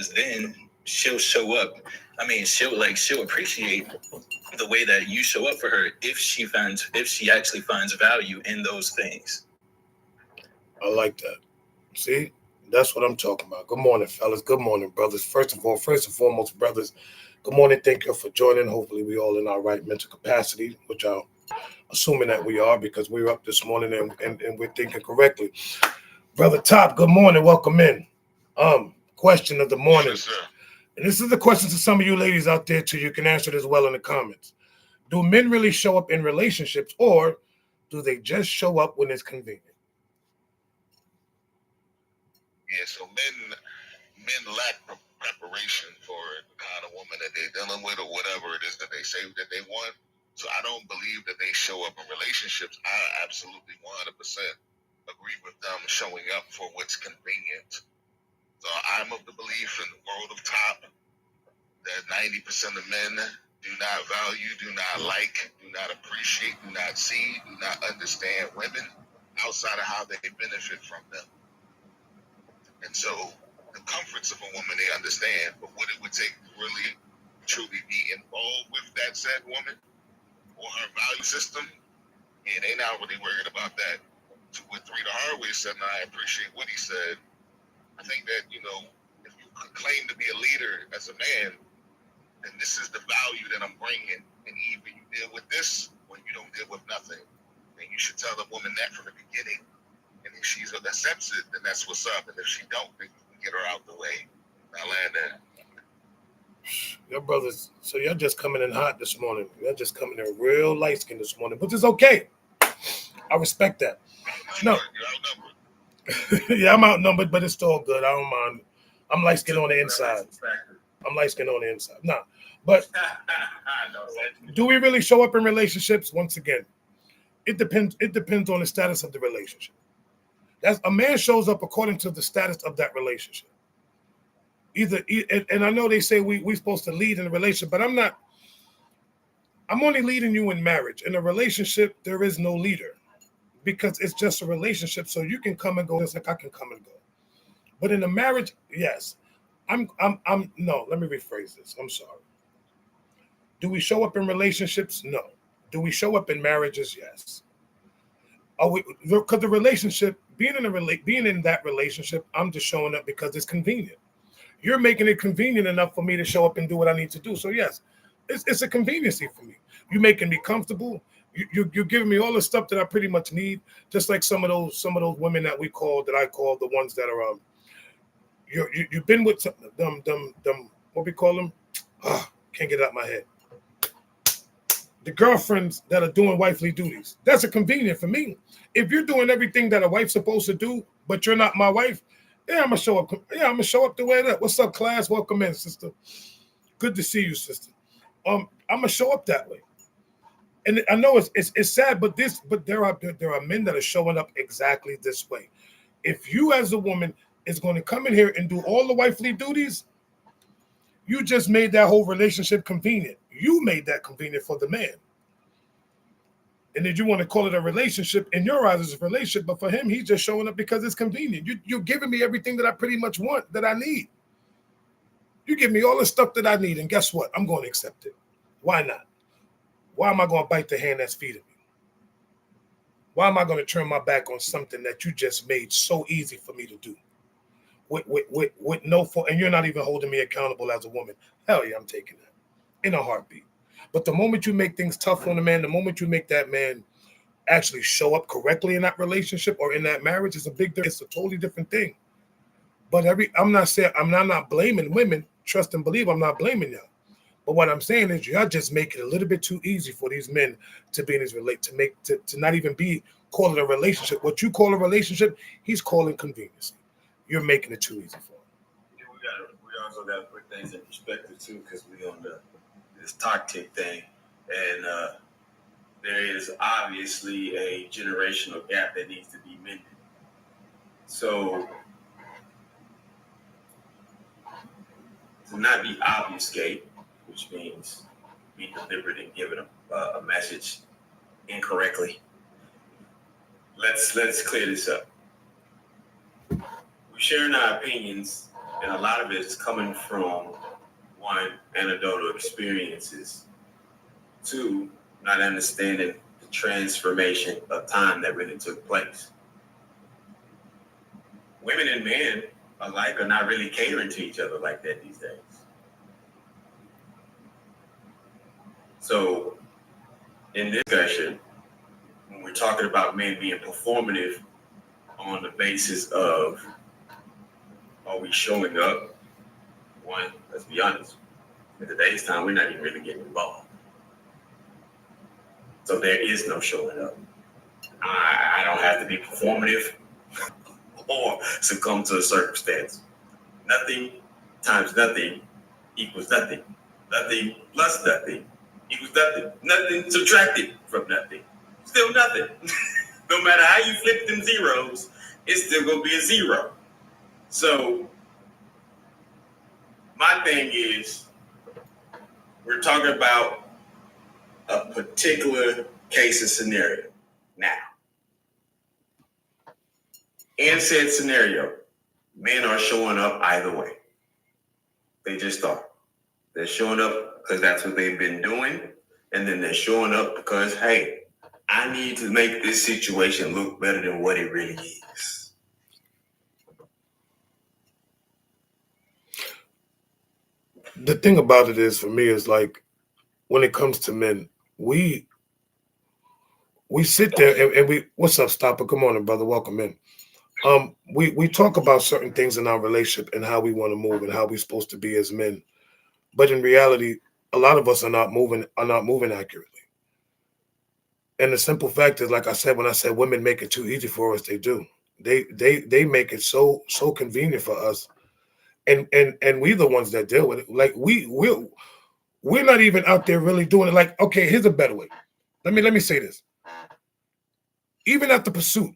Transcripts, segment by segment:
because then she'll show up. I mean, she'll appreciate the way that you show up for her if she actually finds value in those things. I like that. See, that's what I'm talking about. Good morning, fellas. Good morning, brothers. First and foremost, brothers. Good morning. Thank you for joining. Hopefully, we all in our right mental capacity, which I'm assuming that we are because we were up this morning and we're thinking correctly. Brother Top, good morning. Welcome in. Question of the morning. Yes, sir. And this is the question to some of you ladies out there too. You can answer it as well in the comments. Do men really show up in relationships, or do they just show up when it's convenient? Yeah, so men lack preparation for the kind of woman that they're dealing with or whatever it is that they say that they want. So I don't believe that they show up in relationships. I absolutely 100% agree with them showing up for what's convenient. So I'm of the belief in the world of Top that 90% of men do not value, do not like, do not appreciate, do not see, do not understand women outside of how they benefit from them. And so the comforts of a woman they understand, but what it would take to really truly be involved with that said woman or her value system, yeah, they not really worried about that. So what Three the Hard Way said, and I appreciate what he said, I think that, if you claim to be a leader as a man, then this is the value that I'm bringing. And either you deal with this or you don't deal with nothing. And you should tell the woman that from the beginning. And if she accepts it, then that's what's up. And if she don't, then you can get her out the way. I land there. Your brothers, so y'all just coming in hot this morning. Y'all just coming in real light skin this morning, which is okay. I respect that. No. Yeah, I'm outnumbered, but it's still good. I don't mind. I'm light skinned on the inside. Nah. But do we really show up in relationships? Once again, it depends. It depends on the status of the relationship. That's a man shows up according to the status of that relationship. And I know they say we're supposed to lead in a relationship, but I'm not. I'm only leading you in marriage. In a relationship, there is no leader because it's just a relationship. So you can come and go just like I can come and go. But in a marriage, yes. No, let me rephrase this. I'm sorry. Do we show up in relationships? No. Do we show up in marriages? Yes. Because the relationship, being in that relationship, I'm just showing up because it's convenient. You're making it convenient enough for me to show up and do what I need to do. So yes, it's a conveniency for me. You're making me comfortable. You're giving me all the stuff that I pretty much need. Just like some of those women that I call the ones that are you've been with them what we call them? Can't get it out of my head. The girlfriends that are doing wifely duties. That's a convenient for me. If you're doing everything that a wife's supposed to do, but you're not my wife, yeah, I'm gonna show up. Yeah, I'm gonna show up the way that. What's up, class? Welcome in, sister. Good to see you, sister. I'm gonna show up that way. And I know it's sad, but there are men that are showing up exactly this way. If you as a woman is going to come in here and do all the wifely duties, you just made that whole relationship convenient. You made that convenient for the man. And then you want to call it a relationship. In your eyes, it's a relationship, but for him, he's just showing up because it's convenient. You're giving me everything that I pretty much want, that I need. You give me all the stuff that I need, and guess what? I'm going to accept it. Why not? Why am I going to bite the hand that's feeding me? Why am I going to turn my back on something that you just made so easy for me to do? With no fault, and you're not even holding me accountable as a woman. Hell yeah, I'm taking that in a heartbeat. But the moment you make things tough on a man, the moment you make that man actually show up correctly in that relationship or in that marriage, it's a totally different thing. But I'm not blaming women. Trust and believe, I'm not blaming y'all. But what I'm saying is y'all just make it a little bit too easy for these men to be in his to not even be calling a relationship. What you call a relationship, he's calling convenience. You're making it too easy for him. Yeah, we also got to put things in perspective too, because we on this toxic thing, and there is obviously a generational gap that needs to be mended. So to not be obfuscate, which means be deliberate in giving a message incorrectly. Let's clear this up. We're sharing our opinions And a lot of it is coming from, one, anecdotal experiences, two, not understanding the transformation of time that really took place. Women and men alike are not really catering to each other like that these days. So in this discussion, when we're talking about men being performative on the basis of, are we showing up? One, let's be honest, in today's time, we're not even really getting involved. So there is no showing up. I don't have to be performative or succumb to a circumstance. Nothing times nothing equals nothing. Nothing plus nothing equals nothing. Nothing subtracted from nothing. Still nothing. No matter how you flip them zeros, it's still gonna be a zero. So my thing is, we're talking about a particular case and scenario. Now, in said scenario, men are showing up either way. They just are. They're showing up because that's what they've been doing. And then they're showing up because, hey, I need to make this situation look better than what it really is. The thing about it is, for me, is like, when it comes to men, we sit there and we, what's up, Stopper? Good morning, brother. Welcome in. We talk about certain things in our relationship and how we want to move and how we're supposed to be as men. But in reality, a lot of us are not moving accurately. And the simple fact is, like I said, when I said women make it too easy for us, they do. They make it so convenient for us. And we're the ones that deal with it. Like we're not even out there really doing it. Like, okay, here's a better way. Let me say this. Even at the pursuit,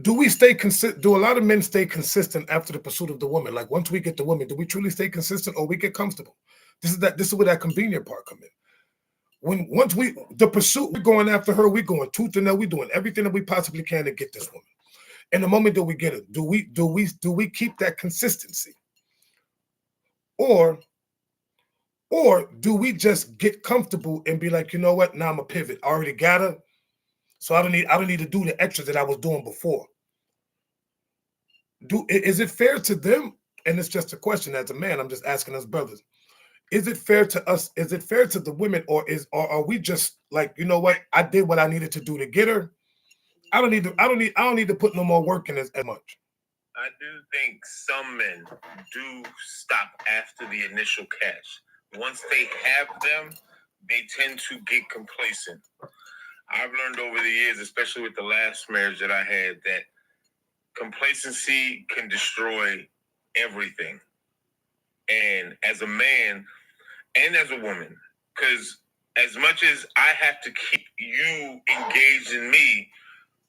do we stay consistent? Do a lot of men stay consistent after the pursuit of the woman? Like, once we get the woman, do we truly stay consistent, or we get comfortable? This is where that convenient part come in. Once the pursuit, we're going after her, we're going tooth and nail, we're doing everything that we possibly can to get this woman. And the moment that we get it, do we keep that consistency? Or do we just get comfortable and be like, you know what? Now I'm a pivot. I already got her. So I don't need to do the extras that I was doing before. Is it fair to them? And it's just a question as a man. I'm just asking us brothers. Is it fair to us? Is it fair to the women, or are we just like, you know what? I did what I needed to do to get her. I don't need to put no more work in as much. I do think some men do stop after the initial catch. Once they have them, they tend to get complacent. I've learned over the years, especially with the last marriage that I had, that complacency can destroy everything. And as a man and as a woman, because as much as I have to keep you engaged in me,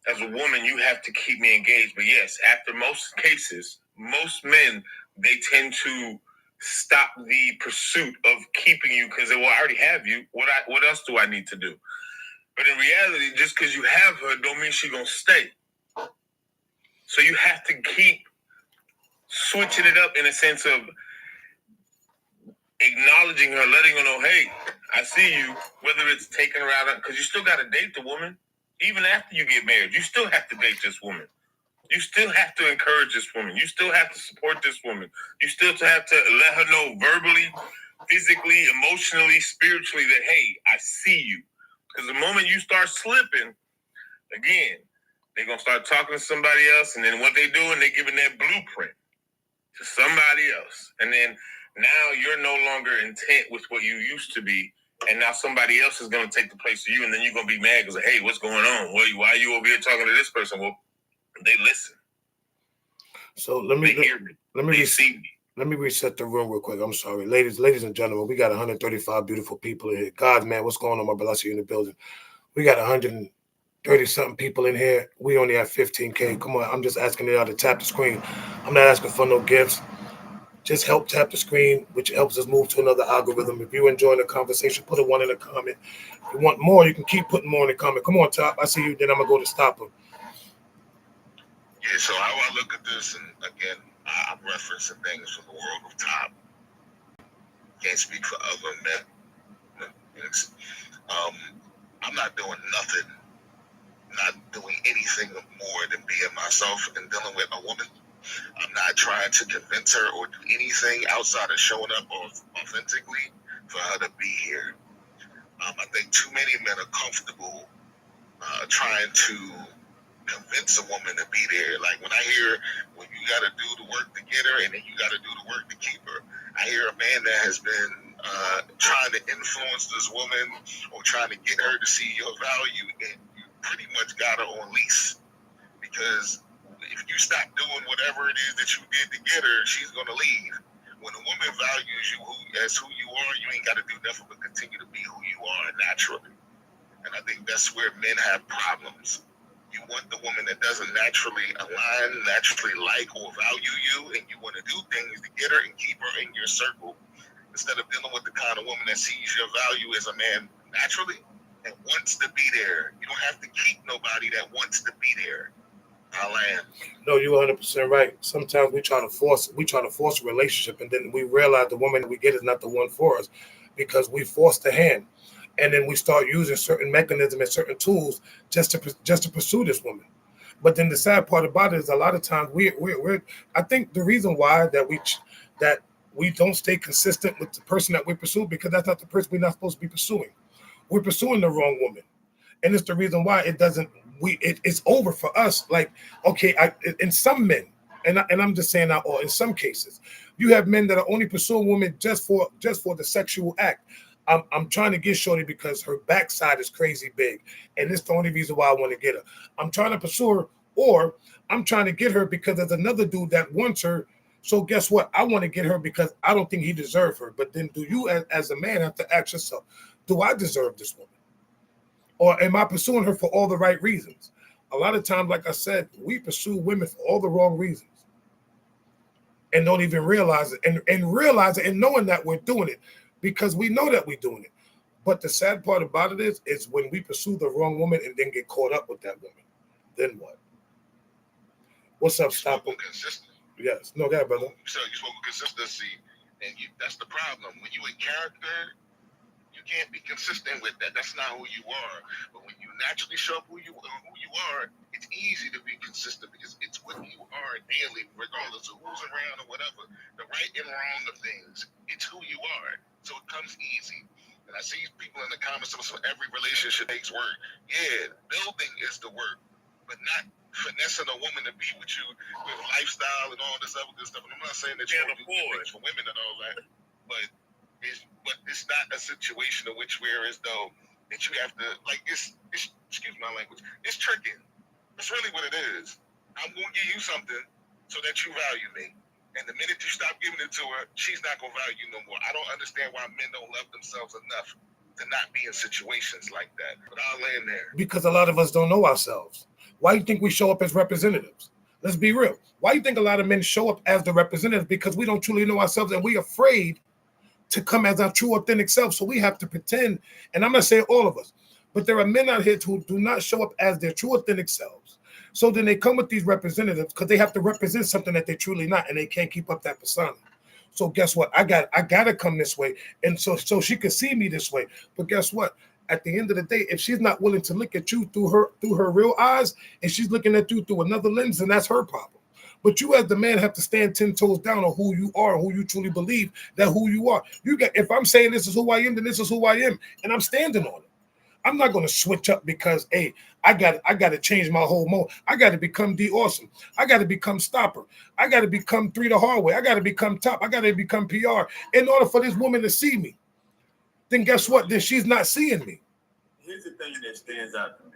as a woman, you have to keep me engaged. But yes, after most cases, most men, they tend to stop the pursuit of keeping you because, well, I already have you. What else do I need to do? But in reality, just because you have her don't mean she's going to stay. So you have to keep switching it up in a sense of acknowledging her, letting her know, hey, I see you, whether it's taking her out, because you still got to date the woman. Even after you get married, you still have to date this woman. You still have to encourage this woman. You still have to support this woman. You still have to let her know verbally, physically, emotionally, spiritually that, hey, I see you. Because the moment you start slipping, again, they're going to start talking to somebody else. And then what they doing, they're giving that blueprint to somebody else. And then now you're no longer intent with what you used to be. And now somebody else is going to take the place of you. And then you're going to be mad because, hey, what's going on? Why are you over here talking to this person? Well, they listen. So let me see me. Let me reset the room real quick. I'm sorry. Ladies and gentlemen, we got 135 beautiful people in here. God, man, what's going on, my brother? I see you in the building. We got 130-something people in here. We only have 15K. Come on, I'm just asking y'all to tap the screen. I'm not asking for no gifts. Just help tap the screen, which helps us move to another algorithm. If you're enjoying the conversation, put a 1 in the comment. If you want more, you can keep putting more in the comment. Come on, Top. I see you. Then I'm going to go to Stopper. Yeah, so how I look at this, and again, I'm referencing things from the world of top. Can't speak for other men. Um, I'm not doing nothing, not doing anything more than being myself and dealing with a woman. I'm not trying to convince her or do anything outside of showing up authentically for her to be here. I think too many men are comfortable trying to convince a woman to be there. Like when I hear, when you got to do the work to get her and then you got to do the work to keep her. I hear a man that has been trying to influence this woman or trying to get her to see your value, and you pretty much got her on lease. Because if you stop doing whatever it is that you did to get her, she's going to leave. When a woman values you as who you are, you ain't got to do nothing but continue to be who you are naturally. And I think that's where men have problems. You want the woman that doesn't naturally align, naturally like or value you, and you want to do things to get her and keep her in your circle instead of dealing with the kind of woman that sees your value as a man naturally and wants to be there. You don't have to keep nobody that wants to be there. I'll land. No, you're 100% right. Sometimes we try to force a relationship, and then we realize the woman we get is not the one for us because we forced the hand. And then we start using certain mechanisms and certain tools just to pursue this woman. But then the sad part about it is a lot of times we're I think the reason why that we don't stay consistent with the person that we pursue because that's not the person we're not supposed to be pursuing. We're pursuing the wrong woman, and it's the reason why it doesn't. It's over for us. Like okay, in some men, and I'm just saying that, or in some cases, you have men that are only pursuing women just for the sexual act. I'm trying to get shorty because her backside is crazy big, and it's the only reason why I want to get her. I'm trying to pursue her, or I'm trying to get her because there's another dude that wants her. So guess what? I want to get her because I don't think he deserves her. But then, do you, as a man, have to ask yourself, do I deserve this woman, or am I pursuing her for all the right reasons? A lot of times, like I said, we pursue women for all the wrong reasons, and don't even realize it, and realize it, and knowing that we're doing it. Because we know that we're doing it. But the sad part about it is when we pursue the wrong woman and then get caught up with that woman. Then what? What's up, Stop? Yes. No, that brother. So you spoke of consistency, and that's the problem. When you in character, you can't be consistent with that. That's not who you are. But when you naturally show up who you are, it's easy to be consistent because it's what you are daily, regardless of who's around or whatever. The right and wrong of things, it's who you are. So it comes easy. And I see people in the comments, so every relationship takes work. Yeah, building is the work, but not finessing a woman to be with you with lifestyle and all this other good stuff. And I'm not saying that you can't do things for women and all that, but it's not a situation in which where as though that you have to like it's excuse my language. It's tricking. That's really what it is. I'm gonna give you something so that you value me. And the minute you stop giving it to her, she's not going to value you no more. I don't understand why men don't love themselves enough to not be in situations like that. But I'll land there. Because a lot of us don't know ourselves. Why do you think we show up as representatives? Let's be real. Why do you think a lot of men show up as the representatives? Because we don't truly know ourselves and we're afraid to come as our true, authentic self. So we have to pretend. And I'm not saying all of us, but there are men out here who do not show up as their true, authentic selves. So then they come with these representatives because they have to represent something that they're truly not, and they can't keep up that persona. So guess what? I gotta come this way, and so she can see me this way. But guess what? At the end of the day, if she's not willing to look at you through her real eyes, and she's looking at you through another lens, then that's her problem. But you as the man have to stand 10 toes down on who you are, who you truly believe that who you are. If I'm saying this is who I am, then this is who I am, and I'm standing on it. I'm not going to switch up because, hey, I got to change my whole mode. I got to become D Awesome. I got to become Stopper. I got to become 3 the hard way. I got to become Top. I got to become PR in order for this woman to see me. Then guess what? Then she's not seeing me. Here's the thing that stands out to me.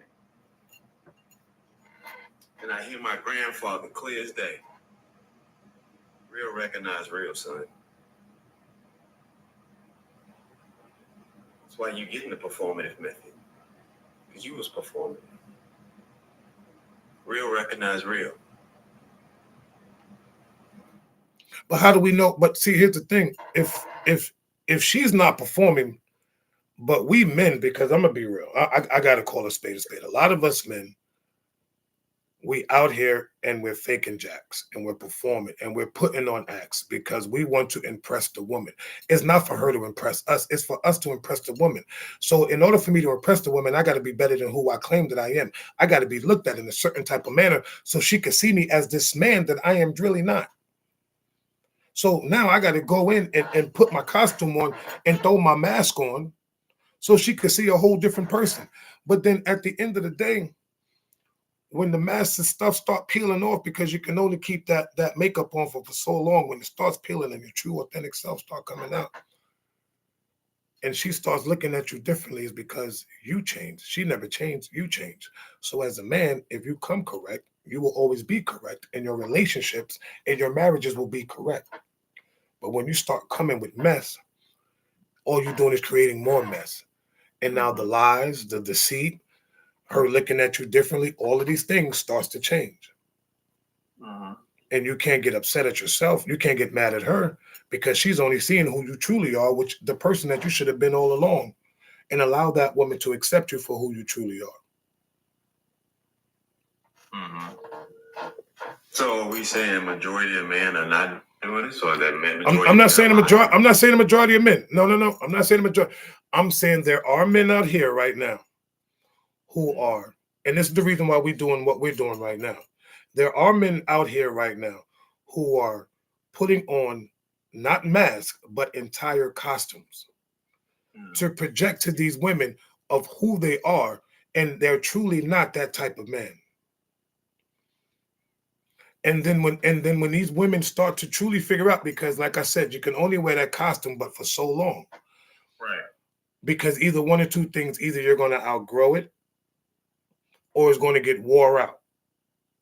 And I hear my grandfather clear as day. Real recognize real, son. That's why you get in the performative method. Because you was performing. Real recognize real. But how do we know? But see, here's the thing. If she's not performing, but we men, because I'm gonna be real, I gotta call a spade a spade. A lot of us men we out here and we're faking jacks and we're performing and we're putting on acts because we want to impress the woman. It's not for her to impress us. It's for us to impress the woman. So in order for me to impress the woman, I got to be better than who I claim that I am. I got to be looked at in a certain type of manner so she can see me as this man that I am really not. So now I got to go in and put my costume on and throw my mask on so she could see a whole different person. But then at the end of the day, when the mask and stuff start peeling off, because you can only keep that makeup on for so long, when it starts peeling and your true authentic self start coming out, and she starts looking at you differently, is because you changed. She never changed, you changed. So as a man, if you come correct, you will always be correct, and your relationships and your marriages will be correct. But when you start coming with mess, all you're doing is creating more mess. And now the lies, the deceit, her looking at you differently, all of these things starts to change. And you can't get upset at yourself. You can't get mad at her because she's only seeing who you truly are, which the person that you should have been all along, and allow that woman to accept you for who you truly are. So are we saying majority of men are not doing this, or that men? I'm not saying the majority. I'm not saying the majority of men. No. I'm not saying the majority. I'm saying there are men out here right now who are, and this is the reason why we're doing what we're doing right now. There are men out here right now who are putting on not masks, but entire costumes to project to these women of who they are, and they're truly not that type of man. And then when these women start to truly figure out, because like I said, you can only wear that costume but for so long. Right. Because either one or two things, either you're going to outgrow it or it's going to get wore out.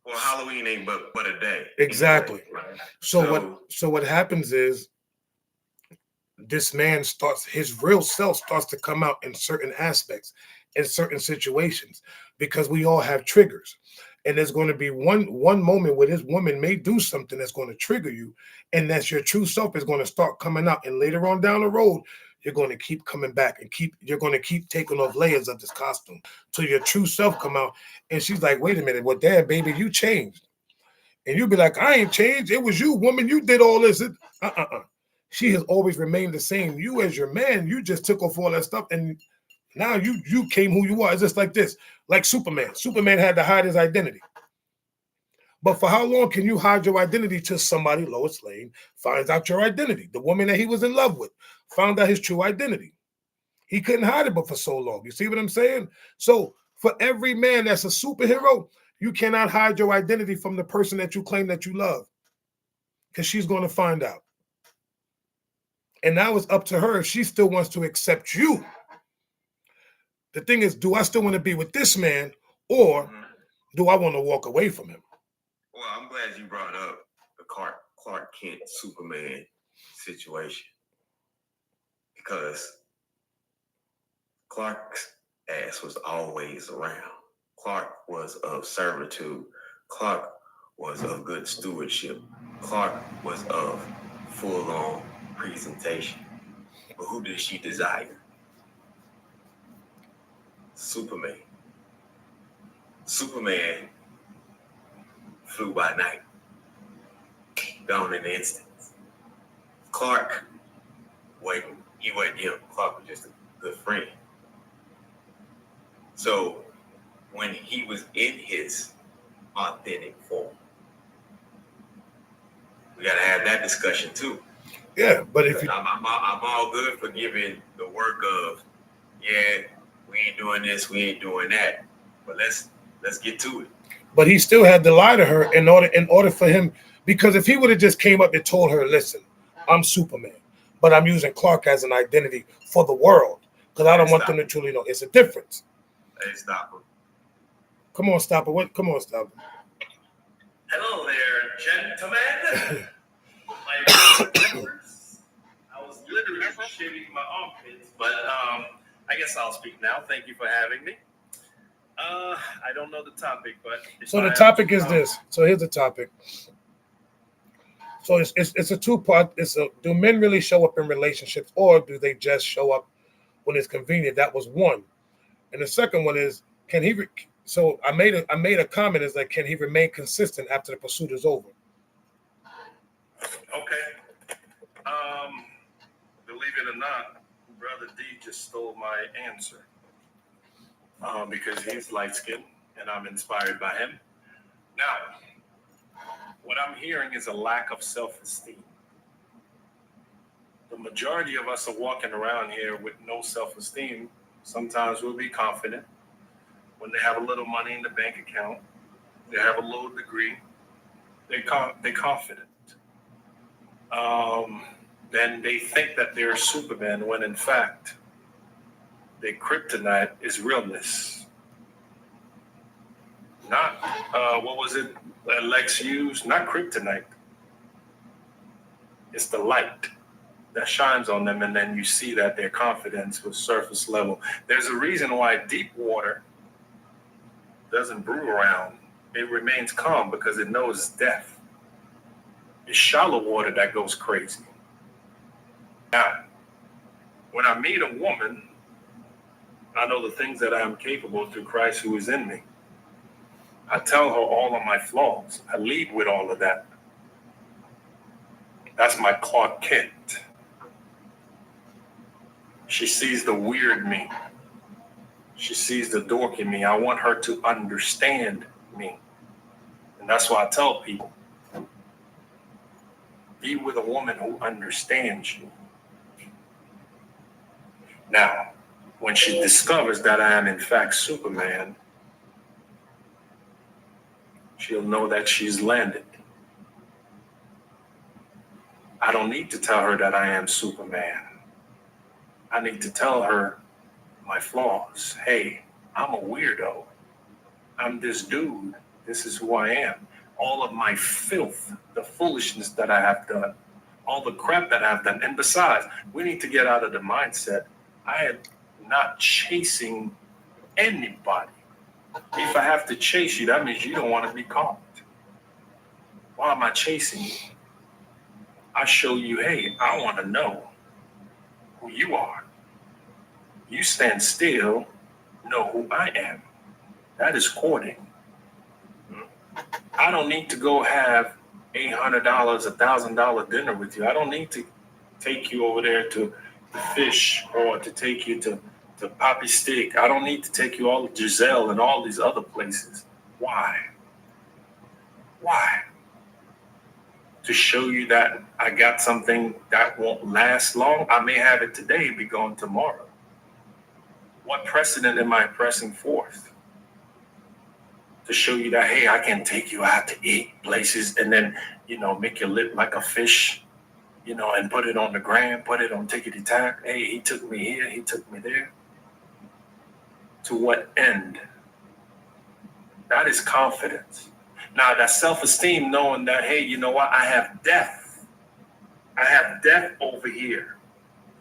Well, Halloween ain't but a day. Exactly. Right. So what happens is this man starts, his real self starts to come out in certain aspects, in certain situations, because we all have triggers. And there's going to be one moment where this woman may do something that's going to trigger you, and that's your true self is going to start coming out. And later on down the road, you're going to keep coming back and you're going to keep taking off layers of this costume till your true self come out. And she's like, wait a minute, well, Dad, baby, you changed. And you'll be like, I ain't changed. It was you, woman. You did all this. She has always remained the same. You as your man, you just took off all that stuff, and now you came who you are. It's just like this, like Superman. Superman had to hide his identity. But for how long can you hide your identity till somebody, Lois Lane, finds out your identity? The woman that he was in love with found out his true identity. He couldn't hide it but for so long. You see what I'm saying? So for every man that's a superhero, you cannot hide your identity from the person that you claim that you love, because she's going to find out. And now it's up to her if she still wants to accept you. The thing is, do I still want to be with this man, or do I want to walk away from him? Well, I'm glad you brought up the Clark Kent Superman situation, because Clark's ass was always around. Clark was of servitude. Clark was of good stewardship. Clark was of full-on presentation. But who did she desire? Superman. Superman flew by night, gone in an instant. Clark, he wasn't him. Clark was just a good friend. So when he was in his authentic form, we gotta have that discussion too. Yeah, but if I'm all good for giving the work of, yeah, we ain't doing this, we ain't doing that, but let's get to it. But he still had to lie to her in order for him, because if he would have just came up and told her, listen, I'm Superman, but I'm using Clark as an identity for the world, because I don't want them to truly know. It's a difference. Hey, stop him. Come on, stop it. Come on, stop it. Hello there, gentlemen. I was literally shaving my armpits, but I guess I'll speak now. Thank you for having me. I don't know the topic, but so the topic is this. So here's the topic. So it's a two-part. Do men really show up in relationships, or do they just show up when it's convenient? That was one. And the second one is, So I made a comment is like, can he remain consistent after the pursuit is over? Okay. Believe it or not, Brother D just stole my answer. Because he's light skinned and I'm inspired by him. Now, what I'm hearing is a lack of self esteem. The majority of us are walking around here with no self esteem. Sometimes we'll be confident when they have a little money in the bank account, they have a little degree, they're confident. Then they think that they're Superman when in fact their kryptonite is realness. Not, what was it Lex used? Not kryptonite. It's the light that shines on them, and then you see that their confidence was surface level. There's a reason why deep water doesn't brew around. It remains calm because it knows death. It's shallow water that goes crazy. Now, when I meet a woman, I know the things that I am capable through Christ who is in me. I tell her all of my flaws. I lead with all of that. That's my Clark Kent. She sees the weird me. She sees the dork in me. I want her to understand me. And that's why I tell people, be with a woman who understands you. Now, when she discovers that I am in fact Superman, she'll know that she's landed. I don't need to tell her that I am Superman. I need to tell her my flaws. Hey, I'm a weirdo. I'm this dude. This is who I am. All of my filth, the foolishness that I have done, all the crap that I've done. And besides, we need to get out of the mindset. I am not chasing anybody. If I have to chase you, that means you don't want to be caught. Why am I chasing you? I show you, hey, I want to know who you are. You stand still, know who I am. That is courting. I don't need to go have $800, $1,000 dinner with you. I don't need to take you over there to the fish or to take you to Poppy Stick. I don't need to take you all to Giselle and all these other places. Why? Why? To show you that I got something that won't last long. I may have it today, be gone tomorrow. What precedent am I pressing forth? To show you that, hey, I can take you out to eat places and then, make your lip like a fish, and put it on the gram, put it on tickety tack. Hey, he took me here, he took me there. To what end? That is confidence. Now, that self-esteem, knowing that, hey, you know what? I have death. I have death over here.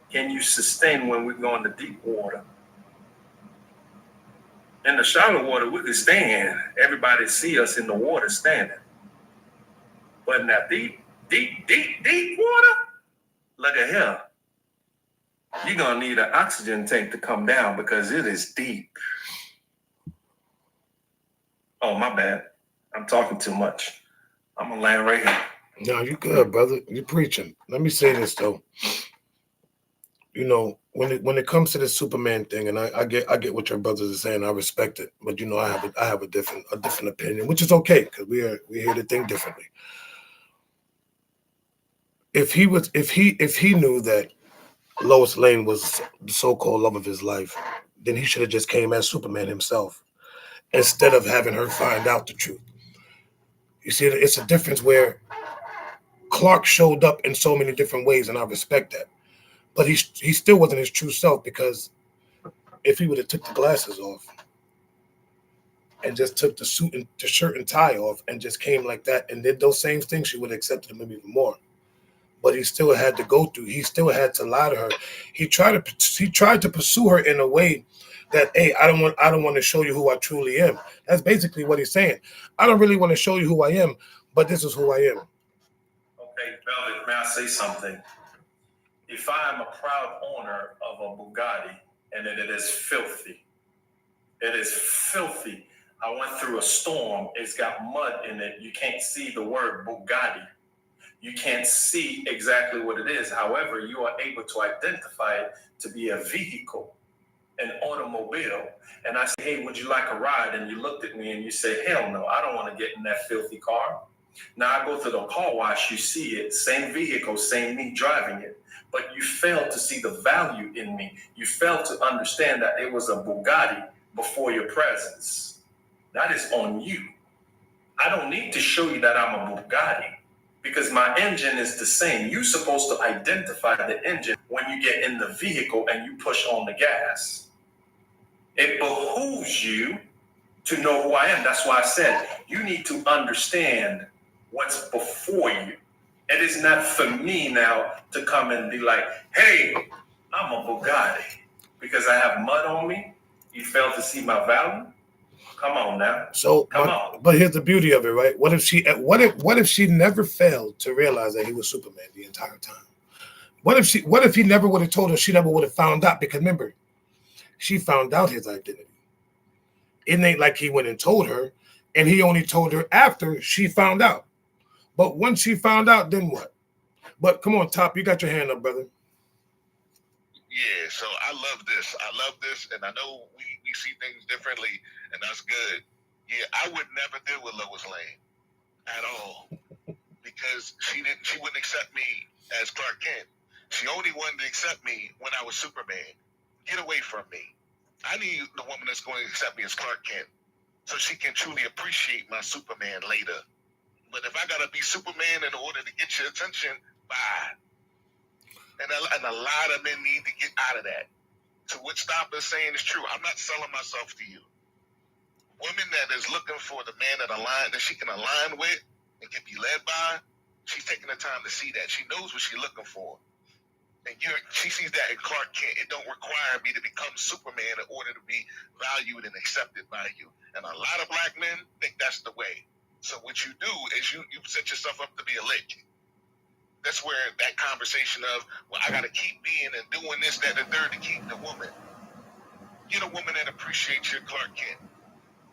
Can you sustain when we go into deep water? In the shallow water, we can stand. Everybody see us in the water standing. But in that deep water, look at here. You're going to need an oxygen tank to come down because it is deep. Oh, my bad. I'm talking too much. I'm going to land right here. No, you good, brother. You're preaching. Let me say this, though. When it comes to this Superman thing, and I get what your brothers are saying, I respect it. But I have a different opinion, which is okay because we're here to think differently. If he knew that Lois Lane was the so-called love of his life, then he should have just came as Superman himself instead of having her find out the truth. You see, it's a difference where Clark showed up in so many different ways, and I respect that. But he still wasn't his true self, because if he would have took the glasses off and just took the suit and the shirt and tie off and just came like that and did those same things, she would have accepted him even more. But he still had to go through. He still had to lie to her. He tried to pursue her in a way that, hey, I don't want to show you who I truly am. That's basically what he's saying. I don't really want to show you who I am, but this is who I am. Okay, Velvet, may I say something? If I am a proud owner of a Bugatti and it is filthy, I went through a storm. It's got mud in it. You can't see the word Bugatti. You can't see exactly what it is. However, you are able to identify it to be a vehicle, an automobile. And I said, hey, would you like a ride? And you looked at me and you said, hell no, I don't want to get in that filthy car. Now I go to the car wash, you see it, same vehicle, same me driving it. But you failed to see the value in me. You failed to understand that it was a Bugatti before your presence. That is on you. I don't need to show you that I'm a Bugatti because my engine is the same. You're supposed to identify the engine when you get in the vehicle and you push on the gas. It behooves you to know who I am. That's why I said you need to understand what's before you. It is not for me now to come and be like, hey, I'm a Bugatti because I have mud on me. You fail to see my value? Come on now. So, Come on. but here's the beauty of it, right? What if she never failed to realize that he was Superman the entire time? What if he never would have told her? She never would have found out, because remember, she found out his identity. It ain't like he went and told her, and he only told her after she found out. But once she found out, then what? But come on, Top, you got your hand up, brother. Yeah, so I love this. And I know we see things differently, and that's good. Yeah, I would never deal with Lois Lane at all because she wouldn't accept me as Clark Kent. She only wanted to accept me when I was Superman. Get away from me. I need the woman that's going to accept me as Clark Kent so she can truly appreciate my Superman later. But if I got to be Superman in order to get your attention, bye. And a lot of men need to get out of that. So what Stop is saying is true. I'm not selling myself to you. Women that is looking for the man that she can align with and can be led by, she's taking the time to see that. She knows what she's looking for. And she sees that in Clark Kent. It don't require me to become Superman in order to be valued and accepted by you. And a lot of black men think that's the way. So what you do is you set yourself up to be a lick. That's where that conversation of, well, I got to keep being and doing this, that, and the third to keep the woman. Get a woman that appreciates your Clark Kent.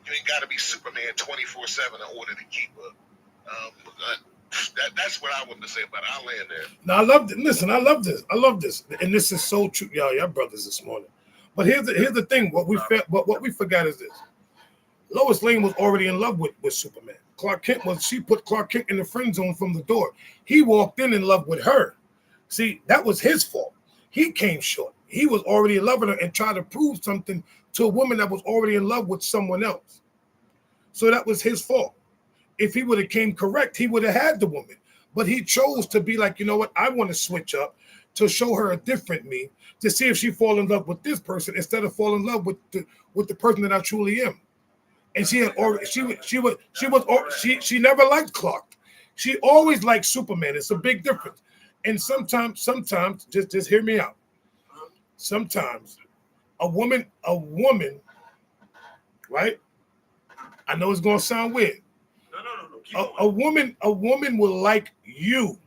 You ain't got to be Superman 24/7 in order to keep her. That's what I wanted to say about it. I'll land there. Now, I love it. Listen, I love this. And this is so true. Y'all brothers this morning. But here's the thing. What we forgot is this. Lois Lane was already in love with Superman. She put Clark Kent in the friend zone from the door. He walked in love with her. See, that was his fault. He came short. He was already in love with her and tried to prove something to a woman that was already in love with someone else. So that was his fault. If he would have came correct, he would have had the woman. But he chose to be like, you know what? I want to switch up to show her a different me, to see if she fall in love with this person instead of fall in love with the person that I truly am. And she never liked Clark. She always liked Superman. It's a big difference. And sometimes, just hear me out. Sometimes a woman, right? I know it's gonna sound weird. No. A woman will like you,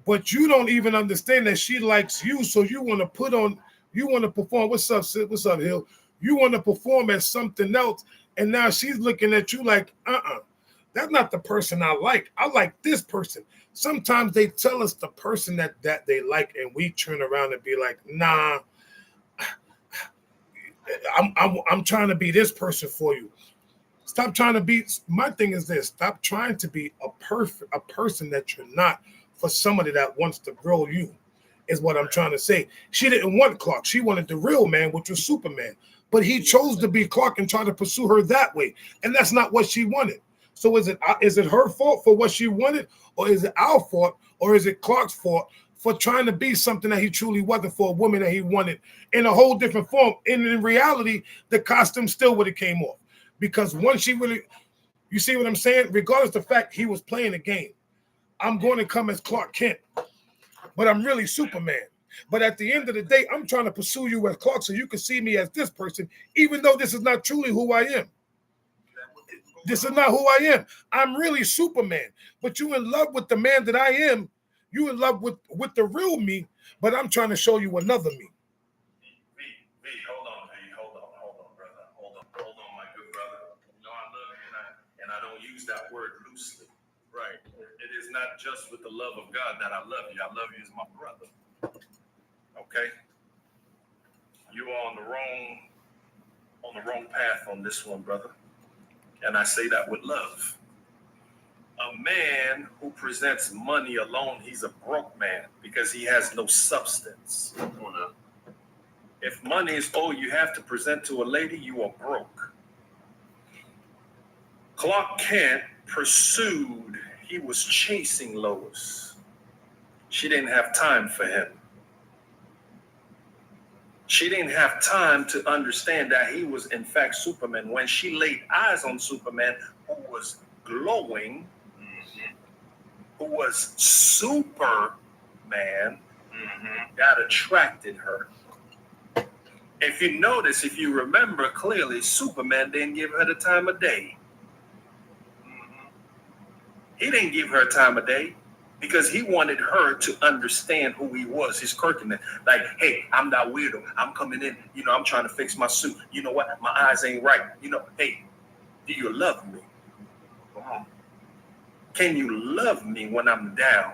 but you don't even understand that she likes you. So you want to perform. What's up, Sid? What's up, Hill? You want to perform as something else. And now she's looking at you like, that's not the person I like. I like this person. Sometimes they tell us the person that they like, and we turn around and be like, nah, I'm trying to be this person for you. Stop trying to be. My thing is this: stop trying to be a person that you're not for somebody that wants to grow you. Is what I'm trying to say. She didn't want Clark. She wanted the real man, which was Superman. But he chose to be Clark and try to pursue her that way. And that's not what she wanted. So is it her fault for what she wanted? Or is it our fault? Or is it Clark's fault for trying to be something that he truly wasn't for a woman that he wanted in a whole different form? And in reality, the costume still would have came off. Because once she really, you see what I'm saying? Regardless of the fact he was playing a game, I'm going to come as Clark Kent, but I'm really Superman. But at the end of the day, I'm trying to pursue you as Clark so you can see me as this person, even though this is not truly who I am. This is not who I am. I'm really Superman. But you in love with the man that I am. You in love with the real me, but I'm trying to show you another me. V, hold on, brother. Hold on, my good brother. You know I loosely. Right. It is not just with the love of God that I love you. I love you as my brother. Okay? You are on the wrong path on this one, brother. And I say that with love. A man who presents money alone, he's a broke man because he has no substance. Come on now. If money is all you have to present to a lady, you are broke. Clark Kent pursued, he was chasing Lois. She didn't have time for him. She didn't have time to understand that he was in fact Superman. When she laid eyes on Superman, who was glowing, who was Superman, that attracted her. If you notice, if you remember clearly, Superman didn't give her the time of day. He didn't give her time of day because he wanted her to understand who he was, his quirkiness. Like, hey, I'm that weirdo. I'm coming in. You know, I'm trying to fix my suit. You know what? My eyes ain't right. You know, hey, do you love me? Come on. Can you love me when I'm down?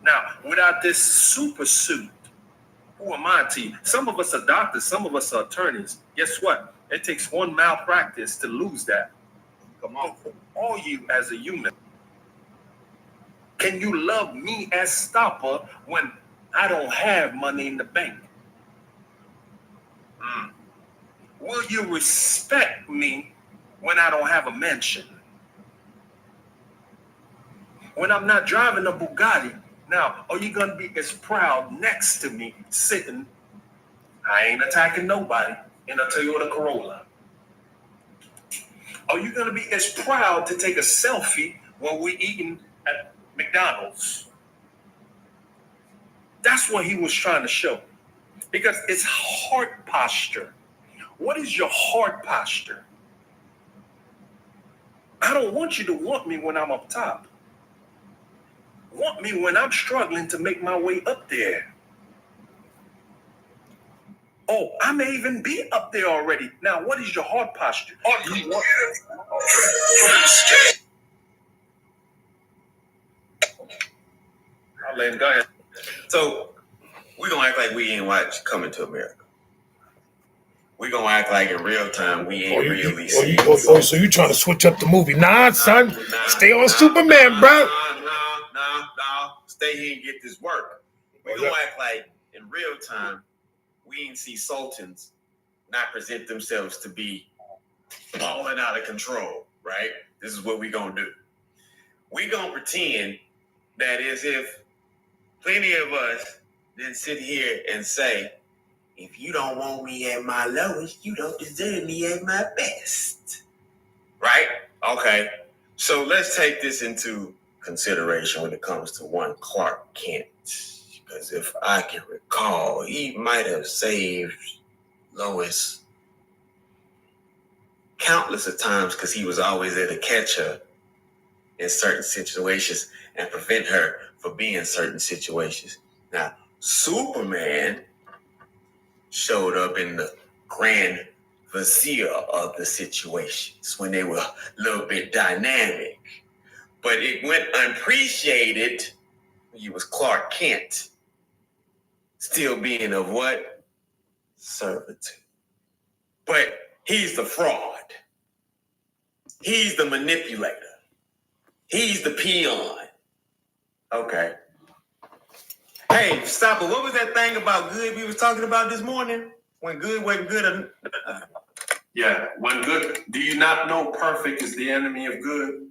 Now, without this super suit, who am I to you? Some of us are doctors. Some of us are attorneys. Guess what? It takes one malpractice to lose that. Come on. Who are you as a human? Can you love me as stopper when I don't have money in the bank? Will you respect me when I don't have a mansion? When I'm not driving a Bugatti? Now, are you going to be as proud next to me sitting? I ain't attacking nobody in a Toyota Corolla. Are you going to be as proud to take a selfie while we're eating at McDonald's? That's what he was trying to show. Because it's heart posture. What is your heart posture? I don't want you to want me when I'm up top. Want me when I'm struggling to make my way up there. Oh, I may even be up there already. Now, what is your heart posture? I'll let him go ahead. So we're gonna act like we ain't watch Coming to America. We're gonna act like in real time we ain't really seen So you trying to switch up the movie? Nah, son. Stay on Superman, bro. No. Stay here and get this work. We're gonna act like in real time we ain't see Sultans not present themselves to be falling out of control, right? This is what we gonna do. We gonna pretend that as if plenty of us didn't sit here and say, if you don't want me at my lowest, you don't deserve me at my best. Right? Okay. So let's take this into consideration when it comes to one Clark Kent. Because if I can recall, he might have saved Lois countless of times because he was always there to catch her in certain situations and prevent her from being in certain situations. Now, Superman showed up in the grand vizier of the situations when they were a little bit dynamic. But it went unappreciated when he was Clark Kent, still being of what? Servitude. But he's the fraud. He's the manipulator. He's the peon. Okay. Hey, stop it. What was that thing about good we was talking about this morning? When good wasn't good. Yeah, when good, do you not know perfect is the enemy of good?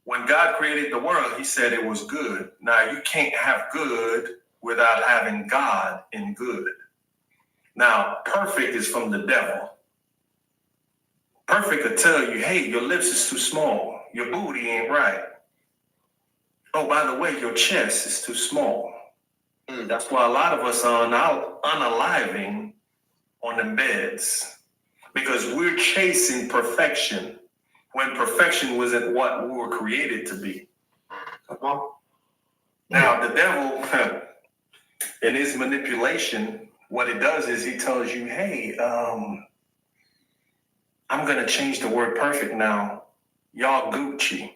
When God created the world, he said it was good. Now, you can't have good without having God in good. Now, perfect is from the devil. Perfect could tell you, hey, your lips is too small. Your booty ain't right. Oh, by the way, your chest is too small. That's why a lot of us are unaliving on the beds. Because we're chasing perfection when perfection wasn't what we were created to be. Now, the devil, in his manipulation, what it does is he tells you, hey, I'm going to change the word perfect now Y'all Gucci.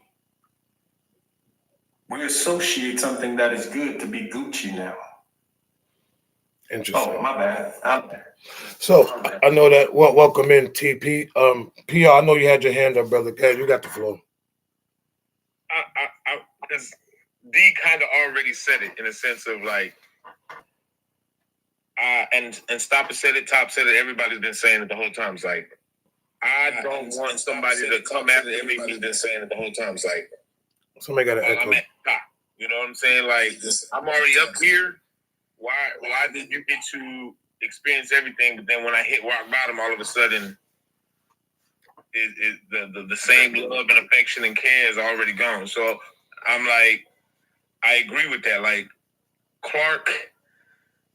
We associate something that is good to be Gucci now. Interesting. Oh, my bad. So I know that. Well, welcome in, TP. PR. I know you had your hand up, brother. Okay, you got the floor. Because D kind of already said it in a sense of like, and Stopper said it, Top said it. Everybody's been saying it the whole time. It's like, I don't want somebody to come after me. Everybody's been saying it the whole time. It's like, Somebody got an echo. I'm at top. You know what I'm saying? Like, I'm already up here. Why did you get to experience everything, but then when I hit rock bottom, all of a sudden, the same love and affection and care is already gone. So I'm like, I agree with that. Like, Clark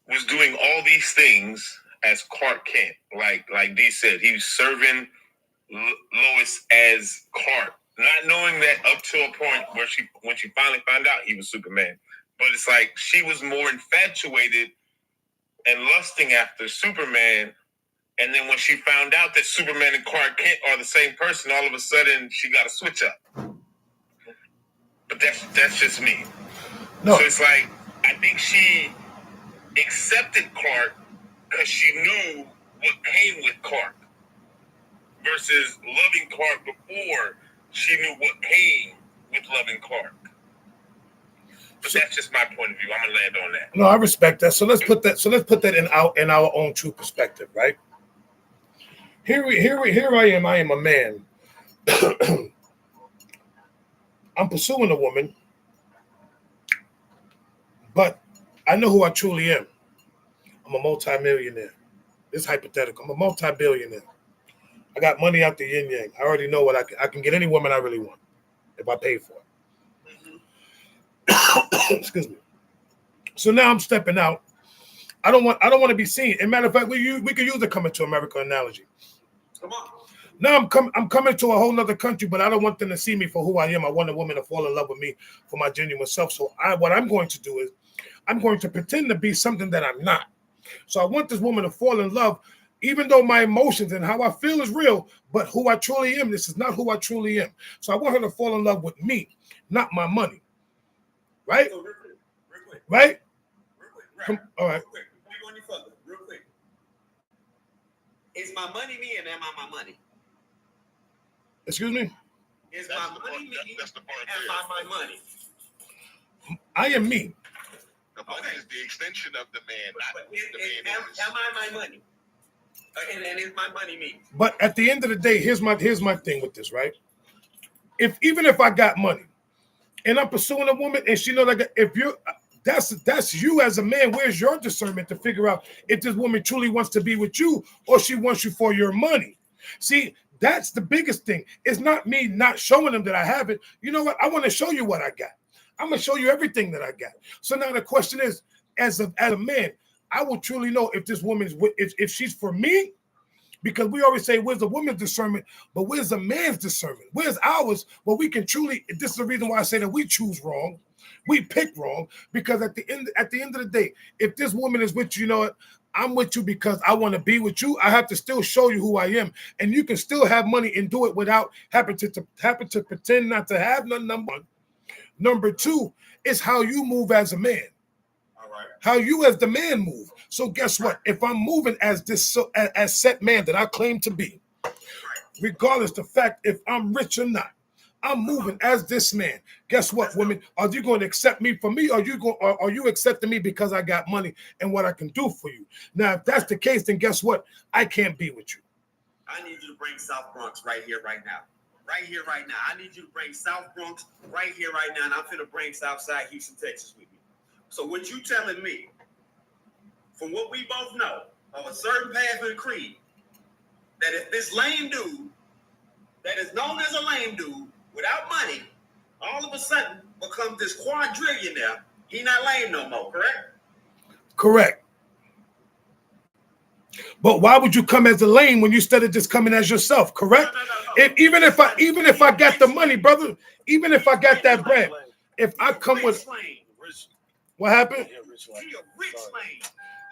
was doing all these things as Clark Kent. Like D said, he was serving Lois as Clark, not knowing that up to a point where when she finally found out he was Superman. But it's like she was more infatuated and lusting after Superman. And then when she found out that Superman and Clark Kent are the same person, all of a sudden she got a switch up. But that's just me. No. So it's like, I think she accepted Clark because she knew what came with Clark versus loving Clark before she knew what came with loving Clark. But that's just my point of view. I'm gonna land on that. No, I respect that. So let's put that in our own true perspective, right? Here I am. I am a man. I'm pursuing a woman, but I know who I truly am. I'm a multi-millionaire. It's hypothetical. I'm a multi-billionaire. I got money out the yin yang. I already know what I can get any woman I really want if I pay for it. Excuse me. So now I'm stepping out. I don't want to be seen. As a matter of fact, we could use the Coming to America analogy. Come on. Now I'm coming to a whole nother country, but I don't want them to see me for who I am. I want a woman to fall in love with me for my genuine self. So what I'm going to do is I'm going to pretend to be something that I'm not. So I want this woman to fall in love, even though my emotions and how I feel is real, but who I truly am, this is not who I truly am. So I want her to fall in love with me, not my money. Right? So real quick. Right? Come, all right. Real quick. Before you go any further, real quick. Is my money me and am I my money? Excuse me? Is my money me? That's the part Am I my money? I am me. The money is the extension of the man, not the man. Am I my money? And is my money me? But at the end of the day, here's my thing with this, right? Even if I got money and I'm pursuing a woman and she knows like if you're that's you as a man, where's your discernment to figure out if this woman truly wants to be with you or she wants you for your money? See, that's the biggest thing. It's not me not showing them that I have it. You know what? I want to show you what I got. I'm going to show you everything that I got. So now the question is, as a man, I will truly know if this woman is if she's for me, because we always say, where's the woman's discernment, but where's the man's discernment? Where's ours? Well, we can truly, this is the reason why I say that we choose wrong. We pick wrong, because at the end of the day, if this woman is with you, you know what? I'm with you because I want to be with you. I have to still show you who I am. And you can still have money and do it without having to pretend not to have none, number one. Number two is how you move as a man. All right. How you as the man move. So guess what? If I'm moving as as set man that I claim to be, regardless the fact if I'm rich or not, I'm moving as this man. Guess what, women? Are you going to accept me for me, or are you accepting me because I got money and what I can do for you? Now, if that's the case, then guess what? I can't be with you. I need you to bring South Bronx right here, right now. Right here, right now. I need you to bring South Bronx right here, right now, and I'm finna bring Southside Houston, Texas with me. So what you telling me, from what we both know, of a certain path and creed, that if this lame dude, that is known as a lame dude, without money, all of a sudden becomes this quadrillionaire, he not lame no more, correct? Correct. But why would you come as a lame when you instead of just coming as yourself? Correct. No. Even if I got the money, brother, even if I got that bread, if I come with what happened? He a rich lame.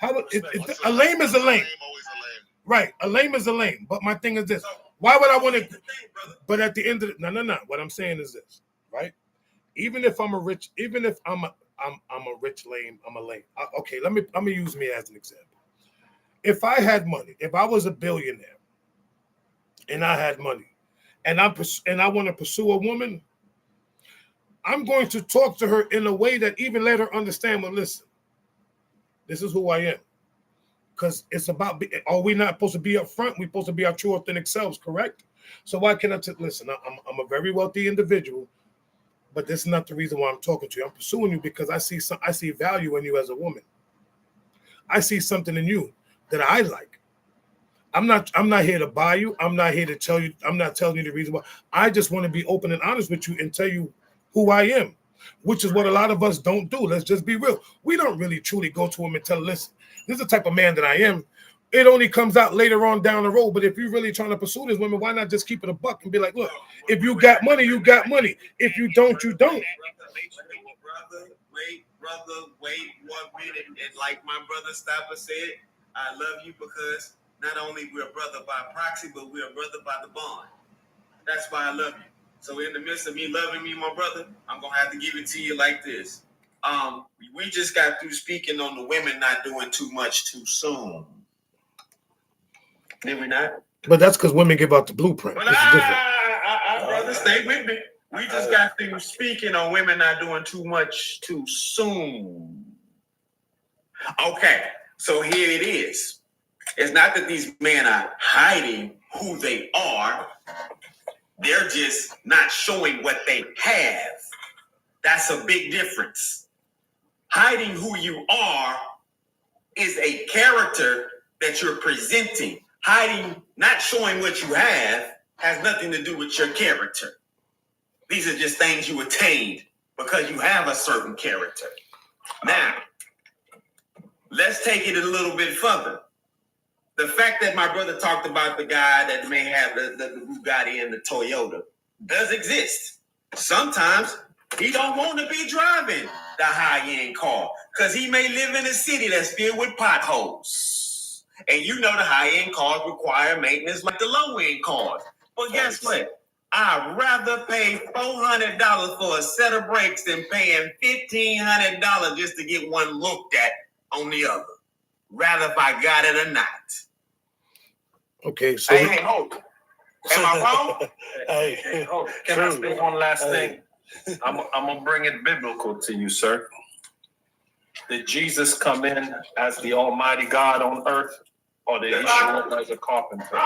How a lame is a lame, Always a lame. right? A lame is a lame. But my thing is this: Why would I want Here's to? the thing, brother. But at the end of no. What I'm saying is this, right? Even if I'm a rich lame, I'm a lame. Okay, let me use me as an example. If I had money, if I was a billionaire, and I had money, and I want to pursue a woman, I'm going to talk to her in a way that even let her understand. Well, listen, this is who I am. Because it's about, are we not supposed to be up front? We're supposed to be our true, authentic selves, correct? So why can't I listen? I'm a very wealthy individual, but this is not the reason why I'm talking to you. I'm pursuing you because I see value in you as a woman. I see something in you that I like. I'm not here to buy you. I'm not here to tell you. I'm not telling you the reason why. I just want to be open and honest with you and tell you who I am, which is what a lot of us don't do. Let's just be real. We don't really truly go to him and tell, listen, this is the type of man that I am. It only comes out later on down the road. But if you're really trying to pursue this women, why not just keep it a buck and be like, look, if you got money, you got money. If you don't, you don't. Brother, wait 1 minute. And like my brother Stopper said, I love you because not only we're a brother by proxy, but we're a brother by the bond. That's why I love you. So in the midst of me loving me, my brother, I'm going to have to give it to you like this. We just got through speaking on the women not doing too much too soon. Did we not? But that's because women give out the blueprint. But It's different. brother, stay with me. We just got through speaking on women not doing too much too soon. Okay, so here it is. It's not that these men are hiding who they are. They're just not showing what they have. That's a big difference. Hiding who you are is a character that you're presenting. Hiding, not showing what you have, has nothing to do with your character. These are just things you attained because you have a certain character. Now, let's take it a little bit further. The fact that my brother talked about the guy that may have the Bugatti and the Toyota does exist. Sometimes he don't want to be driving the high-end car because he may live in a city that's filled with potholes. And you know the high-end cars require maintenance like the low-end cars. But guess what? I'd rather pay $400 for a set of brakes than paying $1,500 just to get one looked at on the other. Rather if I got it or not. Okay, so Hey, hold. Am I wrong? Hey, hold. Can I say one last thing? I'm gonna bring it biblical to you, sir. Did Jesus come in as the Almighty God on earth, or did he show up as a carpenter?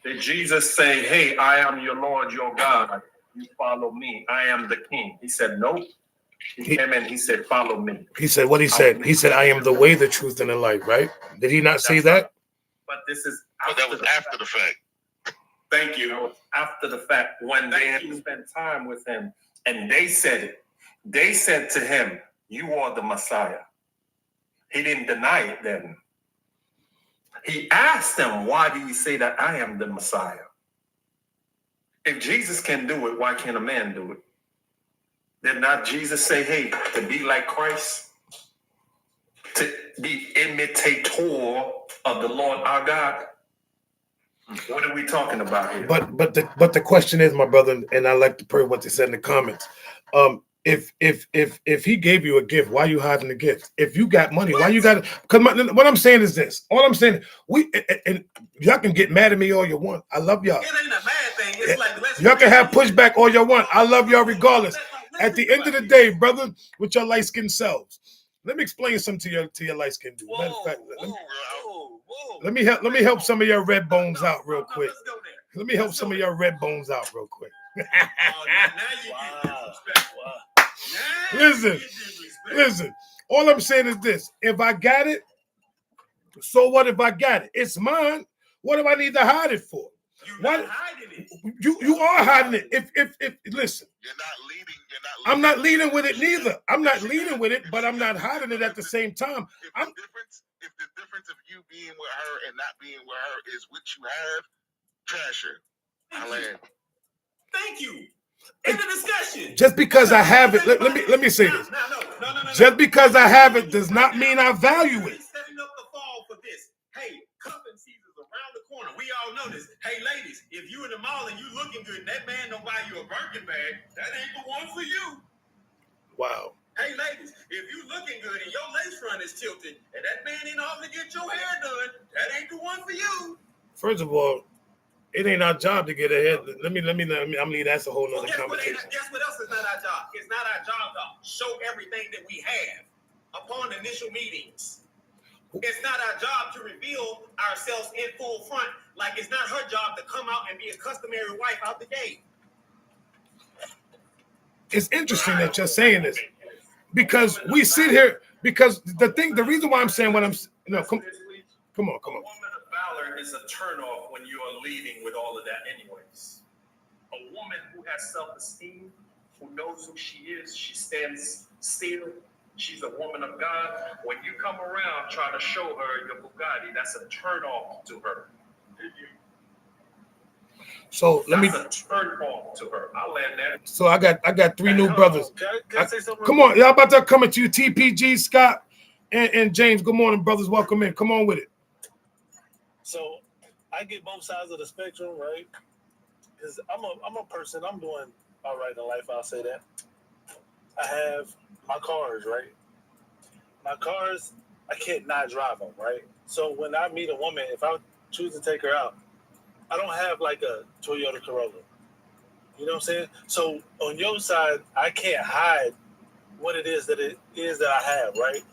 Did Jesus say, "Hey, I am your Lord, your God. You follow me. I am the King"? He said, "Nope." He came in. He said, "Follow me." he said what he said. He said, I am the way, the truth, and the life, right? Did he not say that? But this is But that was after the fact. Thank you. That was after the fact when they had to spend time with him, and they said it. They said to him, "You are the Messiah." He didn't deny it then. He asked them, "Why do you say that I am the Messiah?" If Jesus can do it, why can't a man do it? Did not Jesus say, "Hey, to be like Christ, to be imitator of the Lord our God"? What are we talking about here? But the question is, my brother, and I like to pray what they said in the comments. If he gave you a gift, why are you hiding the gift? If you got money, why you got? Because what I'm saying is this. All I'm saying, and y'all can get mad at me all you want. I love y'all. It ain't a bad thing. It's like Y'all can have pushback all you want. I love y'all regardless. At the end of the day, brother, with your light skinned selves, let me explain something to your light skinned dude. Matter of fact, let me help some of your red bones out real quick. Let me help some of your red bones out real quick. Listen. All I'm saying is this: if I got it, so what? If I got it, it's mine. What do I need to hide it for? You're hiding it. You are hiding it. If listen, You're not leading. I'm not leading with it neither. I'm not leading with it, but I'm not hiding it at the same time. If the difference of you being with her and not being with her is what you have, trash her. Thank you. End of discussion. Just because I have it, let me say this. No. Just because I have it does not mean I value it. Setting up the fall for this. Hey, cuffing season's around the corner. We all know this. If you in the mall and you looking good, and that man don't buy you a Birkin bag, that ain't the one for you. Wow. Hey, ladies, if you looking good and your lace front is tilted, and that man ain't off to get your hair done, that ain't the one for you. First of all, it ain't our job to get ahead. Let me. I mean, that's a whole Well, nother guess conversation. what else is not our job? It's not our job to show everything that we have upon initial meetings. It's not our job to reveal ourselves in full front, like it's not her job to come out and be a customary wife out the gate. It's interesting that you're saying this because we sit here because the reason why I'm saying what I'm come on. A woman of valor is a turnoff when you are leading with all of that, anyways. A woman who has self-esteem, who knows who she is, she stands still. She's a woman of God. When you come around trying to show her your Bugatti, that's a turnoff to her. So let me. That's a turn off to her. I'll land there. So I got three new brothers. Can I say something? Come on, y'all about to come to you, TPG, Scott, and James. Good morning, brothers. Welcome in. Come on with it. So I get both sides of the spectrum, right? Because I'm a person. I'm doing all right in life. I'll say that. I have my cars, right? My cars, I can't not drive them, right? So when I meet a woman, if I choose to take her out, I don't have like a Toyota Corolla. You know what I'm saying? So on your side, I can't hide what it is that I have, right?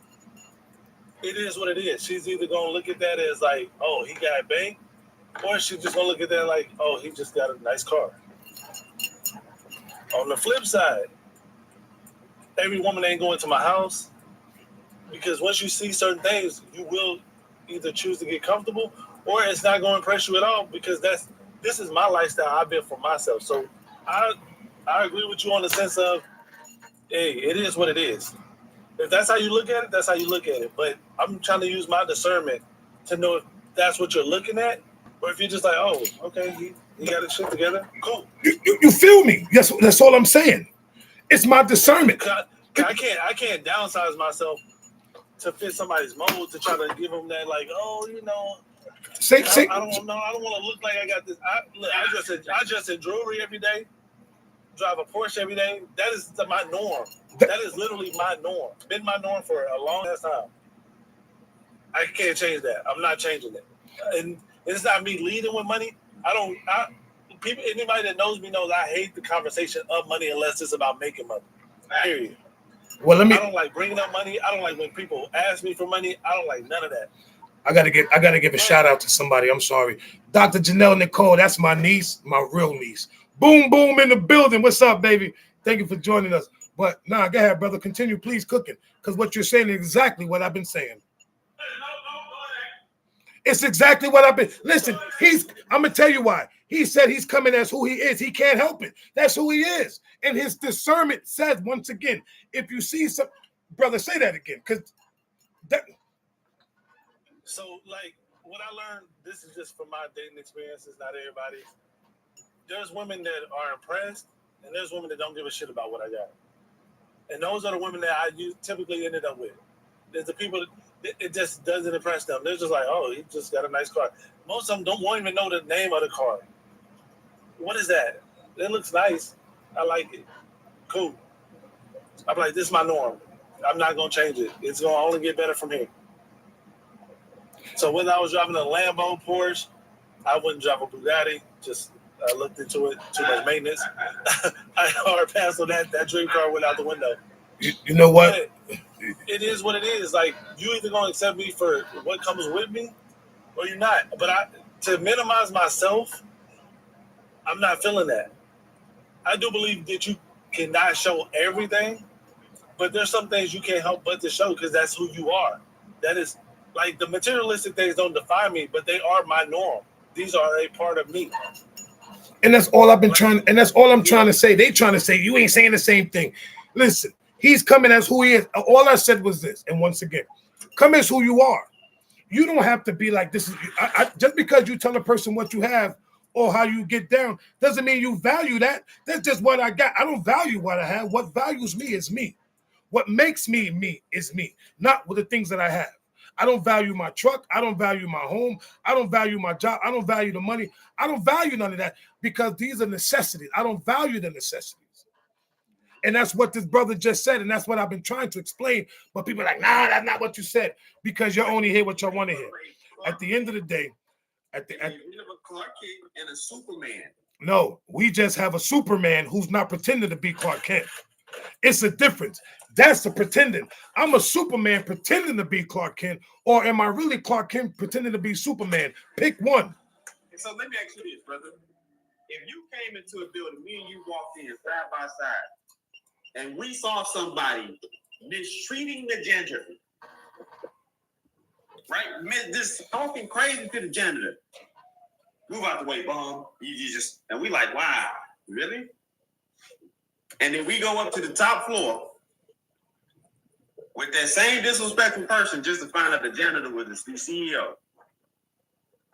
It is what it is. She's either gonna look at that as like, oh, he got bank, or she's just gonna look at that like, oh, he just got a nice car. On the flip side, every woman ain't going to my house because once you see certain things, you will either choose to get comfortable or it's not going to impress you at all because this is my lifestyle I've built for myself. So I agree with you on the sense of, hey, it is what it is. If that's how you look at it, that's how you look at it. But I'm trying to use my discernment to know if that's what you're looking at or if you're just like, oh, okay, he got his shit together. Cool. You feel me? That's all I'm saying. It's my discernment. I can't downsize myself to fit somebody's mold to try to give them that like, oh, you know, I don't know. I don't want to look like I got this. I dress in jewelry every day, drive a Porsche every day. That is my norm. That is literally my norm. Been my norm for a long ass time. I can't change that. I'm not changing it. And it's not me leading with money. Anybody that knows me knows I hate the conversation of money unless it's about making money. Period. Well, I don't like bringing up money. I don't like when people ask me for money. I don't like none of that. I gotta give a shout out to somebody. I'm sorry, Dr. Janelle Nicole. That's my niece, my real niece. Boom, boom in the building. What's up, baby? Thank you for joining us. But go ahead, brother. Continue, please, cooking, because what you're saying is exactly what I've been saying. It's exactly what I've been. Listen, I'm gonna tell you why. He said he's coming as who he is. He can't help it. That's who he is. And his discernment says, once again, if you see some, brother, say that again, because that. So, like, what I learned, this is just from my dating experiences, not everybody. There's women that are impressed, and there's women that don't give a shit about what I got. And those are the women that I typically ended up with. There's the people that it just doesn't impress them. They're just like, oh, he just got a nice car. Most of them won't even know the name of the car. What is that? It looks nice. I like it. Cool. I'm like, this is my norm. I'm not going to change it. It's going to only get better from here. So whether I was driving a Lambo, Porsche, I wouldn't drive a Bugatti. Just I looked into it, too much maintenance. I hard passed on that dream car went out the window. You know what? It is what it is. Like, you either going to accept me for what comes with me or you're not. But to minimize myself, I'm not feeling that. I do believe that you cannot show everything, but there's some things you can't help but to show because that's who you are. That is, like, the materialistic things don't define me, but they are my norm. These are a part of me. And that's all I've been trying, and that's all I'm trying to say. They trying to say you ain't saying the same thing. Listen, he's coming as who he is. All I said was this, and once again, come as who you are. You don't have to be like this. Just because you tell a person what you have or how you get down doesn't mean you value that. That's just what I got. I don't value what I have. What values me is me. What makes me me is me, not with the things that I have. I don't value my truck. I don't value my home. I don't value my job. I don't value the money. I don't value none of that because these are necessities. I don't value the necessities. And that's what this brother just said. And that's what I've been trying to explain. But people are like, nah, that's not what you said, because you only hear what you want to hear. At the end of the day, you have a Clark Kent and a Superman. No, we just have a Superman who's not pretending to be Clark Kent. It's a difference. That's the pretending. I'm a Superman pretending to be Clark Kent, or am I really Clark Kent pretending to be Superman? Pick one. So let me ask you this, brother. If you came into a building, me and you walked in side by side, and we saw somebody mistreating the janitor, right? Just talking crazy to the janitor. Move out the way, bum. You just, and we like, wow, really? And then we go up to the top floor with that same disrespectful person just to find out the janitor was the CEO.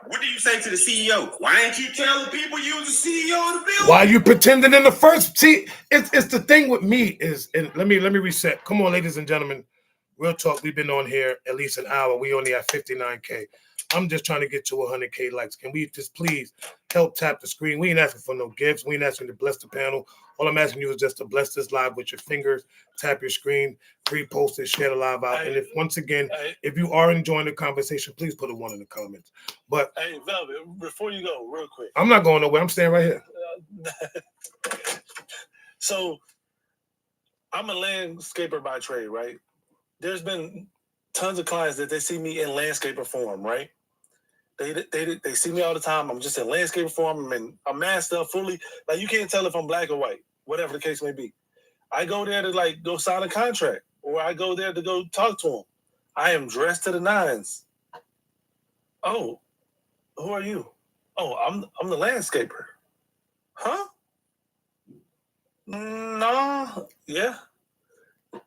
What do you say to the CEO? Why ain't you telling people you was the CEO of the building? Why you pretending in the first? See, it's the thing with me is, and let me reset. Come on, ladies and gentlemen. Real talk. We've been on here at least an hour. We only have 59K. I'm just trying to get to 100K likes. Can we just please help tap the screen? We ain't asking for no gifts. We ain't asking to bless the panel. All I'm asking you is just to bless this live with your fingers, tap your screen, repost it, share the live out. And if once again, if you are enjoying the conversation, please put a 1 in the comments. But hey, Velvet, before you go, real quick. I'm not going nowhere. I'm staying right here. So I'm a landscaper by trade, right? There's been tons of clients that they see me in landscaper form, right? They see me all the time. I'm just in landscaper form. I'm masked up fully. Like, you can't tell if I'm black or white, whatever the case may be. I go there to like go sign a contract, or I go there to go talk to them. I am dressed to the nines. Oh, who are you? Oh, I'm the landscaper. Huh? No. Yeah.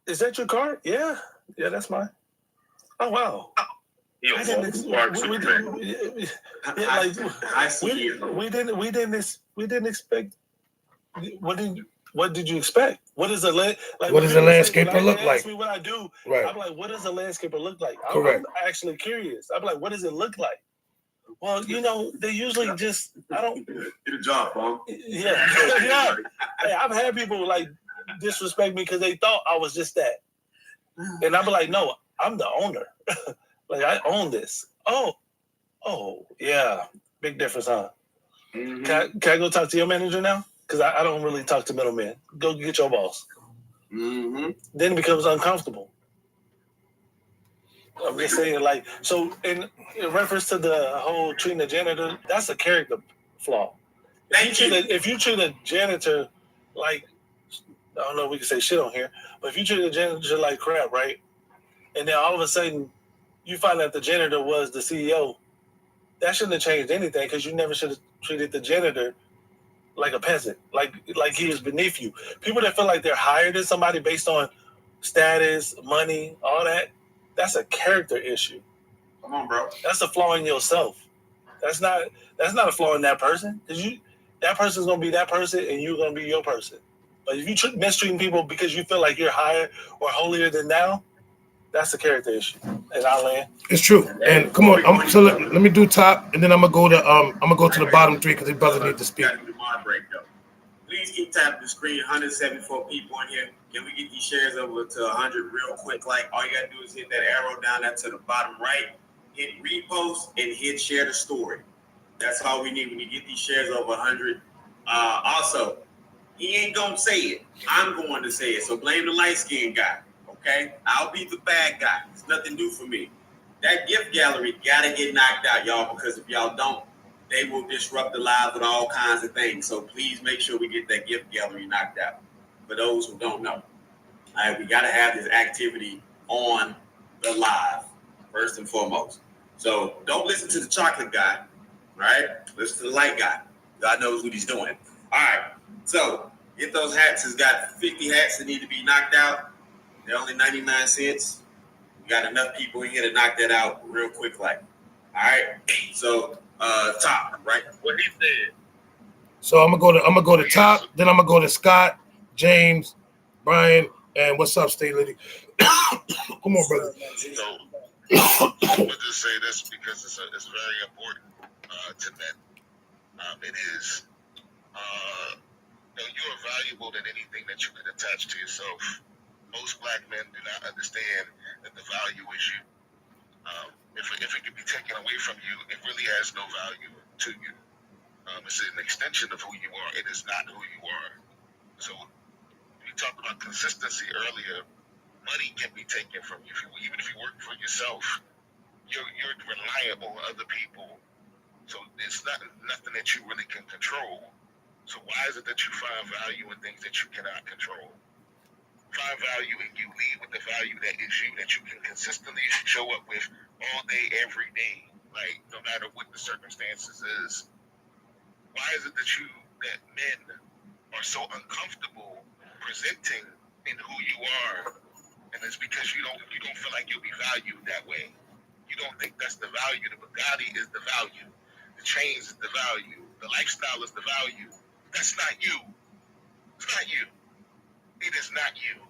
Is that your car? Yeah, that's mine. Oh, wow. I didn't expect. What did you expect? What does a landscaper look like? Ask me what I do. Right. I'm like, what does a landscaper look like? Correct. I'm actually curious. I'm like, what does it look like? Well, they usually just, I don't get a job, bro. Yeah. Hey, I've had people like disrespect me because they thought I was just that, and I'm like, no, I'm the owner. Like, I own this. Oh, yeah. Big difference, huh? Mm-hmm. Can I go talk to your manager now? Because I don't really talk to middlemen. Go get your boss. Mm-hmm. Then it becomes uncomfortable. I'm just saying, like, so in reference to the whole treating the janitor, that's a character flaw. If you treat a janitor like, I don't know if we can say shit on here, but if you treat a janitor like crap, right? And then all of a sudden, you find out the janitor was the CEO, that shouldn't have changed anything, because you never should have treated the janitor like a peasant, like he was beneath you. People that feel like they're higher than somebody based on status, money, all that, that's a character issue. Come on, bro. That's a flaw in yourself. That's not a flaw in that person, because that person's gonna be that person and you're gonna be your person. But if you mistreating people because you feel like you're higher or holier than thou, that's a character issue, and I'll land. It's true. And come on, let me do top, and then I'm gonna go to the bottom three because the brothers need to speak. Please keep tapping the screen. 174 people in here. Can we get these shares over to 100 real quick? Like, all you gotta do is hit that arrow down there to the bottom right, hit repost, and hit share the story. That's all we need when you get these shares over 100. Also, he ain't gonna say it. I'm going to say it. So blame the light-skinned guy. Okay, I'll be the bad guy. It's nothing new for me. That gift gallery gotta get knocked out, y'all, because if y'all don't, they will disrupt the live with all kinds of things. So please make sure we get that gift gallery knocked out. For those who don't know, all right, we gotta have this activity on the live first and foremost. So don't listen to the chocolate guy, right? Listen to the light guy. God knows what he's doing. All right, so get those hats. It's got 50 hats that need to be knocked out. They're only 99 cents. We got enough people in here to knock that out real quick, like. All right. So top, right? What he said. So I'm gonna go to top, then I'm gonna go to Scott, James, Brian, and what's up, State Lady? Come on, brother. I'll just say this because it's very important to men. It is. You are valuable than anything that you can attach to yourself. Most black men do not understand that the value is you. If it can be taken away from you, it really has no value to you. It's an extension of who you are. It is not who you are. So we talked about consistency earlier. Money can be taken from you. Even if you work for yourself, you're reliable on other people. So it's nothing that you really can control. So why is it that you find value in things that you cannot control? Find value in you. Lead with the value that is you, that you can consistently show up with all day, every day, like no matter what the circumstances is. Why is it that men are so uncomfortable presenting in who you are? And it's because you don't feel like you'll be valued that way. You don't think that's the value. The Bugatti is the value. The chains is the value. The lifestyle is the value. That's not you. It's not you. It is not you.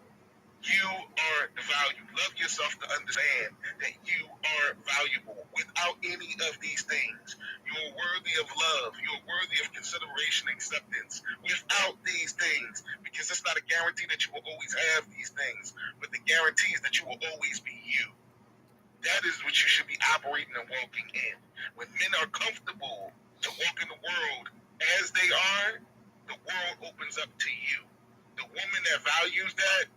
You are the value. Love yourself to understand that you are valuable. Without any of these things, you are worthy of love. You are worthy of consideration and acceptance. Without these things, because it's not a guarantee that you will always have these things, but the guarantee is that you will always be you. That is what you should be operating and walking in. When men are comfortable to walk in the world as they are, the world opens up to you. The woman that values that,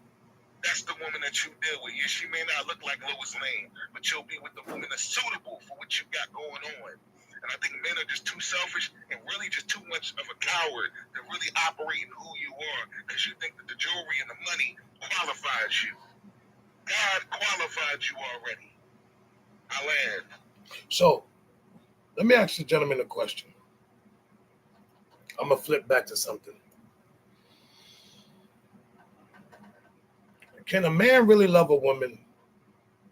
that's the woman that you deal with. Yeah, she may not look like Lois Lane, but you'll be with the woman that's suitable for what you got going on. And I think men are just too selfish and really just too much of a coward to really operate in who you are, because you think that the jewelry and the money qualifies you. God qualified you already. I land. So let me ask the gentleman a question. I'm gonna flip back to something. Can a man really love a woman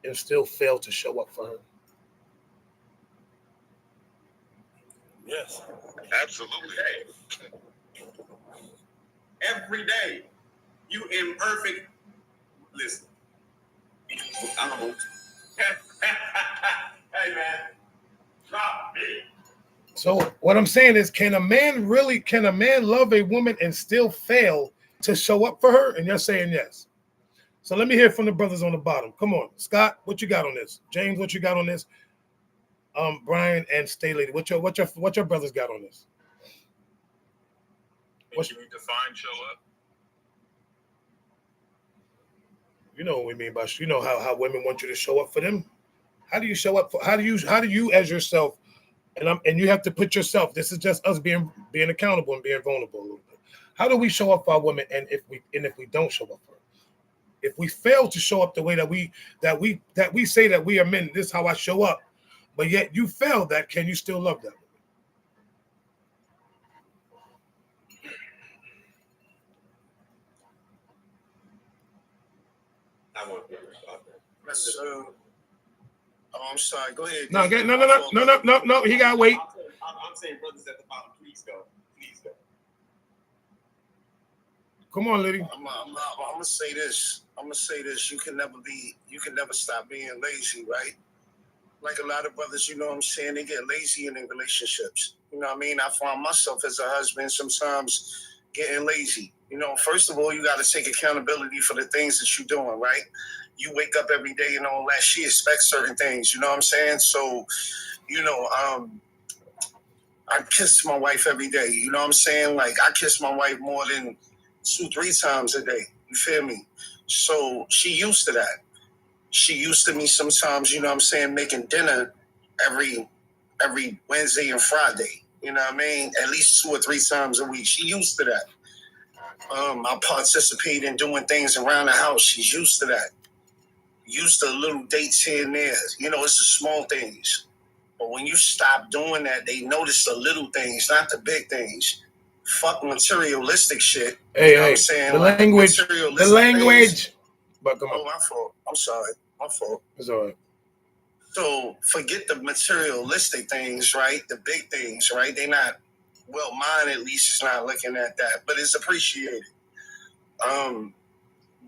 and still fail to show up for her? Yes. Absolutely. Every day, you imperfect. Listen, hey man, drop me. So what I'm saying is, can a man love a woman and still fail to show up for her? And you're saying yes. So let me hear from the brothers on the bottom. Come on, Scott, what you got on this? James, what you got on this? Brian and Stay Lady, what your brothers got on this? What you define show up? You know what we mean by, you know how women want you to show up for them. How do you show up for? How do you as yourself? And you have to put yourself. This is just us being accountable and being vulnerable a little bit. How do we show up for our women? And if we don't show up for her, if we fail to show up the way that we say that we are men, this is how I show up, but yet you fail that, can you still love them? I want to about that. So, I'm sorry. Go ahead. No. He got to wait. I'm saying, brothers at the bottom, please go. Please go. Come on, lady. I'm gonna say this. You can never stop being lazy, right? Like a lot of brothers, you know what I'm saying, they get lazy in their relationships. You know what I mean? I find myself as a husband sometimes getting lazy. You know, first of all, you got to take accountability for the things that you're doing, right? You wake up every day and all that. She expects certain things, you know what I'm saying? So, you know, I kiss my wife every day, you know what I'm saying? Like, I kiss my wife more than 2-3 times a day, you feel me? So she used to that. She used to me sometimes, you know what I'm saying, making dinner every Wednesday and Friday, you know what I mean? At least 2 or 3 times a week. She used to that. I participate in doing things around the house. She's used to that. Used to little dates here and there. You know, it's the small things. But when you stop doing that, they notice the little things, not the big things. Fuck materialistic shit. Hey, you know what I'm saying? The language. Things. But come on. Oh, my fault. I'm sorry. My fault. It's all right. So forget the materialistic things, right? The big things, right? They're not, well, mine at least is not looking at that, but it's appreciated.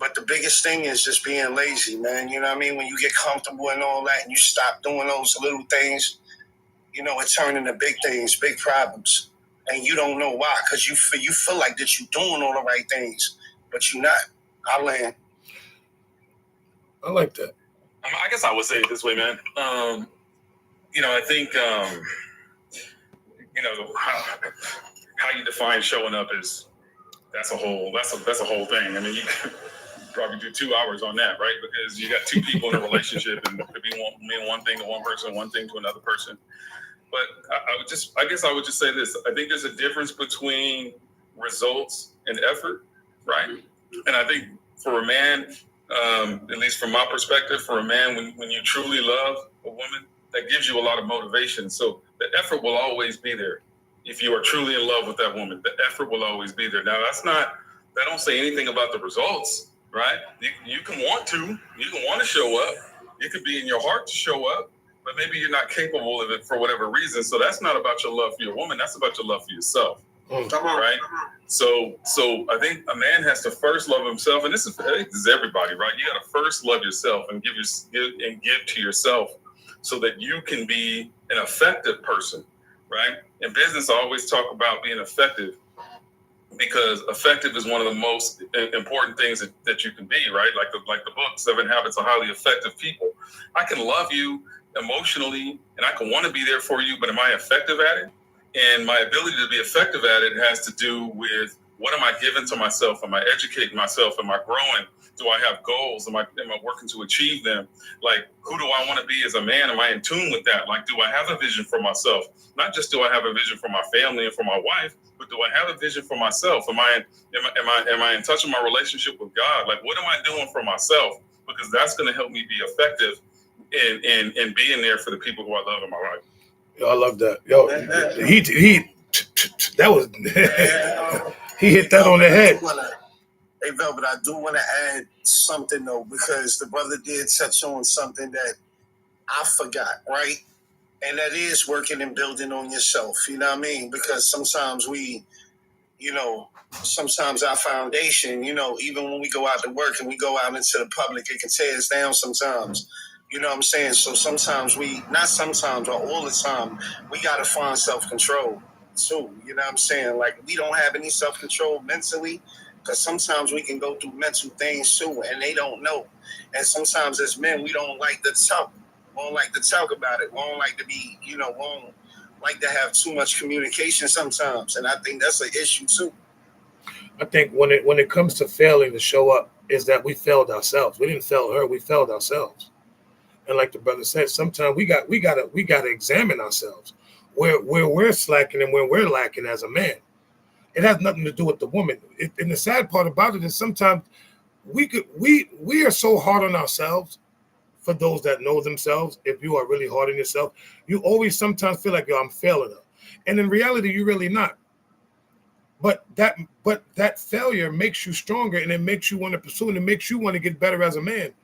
But the biggest thing is just being lazy, man. You know what I mean? When you get comfortable and all that and you stop doing those little things, you know, it turns into big things, big problems. And you don't know why, because you feel like that you're doing all the right things, but you're not. I land. I like that. I guess I would say it this way, man. I think, how you define showing up that's a whole thing. I mean, you could probably do 2 hours on that, right? Because you got two people in a relationship, and it could be one thing to one person, one thing to another person. But I guess I would just say this. I think there's a difference between results and effort, right? And I think for a man, at least from my perspective, for a man, when you truly love a woman, that gives you a lot of motivation. So the effort will always be there. If you are truly in love with that woman, the effort will always be there. Now, that don't say anything about the results, right? You can want to show up. It could be in your heart to show up, but maybe you're not capable of it for whatever reason. So that's not about your love for your woman. That's about your love for yourself. Right? So I think a man has to first love himself, and this is everybody, right? You got to first love yourself and give to yourself, so that you can be an effective person, right? In business, I always talk about being effective, because effective is one of the most important things that you can be, right? Like the book 7 Habits of Highly Effective People. I can love you emotionally, and I can want to be there for you, but am I effective at it? And my ability to be effective at it has to do with, what am I giving to myself? Am I educating myself? Am I growing? Do I have goals? Am I working to achieve them? Like, who do I want to be as a man? Am I in tune with that? Like, do I have a vision for myself? Not just do I have a vision for my family and for my wife, but do I have a vision for myself? Am I in touch with my relationship with God? Like, what am I doing for myself? Because that's going to help me be effective in being there for the people who I love in my life. Yo, I love that. Yo, he that was he hit that on the head. Hey, Velvet, I do want to add something, though, because the brother did touch on something that I forgot, right? And that is working and building on yourself, you know what I mean? Because sometimes sometimes our foundation, even when we go out to work and we go out into the public, it can tear us down sometimes. You know what I'm saying? So sometimes not sometimes, or all the time, we got to find self-control, too. You know what I'm saying? Like, we don't have any self-control mentally, because sometimes we can go through mental things too, and they don't know. And sometimes as men, we don't like to talk. We don't like to talk about it. We don't like to be, we don't like to have too much communication sometimes. And I think that's an issue too. I think when it comes to failing to show up, is that we failed ourselves. We didn't fail her. We failed ourselves. And like the brother said, sometimes we gotta examine ourselves where we're slacking and where we're lacking as a man. It has nothing to do with the woman. And the sad part about it is sometimes we are so hard on ourselves. For those that know themselves, if you are really hard on yourself, you always sometimes feel like, yo, I'm failing her. And in reality, you're really not. But that failure makes you stronger, and it makes you want to pursue, and it makes you want to get better as a man,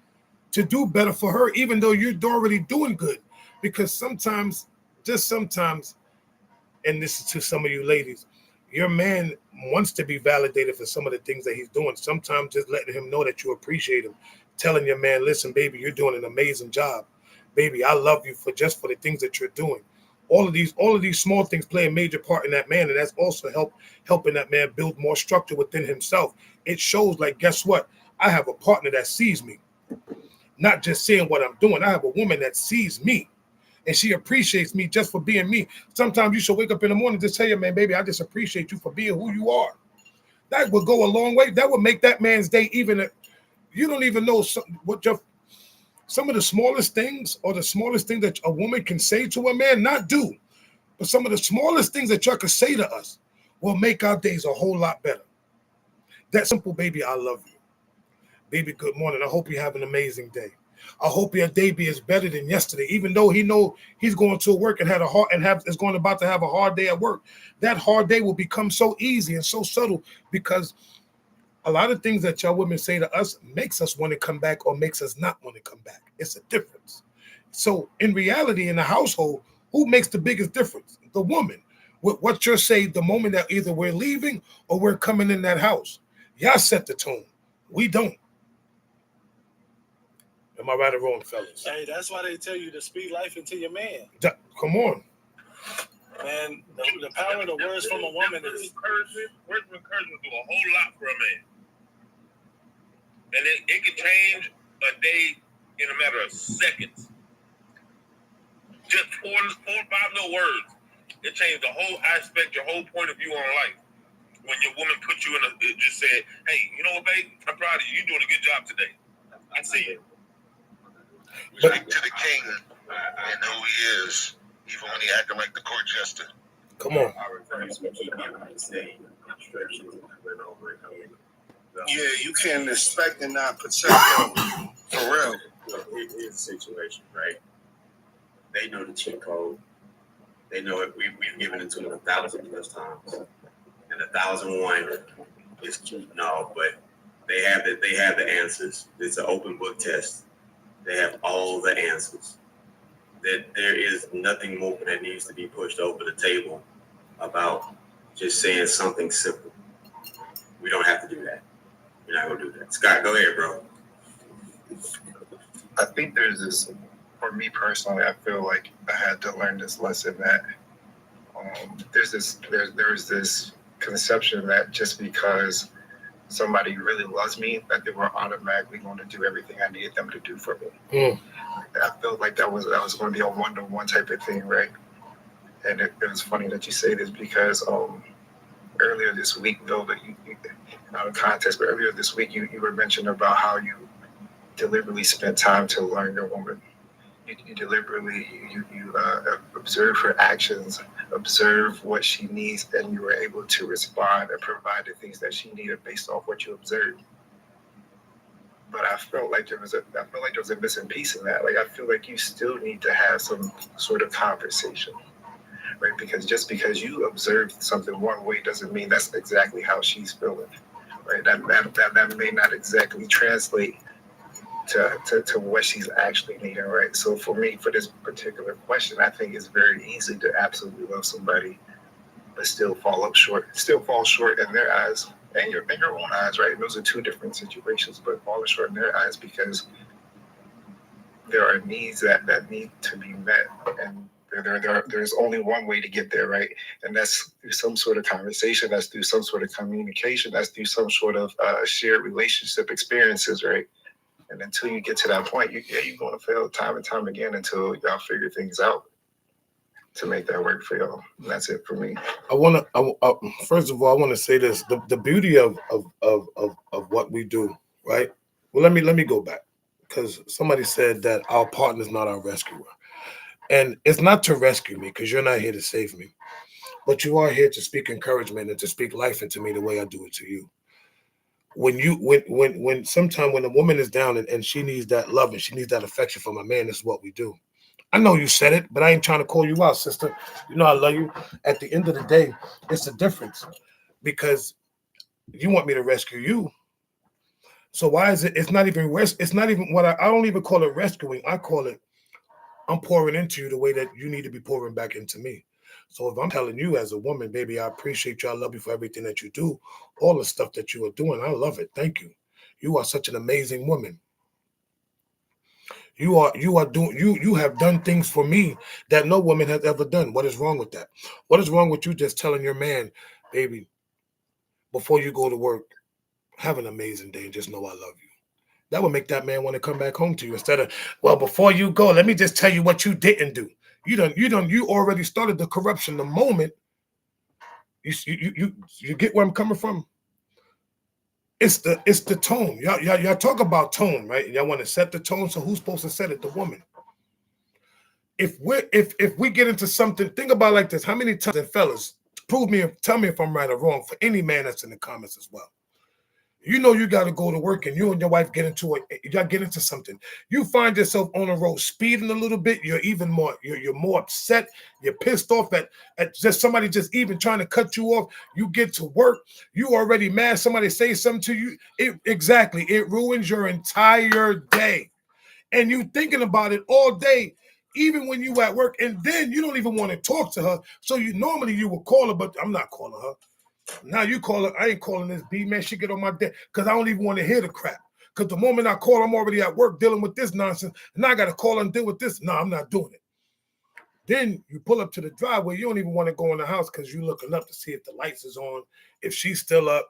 to do better for her, even though you're already doing good. Because sometimes, and this is to some of you ladies, your man wants to be validated for some of the things that he's doing. Sometimes just letting him know that you appreciate him, telling your man, listen, baby, you're doing an amazing job. Baby, I love you for the things that you're doing. All of these small things play a major part in that man, and that's also helping that man build more structure within himself. It shows, like, guess what? I have a partner that sees me, not just seeing what I'm doing. I have a woman that sees me, and she appreciates me just for being me. Sometimes you should wake up in the morning and just tell your man, baby, I just appreciate you for being who you are. That would go a long way. That would make that man's day even. You don't even know some of the smallest things, or the smallest thing that a woman can say to a man, not do, but some of the smallest things that y'all could say to us will make our days a whole lot better. That simple, baby, I love you. Baby, good morning. I hope you have an amazing day. I hope your day is better than yesterday, even though he know he's going to work and is about to have a hard day at work. That hard day will become so easy and so subtle, because a lot of things that y'all women say to us makes us want to come back or makes us not want to come back. It's a difference. So in reality, in the household, who makes the biggest difference? The woman. With what you're saying, the moment that either we're leaving or we're coming in that house. Y'all set the tone. We don't. Am I right or wrong, fellas? Hey, that's why they tell you to speak life into your man. Come on. Man, the power of the words from a woman is. Words of encouragement do a whole lot for a man. And it can change a day in a matter of seconds. Just four or five little words. It changed the whole aspect, your whole point of view on life. When your woman put you in it just said, hey, you know what, babe? I'm proud of you. You're doing a good job today. I see you. Speak to the king and who he is, even when he acting like the court jester. Come on. Yeah, you can expect and not protect them. For real. Here's the situation, right? They know the cheat code. They know it. We've given it to them 1,000 plus times, and 1,001 is cute and all, but they have the answers. It's an open book test. They have all the answers. That there is nothing more that needs to be pushed over the table about just saying something simple. We don't have to do that. We're not gonna do that. Scott, go ahead, bro. I think there's this, for me personally, I feel like I had to learn this lesson that there's this conception that just because somebody really loves me, that they were automatically going to do everything I needed them to do for me. I felt like that was going to be a one-to-one type of thing, right? And it was funny that you say this because earlier this week, though, that you out of context, but earlier this week you were mentioning about how you deliberately spent time to learn your woman. You deliberately observe her actions, observe what she needs, and you were able to respond and provide the things that she needed based off what you observed. But I felt like there was a missing piece in that. Like, I feel like you still need to have some sort of conversation, right? Because just because you observed something one way doesn't mean that's exactly how she's feeling, right? That may not exactly translate to what she's actually needing, right? So for me, for this particular question, I think it's very easy to absolutely love somebody, but still fall short in their eyes and your own eyes, right? And those are two different situations, but falling short in their eyes because there are needs that need to be met, and there's only one way to get there, right? And that's through some sort of conversation, that's through some sort of communication, that's through some sort of shared relationship experiences, right? And until you get to that point, you're going to fail time and time again until y'all figure things out to make that work for y'all. And that's it for me. First of all, I want to say this: the beauty of what we do, right? Well, let me go back, because somebody said that our partner is not our rescuer, and it's not to rescue me, because you're not here to save me, but you are here to speak encouragement and to speak life into me the way I do it to you. When sometimes when a woman is down and she needs that love and she needs that affection from a man, this is what we do. I know you said it, but I ain't trying to call you out, sister. You know I love you. At the end of the day, it's a difference, because you want me to rescue you. So why is it? It's not even what I don't even call it rescuing. I call it I'm pouring into you the way that you need to be pouring back into me. So if I'm telling you as a woman, baby, I appreciate you. I love you for everything that you do. All the stuff that you are doing, I love it. Thank you. You are such an amazing woman. You have done things for me that no woman has ever done. What is wrong with that? What is wrong with you just telling your man, baby, before you go to work, have an amazing day and just know I love you? That would make that man want to come back home to you instead of, well, before you go, let me just tell you what you didn't do. You already started the corruption the moment. You get where I'm coming from? It's the tone. Y'all talk about tone, right? Y'all want to set the tone, so who's supposed to set it? The woman. If we get into something, think about it like this. How many times, and fellas, tell me if I'm right or wrong, for any man that's in the comments as well. You know you got to go to work and you and your wife get into it. Y'all get into something. You find yourself on the road speeding a little bit. You're even more. You're more upset. You're pissed off at just somebody just even trying to cut you off. You get to work. You already mad. Somebody say something to you. It ruins your entire day, and you thinking about it all day, even when you at work. And then you don't even want to talk to her. So normally you would call her, but I'm not calling her. Now you call her. I ain't calling this B, man. She get on my deck because I don't even want to hear the crap. because the moment I call, I'm already at work dealing with this nonsense, and I got to call and deal with this. No, I'm not doing it. Then you pull up to the driveway. You don't even want to go in the house because you're looking up to see if the lights is on, if she's still up.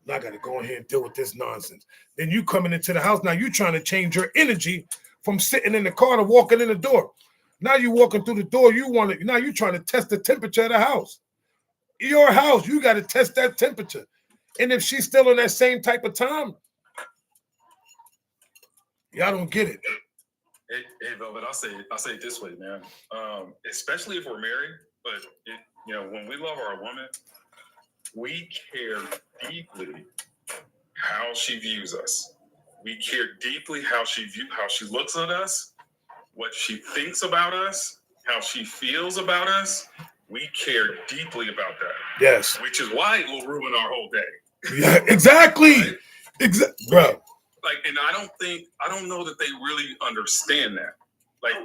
Now I got to go in here and deal with this nonsense. Then you coming into the house. Now you trying to change your energy from sitting in the car to walking in the door. Now you walking through the door. Now you trying to test the temperature of the house. Your house, you got to test that temperature. And if she's still in that same type of time, y'all don't get it. Hey, Velvet, I'll say it this way, man. Especially if we're married, but when we love our woman, we care deeply how she views us. We care deeply how she looks at us, what she thinks about us, how she feels about us. We care deeply about that. Yes. Which is why it will ruin our whole day. Yeah, exactly. Right? Bro. And I don't know that they really understand that. Like,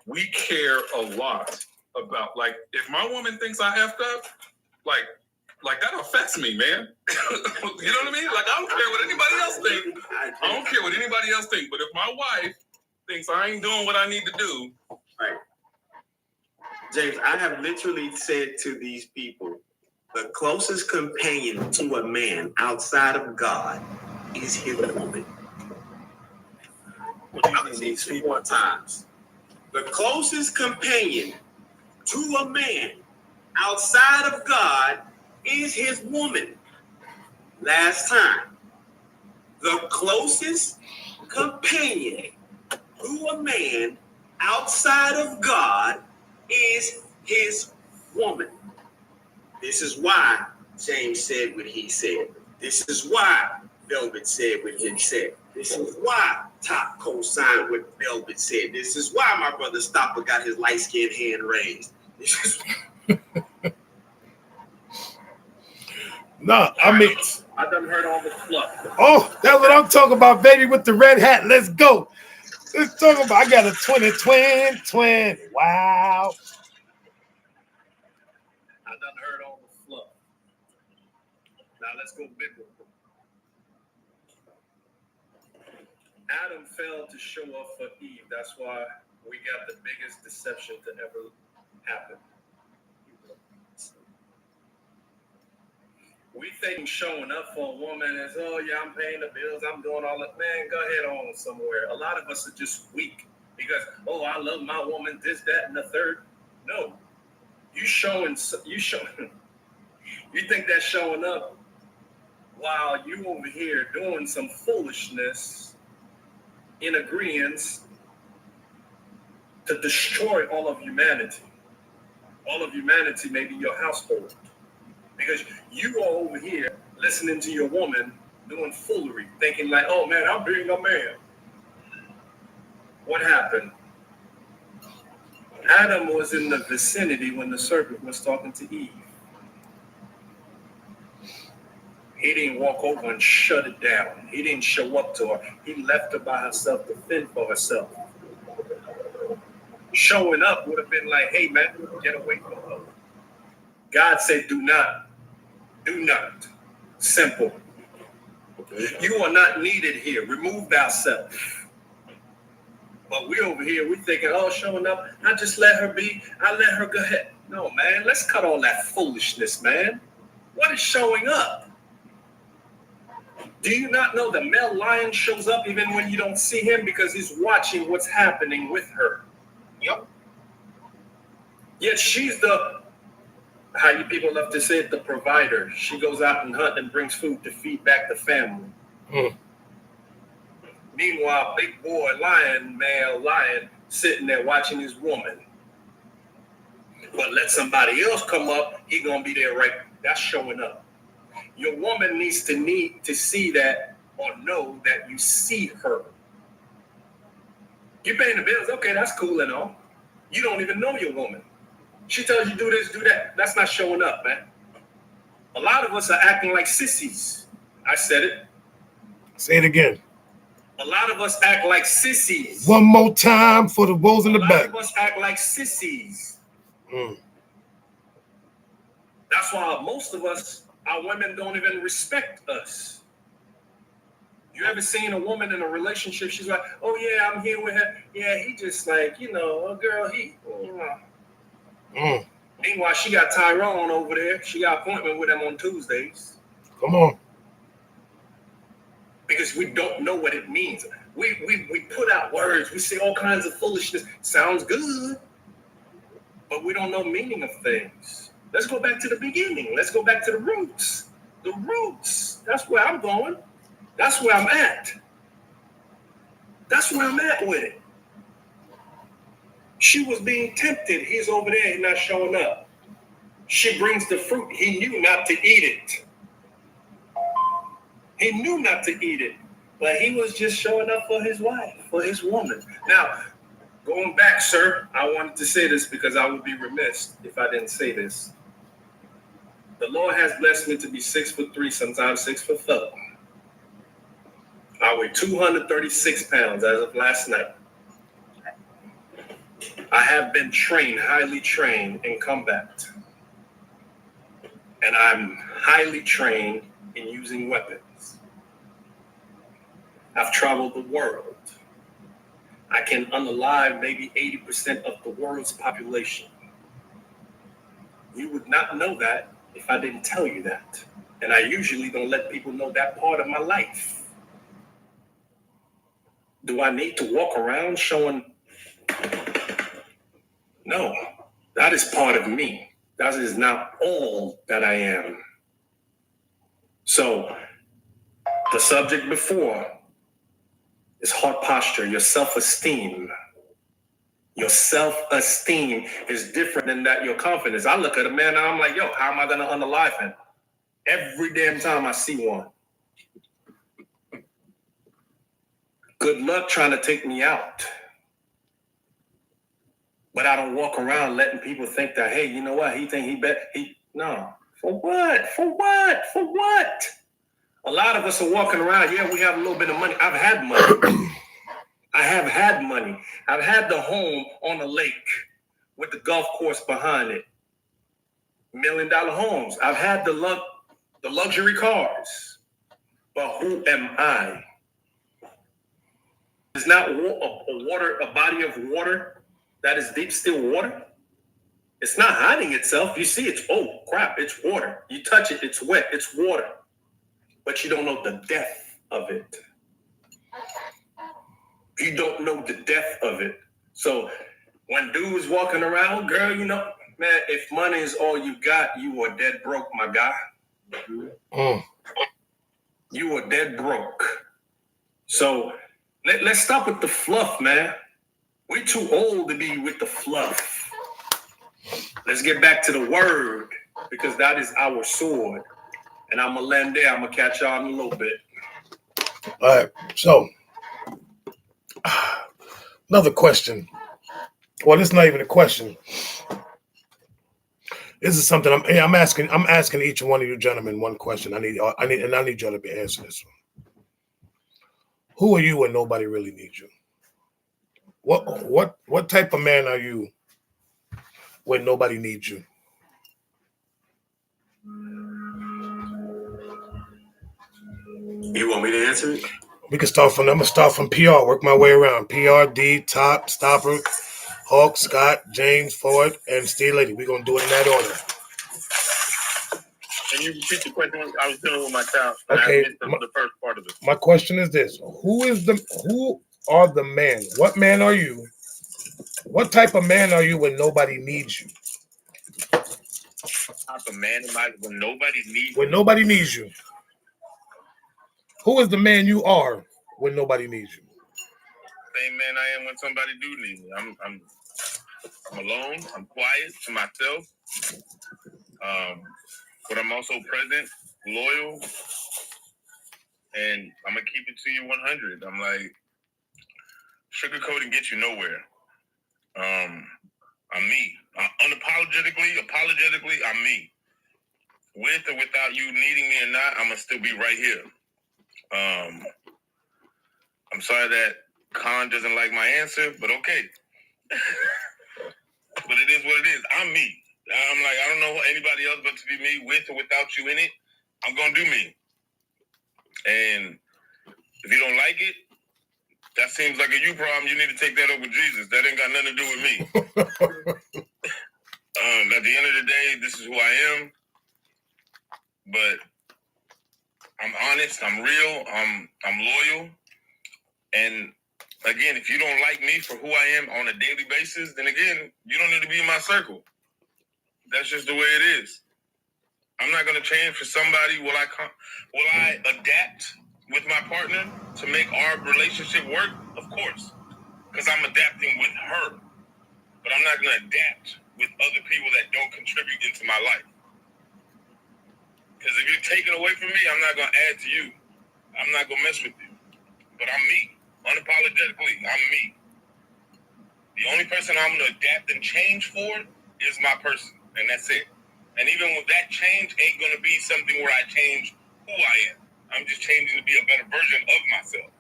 we care a lot about, like, if my woman thinks I effed up, like that affects me, man. You know what I mean? Like, I don't care what anybody else thinks. I don't care what anybody else thinks. But if my wife thinks I ain't doing what I need to do, right. James, I have literally said to these people, the closest companion to a man outside of God is his woman. I've seen 2 more times. The closest companion to a man outside of God is his woman. Last time. The closest companion to a man outside of God is his woman. This is why James said what he said. This is why Velvet said what he said. This is why Top co-signed what Velvet said. This is why my brother Stopper got his light-skinned hand raised. This is No, I mean, I done heard all the fluff. oh, that's what I'm talking about, baby, with the red hat. Let's go. Let's talk about, I got a twin. Wow. I done heard all the fluff. Now let's go biblical. Adam failed to show up for Eve. That's why we got the biggest deception to ever happen. We think showing up for a woman is, oh yeah, I'm paying the bills, I'm doing all that. Man, go ahead on somewhere. A lot of us are just weak because, oh, I love my woman, this, that, and the third. No, you think that's showing up while you over here doing some foolishness in agreement to destroy all of humanity. All of humanity may be your household. Because you are over here listening to your woman doing foolery, thinking like, oh man, I'm being a man. What happened? Adam was in the vicinity when the serpent was talking to Eve. He didn't walk over and shut it down. He didn't show up to her. He left her by herself to fend for herself. Showing up would have been like, hey man, get away from her. God said, do not. Do not. Simple. You are not needed here. Remove thyself. But we over here, we thinking, oh, showing up, I just let her be. I let her go ahead. No, man, let's cut all that foolishness, man. What is showing up? Do you not know the male lion shows up even when you don't see him because he's watching what's happening with her? Yep. Yet she's the, how you people love to say it, the provider. She goes out and hunt and brings food to feed back the family. Meanwhile, big boy lion, male lion, sitting there watching his woman. But let somebody else come up, he gonna be there, right? That's showing up. Your woman needs to see that or know that you see her. You paying the bills, okay, that's cool and all. You don't even know your woman. She tells you do this, do that. That's not showing up, man. A lot of us are acting like sissies. I said it. Say it again. A lot of us act like sissies. One more time for the woes in the back. A lot of us act like sissies. That's why most of us, our women don't even respect us. You ever seen a woman in a relationship? She's like, oh yeah, I'm here with her. Yeah, he just like, oh girl, Meanwhile, she got Tyrone over there. She got appointment with him on Tuesdays. Come on. Because we don't know what it means. We put out words. We say all kinds of foolishness. Sounds good. But we don't know meaning of things. Let's go back to the beginning. Let's go back to the roots. The roots. That's where I'm going. That's where I'm at. That's where I'm at with it. She was being tempted. He's over there. He's not showing up. She brings the fruit. He knew not to eat it. He knew not to eat it. But he was just showing up for his wife, for his woman. Now, going back, sir, I wanted to say this because I would be remiss if I didn't say this. The Lord has blessed me to be 6'3", sometimes 6'4". I weigh 236 pounds as of last night. I have been trained, highly trained in combat. And I'm highly trained in using weapons. I've traveled the world. I can unalive maybe 80% of the world's population. You would not know that if I didn't tell you that. And I usually don't let people know that part of my life. Do I need to walk around showing? No, that is part of me. That is not all that I am. So the subject before is heart posture, your self-esteem. Your self-esteem is different than that, your confidence. I look at a man and I'm like, yo, how am I gonna unalive him? Every damn time I see one. Good luck trying to take me out. But I don't walk around letting people think that, hey, you know what? He think he bet. No. For what? For what? For what? A lot of us are walking around. Yeah, we have a little bit of money. I've had money. I have had money. I've had the home on the lake with the golf course behind it. $1 million homes. I've had the luxury cars. But who am I? It's not a body of water that is deep, still water. It's not hiding itself. You see, it's it's water. You touch it, it's wet, it's water. But you don't know the depth of it. You don't know the depth of it. So when dudes walking around, girl, man, if money is all you got, you are dead broke, my guy. You are dead broke. So let's stop with the fluff, man. We're too old to be with the fluff. Let's get back to the word, because that is our sword. And I'm going to land there. I'm going to catch y'all in a little bit. All right. So, another question. Well, this is not even a question. This is something I'm asking each one of you gentlemen one question. I need y'all to be answering this one. Who are you when nobody really needs you? What type of man are you when nobody needs you? You want me to answer it? We can start from. I'm gonna start from PR. Work my way around. PR, D, Top, Stopper, Hawk, Scott, James, Ford, and Steve Lady. We're gonna do it in that order. Can you repeat the question? I was dealing with my child. Okay. I missed the first part of it. My question is this: Who are the men? What man are you? What type of man are you when nobody needs you? What type of man am I when nobody needs? When nobody needs you. Who is the man you are when nobody needs you? Same man I am when somebody do need me. I'm alone. I'm quiet to myself. But I'm also present, loyal, and I'm gonna keep it to you 100. I'm like, sugarcoating gets you nowhere. I'm me. Apologetically, I'm me. With or without you needing me or not, I'm gonna still be right here. I'm sorry that Khan doesn't like my answer, but okay. But it is what it is. I'm me. I'm like, I don't know anybody else but to be me, with or without you in it. I'm gonna do me. And If you don't like it, that seems like a you problem. You need to take that up with Jesus. That ain't got nothing to do with me. At the end of the day, this is who I am. But I'm honest. I'm real. I'm loyal. And again, if you don't like me for who I am on a daily basis, then again, you don't need to be in my circle. That's just the way it is. I'm not going to change for somebody. Will I adapt with my partner to make our relationship work? Of course, because I'm adapting with her. But I'm not going to adapt with other people that don't contribute into my life. Because if you're taking away from me, I'm not going to add to you. I'm not going to mess with you. But I'm me. Unapologetically, I'm me. The only person I'm going to adapt and change for is my person. And that's it. And even with that change, ain't going to be something where I change who I am. I'm just changing to be a better version of myself.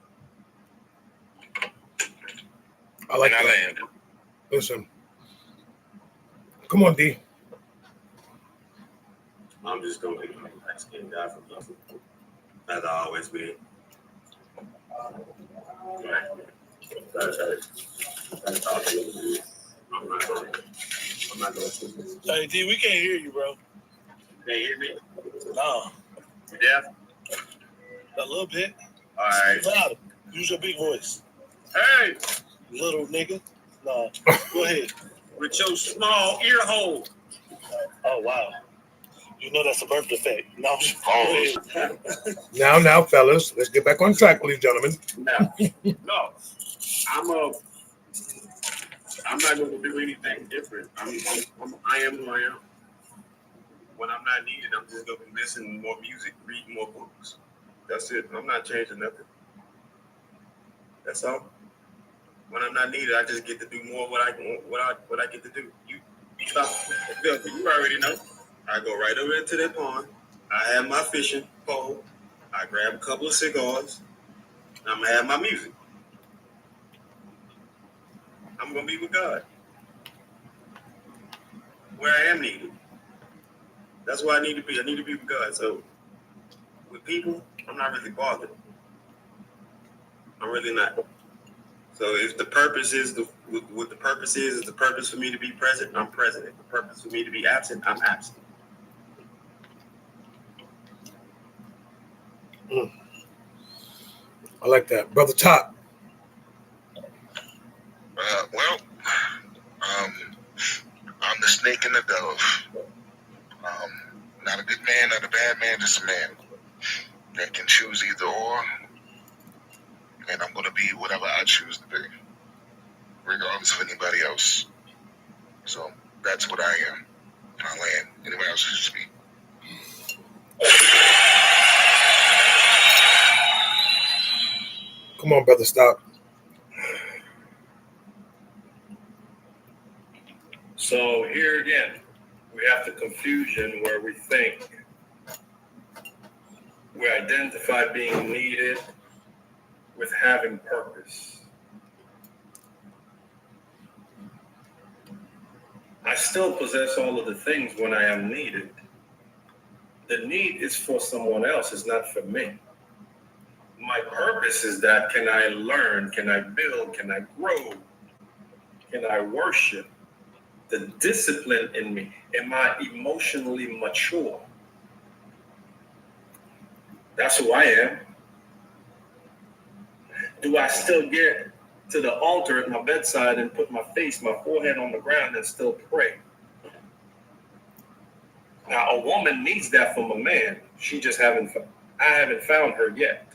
I like and that. I land. Listen. Come on, D. I'm just going to ask God for blessing. As I always be. I'm not going to. Hey, D, we can't hear you, bro. Can you hear me? No, You deaf? a little bit. All right. Louder. Use your big voice. Hey, Little nigga. No, go ahead. with your small ear hole. Oh, wow. You know that's a birth defect. No, go ahead. Now, fellas, let's get back on track, please, gentlemen. No. I'm not going to do anything different. I am who I am. When I'm not needed, I'm just going to be listening to more music, reading more books. That's it. I'm not changing nothing. That's all. When I'm not needed, I just get to do more what I get to do. You already know. I go right over into that pond. I have my fishing pole. I grab a couple of cigars. And I'm gonna have my music. I'm gonna be with God. Where I am needed. That's where I need to be. I need to be with God. So with people, I'm not really bothered. I'm really not. So if the purpose is what the purpose is the purpose for me to be present, I'm present. If the purpose for me to be absent, I'm absent. I like that. Brother Top. I'm the snake and the dove. Not a good man, not a bad man, just a man that can choose either or. And I'm going to be whatever I choose to be, regardless of anybody else. So that's what I am. I land. Anybody else should speak. Come on, brother, stop. So here again, we have the confusion where we think we identify being needed with having purpose. I still possess all of the things when I am needed. The need is for someone else, it's not for me. My purpose is that can I learn, can I build, can I grow, can I worship? The discipline in me, am I emotionally mature? That's who I am. Do I still get to the altar at my bedside and put my forehead on the ground and still pray? Now, a woman needs that from a man. I haven't found her yet.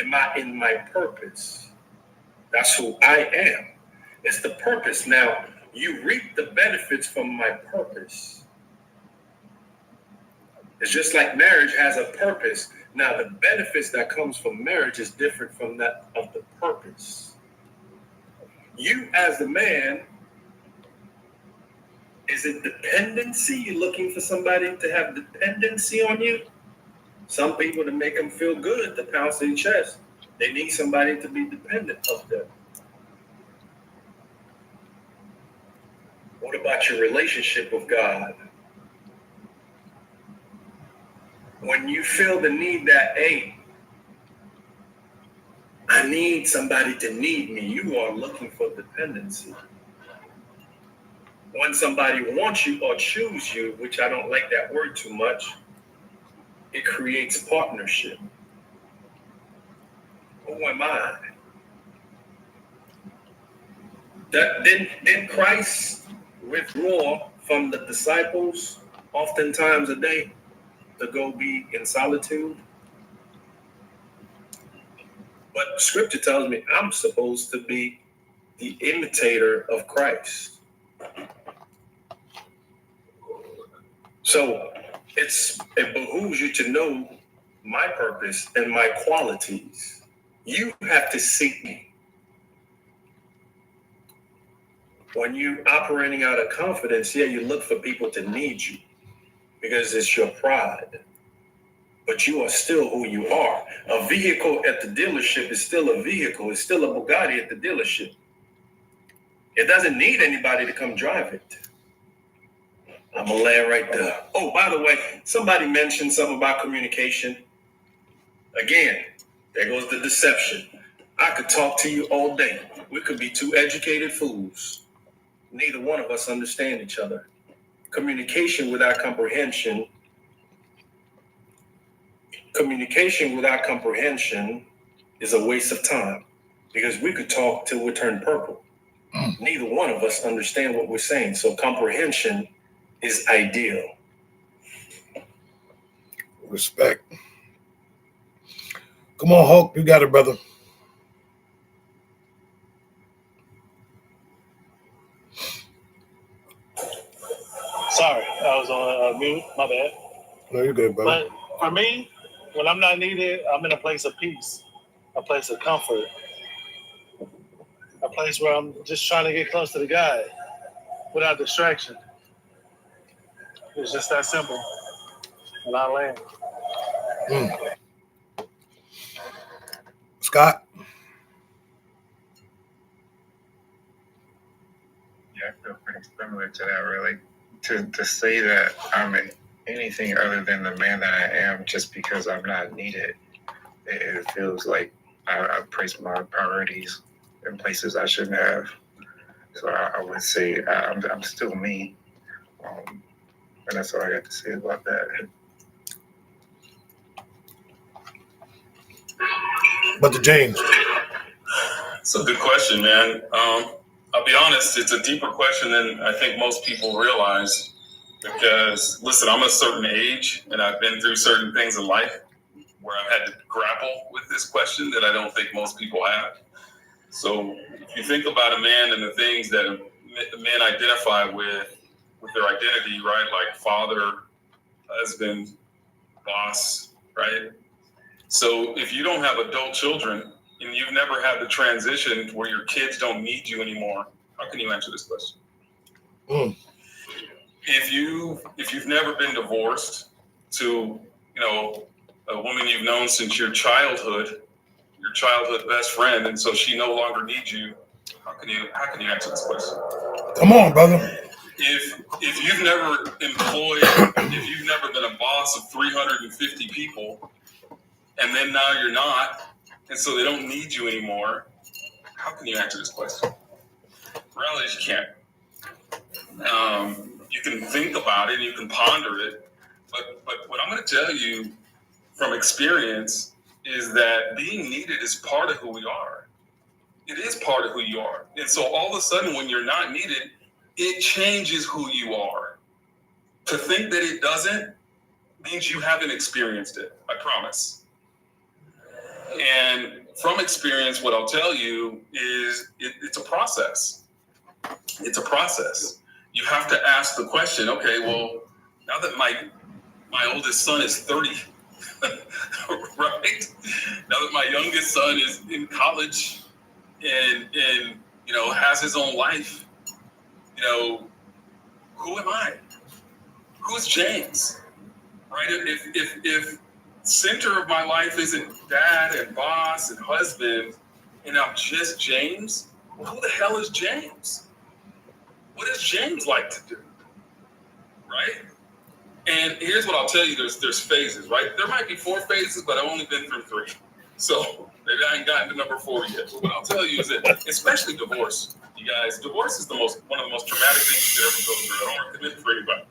Am I in my purpose? That's who I am. It's the purpose. Now, you reap the benefits from my purpose. It's just like marriage has a purpose. Now, the benefits that comes from marriage is different from that of the purpose. You as the man, is it dependency? You're looking for somebody to have dependency on you? Some people, to make them feel good, to pounce their chest, they need somebody to be dependent of them. What about your relationship with God? When you feel the need that, hey, I need somebody to need me. You are looking for dependency. When somebody wants you or choose you, which I don't like that word too much, it creates partnership. Who am I? Didn't Christ withdraw from the disciples oftentimes a day to go be in solitude? But scripture tells me I'm supposed to be the imitator of Christ. So it behooves you to know my purpose and my qualities. You have to seek me. When you're operating out of confidence, yeah, you look for people to need you because it's your pride. But you are still who you are. A vehicle at the dealership is still a vehicle. It's still a Bugatti at the dealership. It doesn't need anybody to come drive it. I'm going to land right there. Oh, by the way, somebody mentioned something about communication. Again, there goes the deception. I could talk to you all day. We could be two educated fools. Neither one of us understand each other. Communication without comprehension is a waste of time because we could talk till we turn purple. Neither one of us understand what we're saying. So comprehension is ideal. Respect. Come on, Hulk. You got it, brother. Sorry, I was on mute. My bad. No, you're good, brother. But for me, when I'm not needed, I'm in a place of peace, a place of comfort, a place where I'm just trying to get close to the guy without distraction. It's just that simple. And I land. Scott? Yeah, I feel pretty similar to that, really. To say that I'm anything other than the man that I am just because I'm not needed, it feels like I place my priorities in places I shouldn't have. So I would say I'm still me. And that's all I got to say about that. But the James. It's a good question, man. I'll be honest, it's a deeper question than I think most people realize because, listen, I'm a certain age and I've been through certain things in life where I've had to grapple with this question that I don't think most people have. So if you think about a man and the things that men identify with their identity, right? Like father, husband, boss, right? So if you don't have adult children and you've never had the transition where your kids don't need you anymore, how can you answer this question? If you've never been divorced to, a woman you've known since your childhood best friend, and so she no longer needs you, how can you answer this question? Come on, brother. If you've never if you've never been a boss of 350 people, and then now you're not, and so they don't need you anymore, how can you answer this question? Reality is you can't. You can think about it and you can ponder it, but what I'm going to tell you from experience is that being needed is part of who we are. It is part of who you are. And so all of a sudden when you're not needed, it changes who you are. To think that it doesn't means you haven't experienced it, I promise. And from experience, what I'll tell you is it's a process. It's a process. You have to ask the question, okay, well, now that my oldest son is 30, right? Now that my youngest son is in college and has his own life, who am I? Who's James? Right? If center of my life isn't dad and boss and husband, and I'm just James, well, who the hell is James? What does James like to do? Right? And here's what I'll tell you, there's phases, right? There might be 4 phases, but I've only been through 3. So maybe I ain't gotten to number 4 yet. But what I'll tell you is that, especially divorce, you guys, divorce is one of the most traumatic things you could ever go through. I don't recommend it for anybody.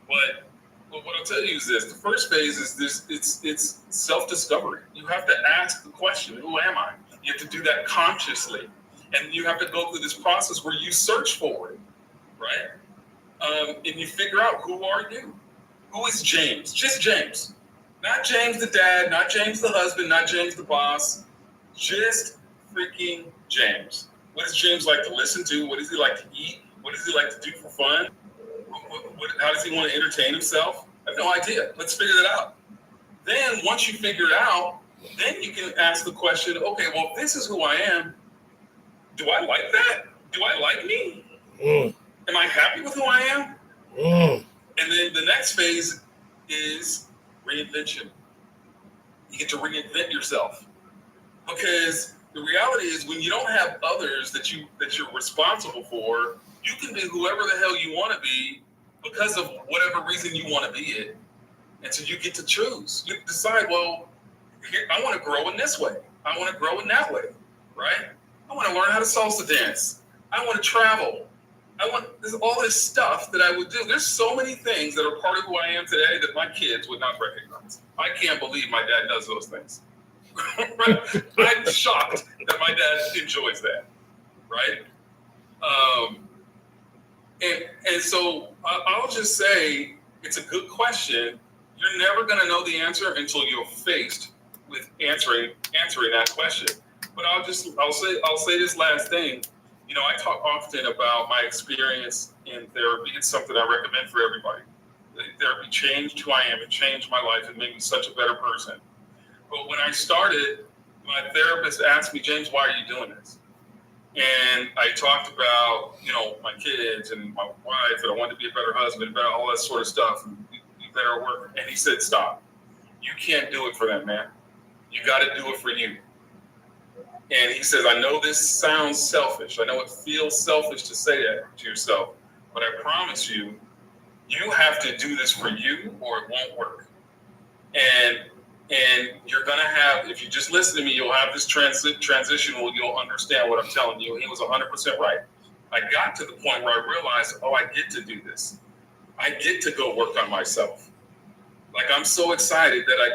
But what I'll tell you is this: the first phase is this. It's self-discovery. You have to ask the question, "Who am I?" You have to do that consciously, and you have to go through this process where you search for it, right? And you figure out, who are you? Who is James? Just James, not James the dad, not James the husband, not James the boss. Just freaking James. What does James like to listen to? What does he like to eat? What does he like to do for fun? How does he want to entertain himself? I have no idea. Let's figure that out. Then once you figure it out, then you can ask the question, okay, well, if this is who I am, do I like that? Do I like me? Am I happy with who I am? And then the next phase is reinvention. You get to reinvent yourself. Because the reality is, when you don't have others that you're responsible for, you can be whoever the hell you want to be because of whatever reason you want to be it. And so you get to choose. You decide, well, here, I want to grow in this way. I want to grow in that way, right? I want to learn how to salsa dance. I want to travel. There's all this stuff that I would do. There's so many things that are part of who I am today that my kids would not recognize. I can't believe my dad does those things. I'm shocked that my dad enjoys that, right? And so I'll just say, it's a good question. You're never going to know the answer until you're faced with answering that question. But I'll say this last thing. You know, I talk often about my experience in therapy. It's something I recommend for everybody. Therapy changed who I am. It changed my life. It made me such a better person. But when I started, my therapist asked me, James, why are you doing this? And I talked about, you know, my kids and my wife, and I wanted to be a better husband, about all that sort of stuff, and be better work. And he said, stop. You can't do it for them, man. You got to do it for you. And he says, I know this sounds selfish. I know it feels selfish to say that to yourself, but I promise you, you have to do this for you or it won't work. And you're going to have, if you just listen to me, you'll have this transition where you'll understand what I'm telling you. He was 100% right. I got to the point where I realized, I get to do this. I get to go work on myself. Like, I'm so excited that I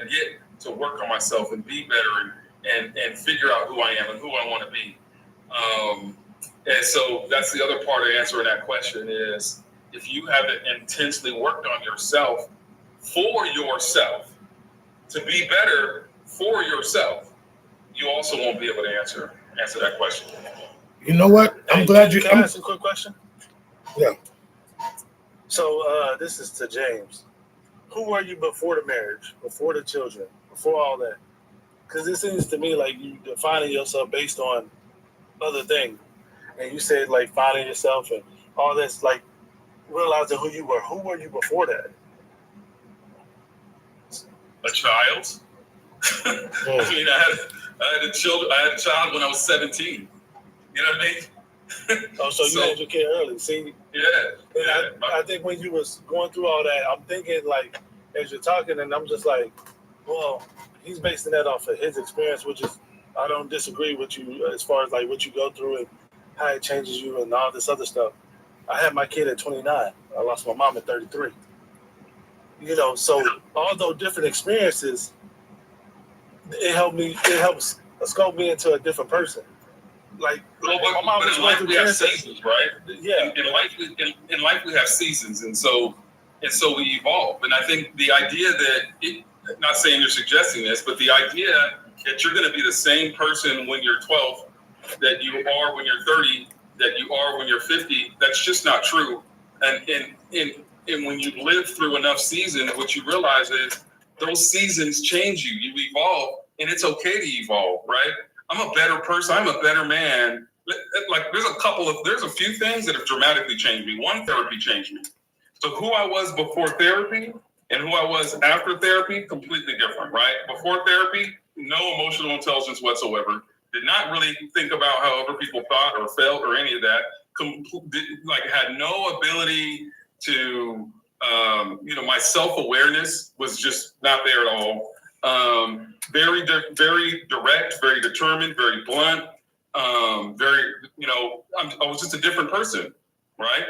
get to work on myself and be better and figure out who I am and who I want to be. And so that's the other part of answering that question is, if you haven't intensely worked on yourself for yourself, to be better for yourself, you also won't be able to answer that question. You know what? I'm glad you. Can I ask a quick question? Yeah. So this is to James. Who were you before the marriage, before the children, before all that? Because it seems to me like you defining yourself based on other things. And you said like finding yourself and all this, like realizing who you were. Who were you before that? A child. I mean, I had a child when I was 17. You know what I mean? So you had your kid early. See? Yeah. And I think when you was going through all that, I'm thinking like, as you're talking, and I'm just like, well, he's basing that off of his experience, which is, I don't disagree with you as far as like what you go through and how it changes you and all this other stuff. I had my kid at 29. I lost my mom at 33. You know, so although different experiences, it helps scope me into a different person. Like, well, my mom was in going life through we have cancer. seasons, right? Yeah. In life we have seasons, and so we evolve. And I think the idea that not saying you're suggesting this, but the idea that you're going to be the same person when you're 12 that you are when you're 30, that you are when you're 50, that's just not true. And when you live through enough seasons, what you realize is those seasons change you. You evolve, and it's okay to evolve, right? I'm a better person. I'm a better man. Like there's a few things that have dramatically changed me. One, therapy changed me. So who I was before therapy and who I was after therapy, completely different, right? Before therapy, no emotional intelligence whatsoever. Did not really think about how other people thought or felt or any of that. Had no ability to, my self-awareness was just not there at all. Very direct, very determined, very blunt. Very, I was just a different person, right?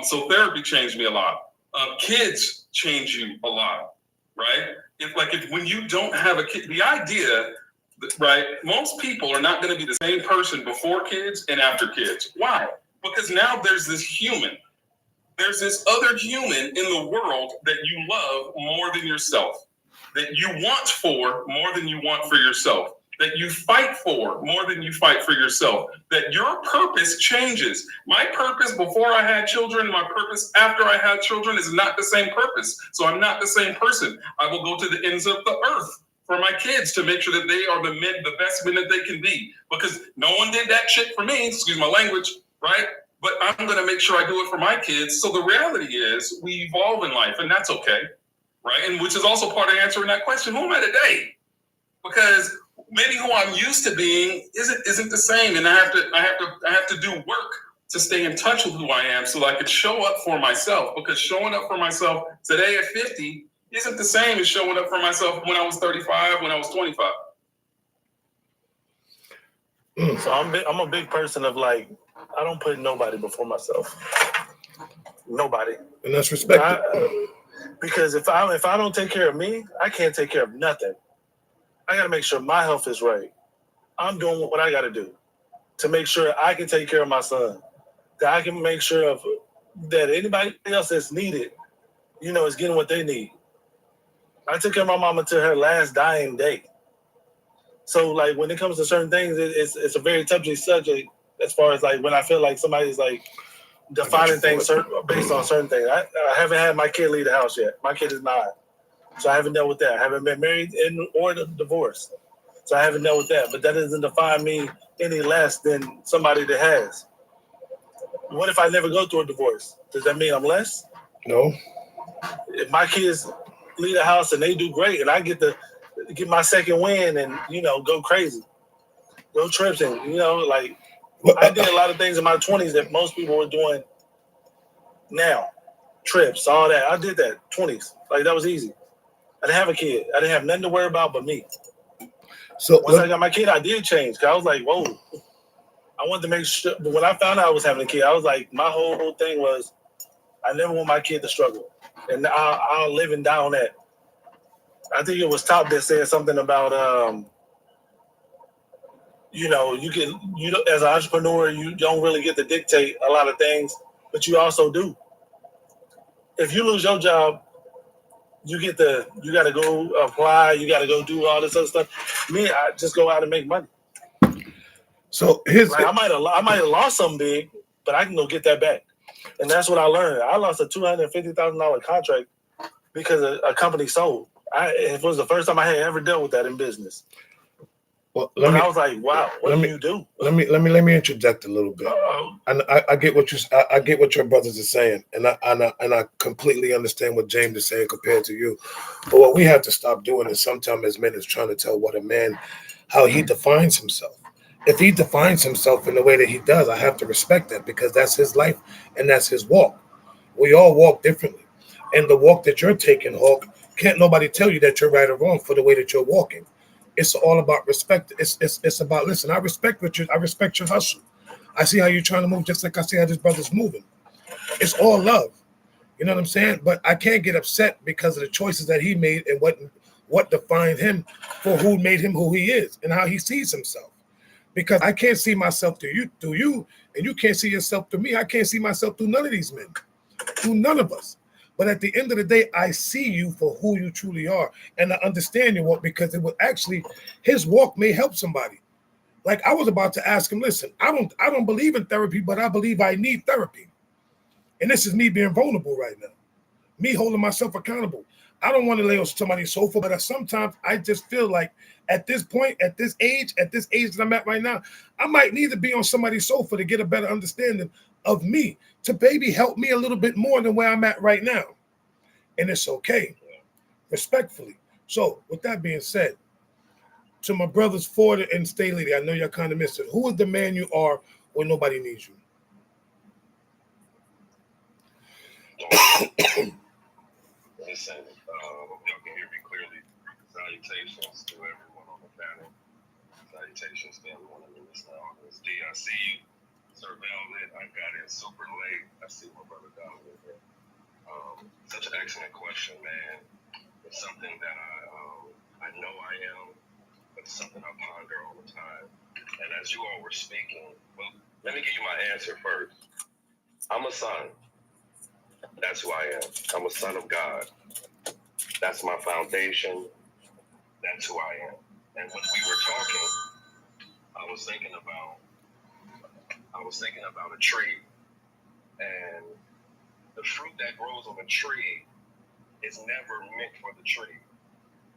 So therapy changed me a lot. Kids change you a lot, right? When you don't have a kid, the idea, right? Most people are not going to be the same person before kids and after kids. Why? Because now there's this human. There's this other human in the world that you love more than yourself, that you want for more than you want for yourself, that you fight for more than you fight for yourself, that your purpose changes. My purpose before I had children, my purpose after I had children is not the same purpose. So I'm not the same person. I will go to the ends of the earth for my kids to make sure that they are the best men that they can be, because no one did that shit for me, excuse my language, right? But I'm going to make sure I do it for my kids. So the reality is we evolve in life, and that's okay, right? And which is also part of answering that question, who am I today? Because maybe who I'm used to being isn't the same, and I have to do work to stay in touch with who I am so that I could show up for myself. Because showing up for myself today at 50 isn't the same as showing up for myself when I was 35, when I was 25. So I'm a big person of like, I don't put nobody before myself. Nobody. And that's respected. Because if I don't take care of me, I can't take care of nothing. I got to make sure my health is right. I'm doing what I got to do to make sure I can take care of my son, that I can make sure that anybody else that's needed, is getting what they need. I took care of my mama to her last dying day. So, like, when it comes to certain things, it's a very touchy subject as far as, like, when I feel like somebody's, like, defining things based on certain things. I haven't had my kid leave the house yet. My kid is 9. So I haven't dealt with that. I haven't been married or divorced. So I haven't dealt with that. But that doesn't define me any less than somebody that has. What if I never go through a divorce? Does that mean I'm less? No. If my kids leave the house and they do great and I get to get my second win and, go crazy, go trips and, I did a lot of things in my 20s that most people were doing now. Trips, all that. I did that, 20s. Like, that was easy. I didn't have a kid. I didn't have nothing to worry about but me. So once I got my kid, I did change. Because I was like, whoa. I wanted to make sure. But when I found out I was having a kid, I was like, my whole thing was, I never want my kid to struggle. And I'll live and die on that. I think it was Top that said something about, as an entrepreneur, you don't really get to dictate a lot of things, but you also do. If you lose your job, you got to go apply, you got to go do all this other stuff. Me, I just go out and make money. So I might have lost something big, but I can go get that back. And that's what I learned. I lost a $250,000 contract because a company sold. It was the first time I had ever dealt with that in business. Well, I was like, "Wow, what do you do?" Let me interject a little bit. And I get what I get what your brothers are saying, and I completely understand what James is saying compared to you. But what we have to stop doing is sometimes as men is trying to tell what a man, how he defines himself. If he defines himself in the way that he does, I have to respect that because that's his life and that's his walk. We all walk differently, and the walk that you're taking, Hawk, can't nobody tell you that you're right or wrong for the way that you're walking. It's all about respect. It's about, listen, I respect your hustle. I see how you're trying to move just like I see how this brother's moving. It's all love. You know what I'm saying? But I can't get upset because of the choices that he made and what defined him for who made him who he is and how he sees himself. Because I can't see myself through you, and you can't see yourself through me. I can't see myself through none of these men, through none of us. But at the end of the day, I see you for who you truly are. And I understand your walk because it will actually, his walk may help somebody. Like I was about to ask him, listen, I don't believe in therapy, but I believe I need therapy. And this is me being vulnerable right now. Me holding myself accountable. I don't want to lay on somebody's sofa, but sometimes I just feel like at this point, at this age that I'm at right now, I might need to be on somebody's sofa to get a better understanding of me, to maybe help me a little bit more than where I'm at right now. And it's okay, respectfully. So with that being said, to my brothers Ford and Stay Lady, I know y'all kind of missed it. Who is the man you are when nobody needs you? Listen, y'all can hear me clearly. Salutations. Salutations to everyone in this now. It's D. I see you, Sir Velvet. I got in super late. I see my brother Donovan here. Such an excellent question, man. It's something that I know I am, but it's something I ponder all the time. And as you all were speaking, well, let me give you my answer first. I'm a son. That's who I am. I'm a son of God. That's my foundation. That's who I am. And when we were talking, I was thinking about a tree, and the fruit that grows on a tree is never meant for the tree.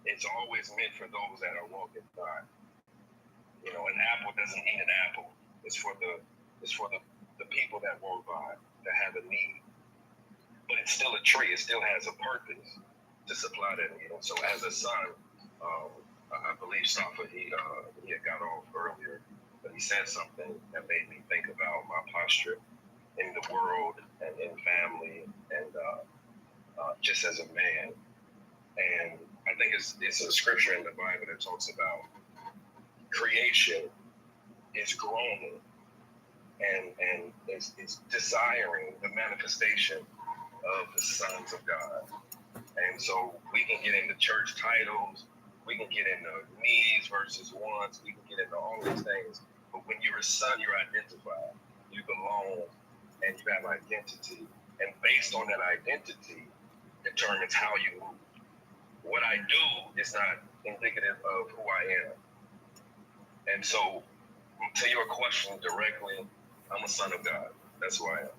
It's always meant for those that are walking by. You know, an apple doesn't eat an apple. It's for the people that walk by that have a need. But it's still a tree. It still has a purpose to supply that need. And so as a son, I believe Safa, he had got off earlier, but he said something that made me think about my posture in the world and in family and just as a man. And I think it's a scripture in the Bible that talks about creation is groaning and is desiring the manifestation of the sons of God. And so we can get into church titles, we can get into needs versus wants, we can get into all these things. But when you're a son, you're identified, you belong, and you have identity. And based on that identity determines how you move. What I do is not indicative of who I am. And so, to your question directly, I'm a son of God. That's who I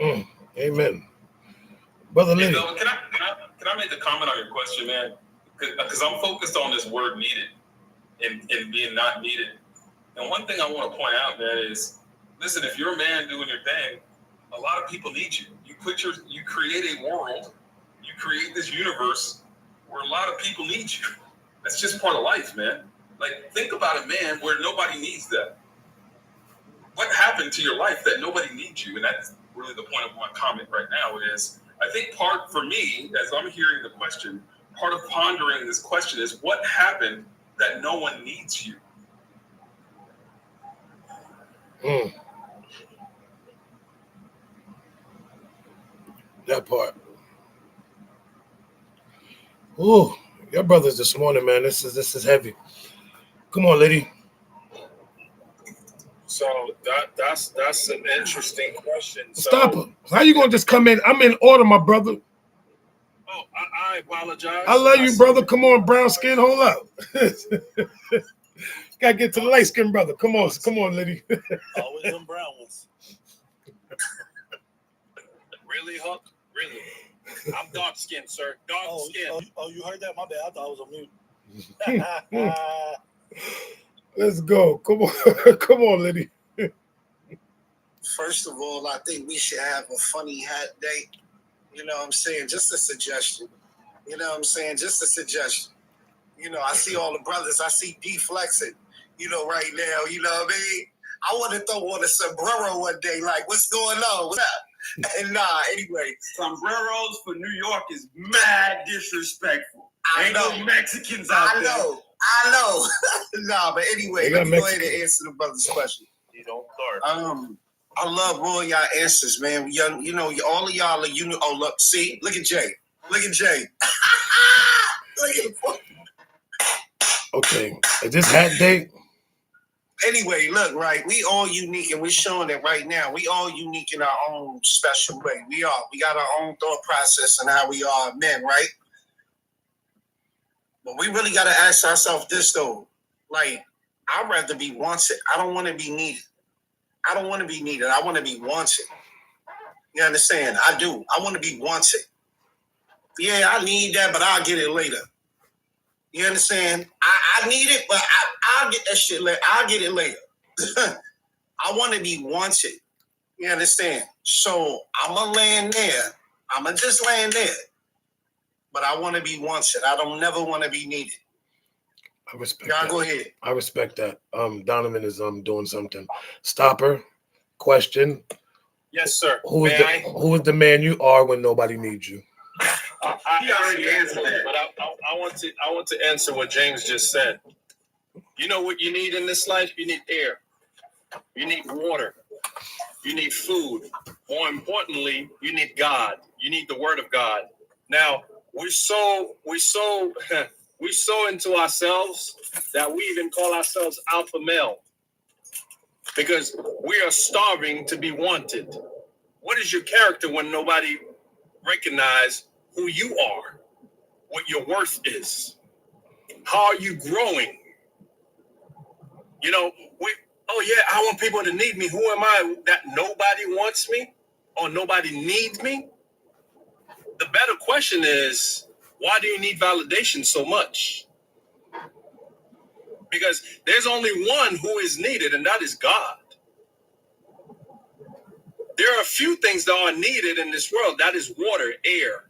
am. Amen. Brother Liddy. Can I make a comment on your question, man? Because I'm focused on this word needed and being not needed. And one thing I want to point out, man, is listen, if you're a man doing your thing, a lot of people need you. You create a world, you create this universe where a lot of people need you. That's just part of life, man. Like, think about a man where nobody needs them. What happened to your life that nobody needs you? And that's really the point of my comment right now is, I think part, for me, as I'm hearing the question, part of pondering this question is, what happened that no one needs you? That part. Ooh, your brothers this morning, man. This is heavy. Come on, lady. So that's an interesting question. Stop her. How you gonna just come in? I'm in order, my brother. Oh, I apologize. I love you, brother. Come on, brown skin. Hold up. Gotta get to the light skin, brother. Come on, lady. Always them brown ones. Really, Huck? Really? I'm dark skinned, sir. Dark skin. Oh, you heard that? My bad. I thought I was on mute. Let's go. Come on. Come on, lady. First of all, I think we should have a funny hat day. You know what I'm saying? Just a suggestion. You know what I'm saying? Just a suggestion. You know, I see all the brothers. I see D flexing, you know, right now. You know what I mean? I want to throw on a sombrero one day. Like, what's going on? What's up? And anyway. Sombreros for New York is mad disrespectful. Ain't no Mexicans out there. I know. But anyway, let me go ahead and answer the brother's question. You don't start. I love all y'all answers, man. You know, all of y'all are, look at Jay. Look at Jay. Okay. Is this hat day? Anyway, look, right, we all unique, and we're showing it right now. We all unique in our own special way. We got our own thought process and how we are men, right? But we really got to ask ourselves this, though. Like, I'd rather be wanted. I don't want to be needed. I don't want to be needed. I want to be wanted. You understand? I do. I want to be wanted. Yeah, I need that, but I'll get it later. You understand? I need it, but I'll get that shit later. I'll get it later. I want to be wanted. You understand? So I'm going to land there. I'm going to just land there. But I want to be wanted. I don't never want to be needed. I respect Y'all that. go ahead. I respect that. Donovan is doing something. Stopper. Question. Yes, sir. Who is the man you are when nobody needs you? He already answered that. But I want to answer what James just said. You know what you need in this life? You need air. You need water. You need food. More importantly, you need God. You need the word of God. Now, we're so into ourselves that we even call ourselves alpha male because we are starving to be wanted. What is your character when nobody recognizes who you are, what your worth is? How are you growing? You know, I want people to need me. Who am I that nobody wants me or nobody needs me? The better question is, why do you need validation so much? Because there's only one who is needed, and that is God. There are a few things that are needed in this world. That is water, air,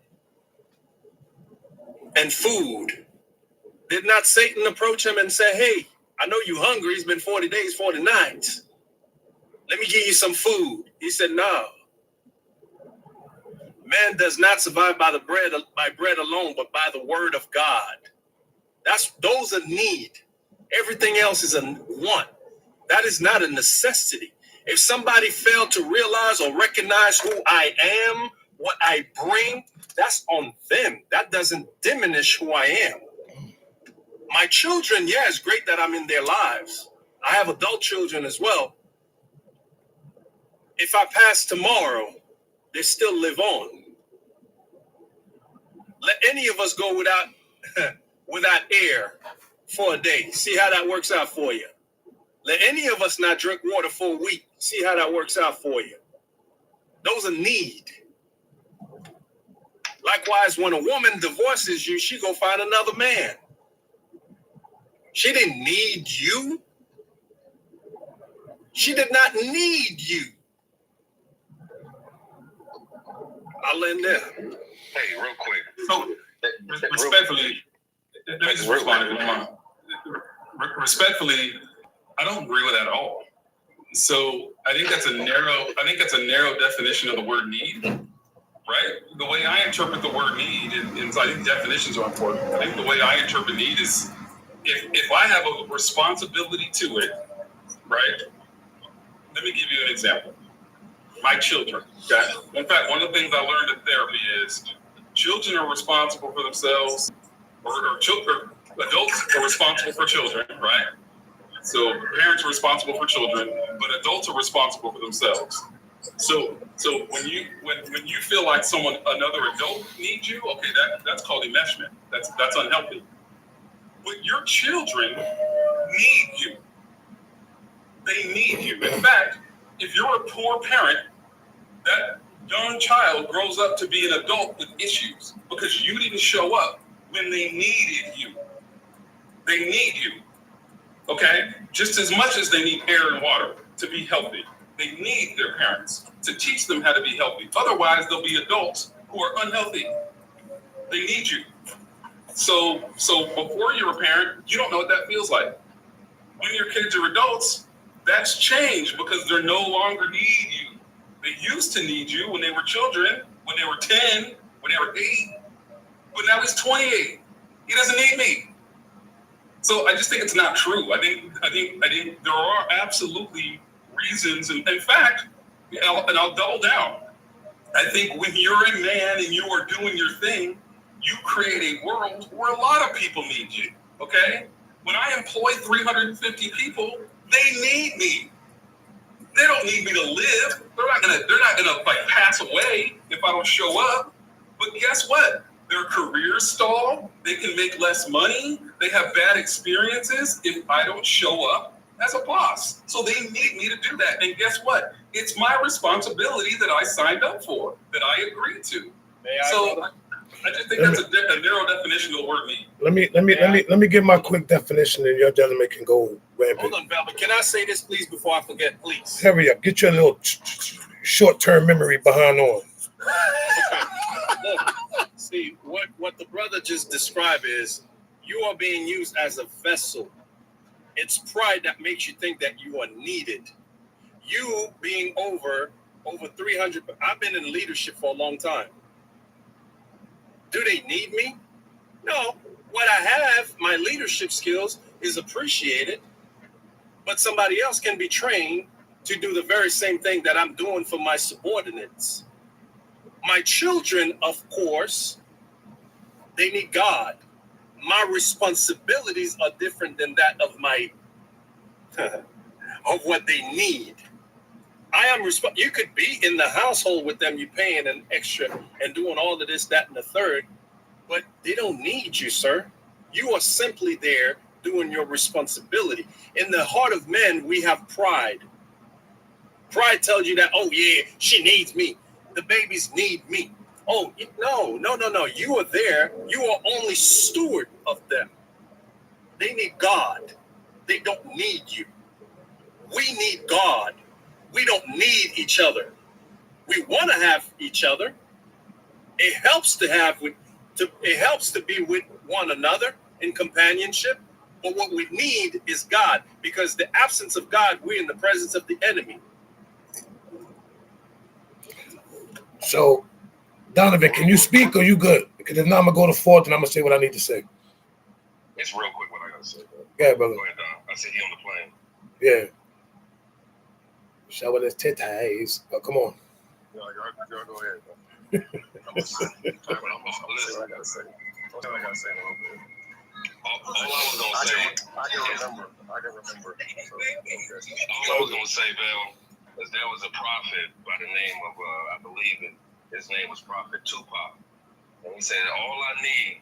and food. Did not Satan approach him and say, hey, I know you're hungry. It's been 40 days, 40 nights. Let me give you some food. He said, no. Man does not survive by bread alone, but by the word of God. Those are need. Everything else is a want. That is not a necessity. If somebody failed to realize or recognize who I am, what I bring, that's on them. That doesn't diminish who I am. My children, it's great that I'm in their lives. I have adult children as well. If I pass tomorrow, they still live on. Let any of us go without air for a day. See how that works out for you. Let any of us not drink water for a week. See how that works out for you. Those are need. Likewise, when a woman divorces you, she go find another man. She didn't need you. She did not need you. I'll end there. Hey, real quick. So, respectfully, let me just respond if you don't mind. Respectfully, I don't agree with that at all. So I think that's a narrow definition of the word need, right? The way I interpret the word need, and so I think definitions are important. I think the way I interpret need is if I have a responsibility to it, right? Let me give you an example. My children, okay? In fact, one of the things I learned in therapy is children are responsible for themselves, or adults are responsible for children, right? So parents are responsible for children, but adults are responsible for themselves. So when you feel like another adult needs you, okay, that's called enmeshment. That's unhealthy. But your children need you. They need you. In fact, if you're a poor parent, that young child grows up to be an adult with issues because you didn't show up when they needed you. They need you. Okay? Just as much as they need air and water to be healthy, they need their parents to teach them how to be healthy. Otherwise, they'll be adults who are unhealthy. They need you. So before you're a parent, you don't know what that feels like. When your kids are adults, that's changed because they no longer need you. They used to need you when they were children, when they were 10, when they were 8, but now he's 28. He doesn't need me. So I just think it's not true. I think there are absolutely reasons, and in fact, and I'll double down. I think when you're a man and you are doing your thing, you create a world where a lot of people need you. Okay? When I employ 350 people, they need me. They don't need me to live. They're not gonna like pass away if I don't show up. But guess what? Their careers stall. They can make less money. They have bad experiences if I don't show up as a boss. So they need me to do that. And guess what? It's my responsibility that I signed up for, that I agreed to. I just think that's a narrow definition of the word need. Let me give my quick definition, and your gentleman can go rampant. Hold on, Velma. Can I say this, please, before I forget, please? Hurry up. Get your little short-term memory behind on. Look, see, what the brother just described is you are being used as a vessel. It's pride that makes you think that you are needed. You being over 300, I've been in leadership for a long time. Do they need me? No. What I have, my leadership skills, is appreciated, but somebody else can be trained to do the very same thing that I'm doing for my subordinates. My children, of course, they need God. My responsibilities are different than that of my of what they need. I am you could be in the household with them, you're paying an extra and doing all of this, that, and the third, but they don't need you, sir. You are simply there doing your responsibility. In the heart of men, we have pride. Pride tells you that, oh yeah, she needs me. The babies need me. Oh, no. You are there. You are only steward of them. They need God. They don't need you. We need God. We don't need each other. We want to have each other. It helps to be with one another in companionship. But what we need is God, because the absence of God, we're in the presence of the enemy. So, Donovan, can you speak or you good? Because if not, I'm going to go to fourth and I'm going to say what I need to say. It's real quick what I got to say, bro. Yeah, brother. Go ahead, Don. I see he on the plane. Yeah. Showing his titties. Oh, come on. Y'all go ahead, bro. I'm gonna say what I got to say. What I got to say a little bit. All I was going to say. I can remember. So, okay. All I was going to say, Val, is there was a prophet by the name of, I believe his name was Prophet Tupac. And he said, all I need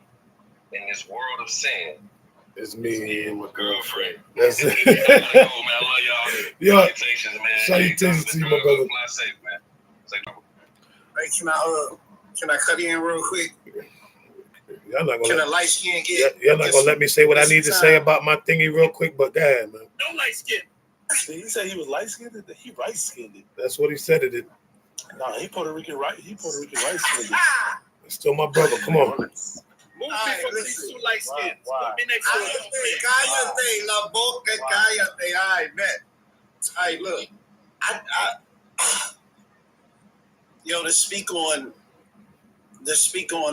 in this world of sin is me and my girlfriend. That's it. Man, I love y'all. Yeah. Salutations, man. Salutations to you, my brother. Fly safe, man. Hey, can I cut in real quick? Y'all not Can gonna a light skin get? y'all not gonna let me say what I need to say about my thingy real quick, but go ahead, man. No light skin. Did he say he was light skinned? He right skinned. That's what he said it. No, he Puerto Rican right. He Puerto Rican right skinned. It's still my brother. Come on. Move me from these two light skins. Wow. Put me next to him. Cállate, la boca, cállate. All right, bet. All right, look. Yo, to speak on,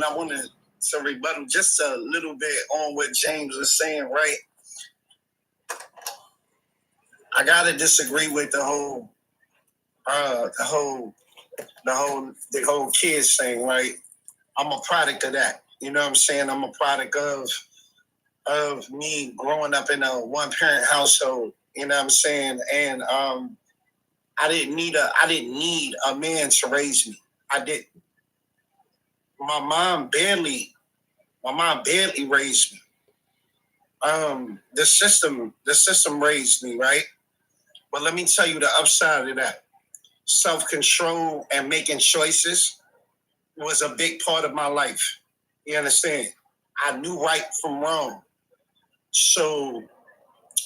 I wanted to rebuttal just a little bit on what James was saying, right? I gotta disagree with the whole kids thing, right? I'm a product of that. You know what I'm saying? I'm a product of me growing up in a one-parent household. You know what I'm saying? And I didn't need a man to raise me. I didn't. My mom barely raised me. The system raised me, right? But let me tell you the upside of that. Self-control and making choices was a big part of my life. You understand? I knew right from wrong. So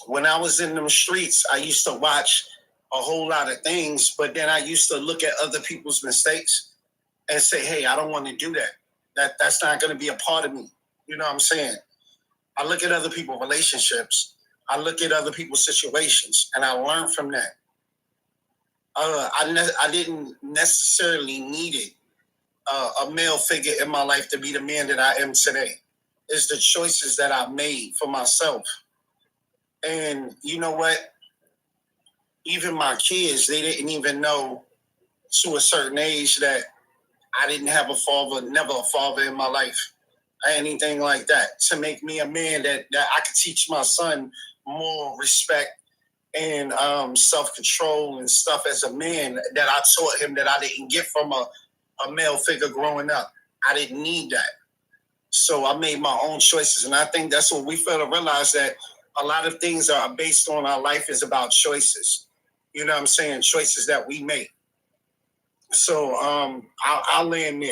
when I was in them streets, I used to watch a whole lot of things, but then I used to look at other people's mistakes and say, hey, I don't want to do that. That's not going to be a part of me. You know what I'm saying? I look at other people's relationships. I look at other people's situations, and I learn from that. I didn't necessarily need it, a male figure in my life to be the man that I am today. It's the choices that I made for myself. And you know what? Even my kids, they didn't even know to a certain age that I didn't have a father, never a father in my life, or anything like that, to make me a man that I could teach my son more respect and self-control and stuff as a man that I taught him that I didn't get from a male figure growing up. I didn't need that. So I made my own choices. And I think that's what we fail to realize, that a lot of things are based on our life is about choices. You know what I'm saying? Choices that we make. So I'll land there.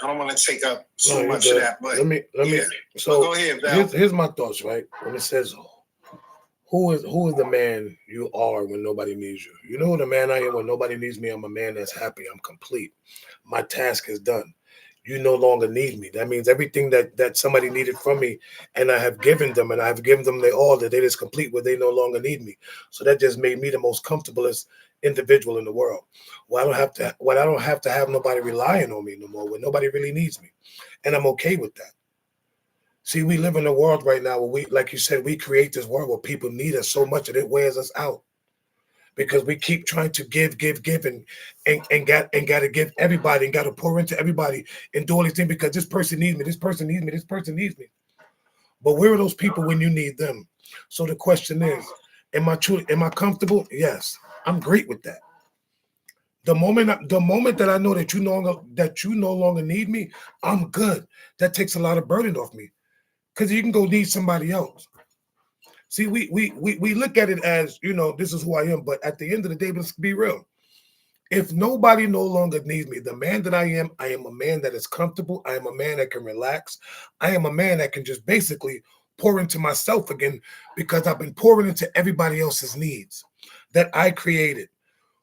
I don't want to take up so much of that, but let me. yeah. So go ahead, Val. Here's my thoughts, right? When it says, who is the man you are when nobody needs you? You know who the man I am when nobody needs me? I'm a man that's happy. I'm complete. My task is done. You no longer need me. That means everything that somebody needed from me, and I have given them, and I've given them all that it is complete where they no longer need me. So that just made me the most comfortablest individual in the world. Well, I don't have to have nobody relying on me no more when nobody really needs me. And I'm okay with that. See, we live in a world right now where we, like you said, we create this world where people need us so much that it wears us out because we keep trying to give, and gotta give everybody and gotta pour into everybody and do all these things because this person needs me, this person needs me, this person needs me. But where are those people when you need them? So the question is, am I comfortable? Yes, I'm great with that. The moment that I know that you no longer need me, I'm good. That takes a lot of burden off me. Because you can go need somebody else. See, we look at it as, this is who I am, but at the end of the day, let's be real. If nobody no longer needs me, the man that I am a man that is comfortable. I am a man that can relax. I am a man that can just basically pour into myself again because I've been pouring into everybody else's needs that I created.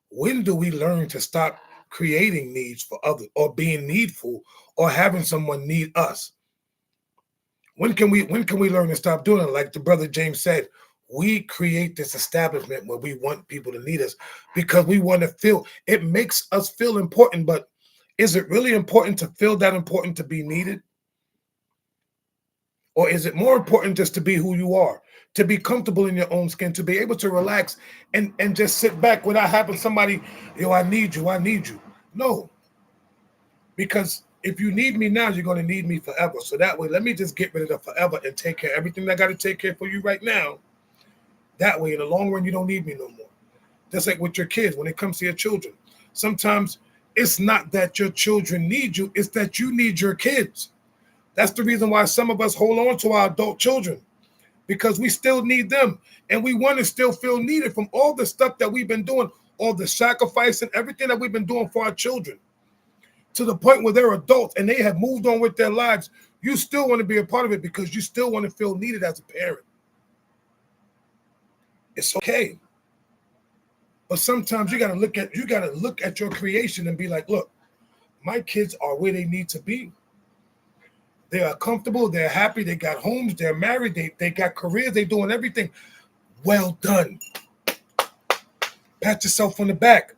When do we learn to stop creating needs for others or being needful or having someone need us? When can we learn to stop doing it? Like the brother James said, we create this establishment where we want people to need us because we want to feel, it makes us feel important, but is it really important to feel that important to be needed? Or is it more important just to be who you are, to be comfortable in your own skin, to be able to relax and just sit back without having somebody, I need you. No, because if you need me now, you're going to need me forever. So that way, let me just get rid of the forever and take care of everything I got to take care for you right now. That way, in the long run, you don't need me no more. Just like with your kids, when it comes to your children. Sometimes it's not that your children need you, it's that you need your kids. That's the reason why some of us hold on to our adult children, because we still need them. And we want to still feel needed from all the stuff that we've been doing, all the sacrifice and everything that we've been doing for our children. To the point where they're adults and they have moved on with their lives, you still want to be a part of it because you still want to feel needed as a parent. It's okay. But sometimes you gotta look at your creation and be like, look, my kids are where they need to be. They are comfortable, they're happy, they got homes, they're married, they got careers, they're doing everything. Well done. Pat yourself on the back.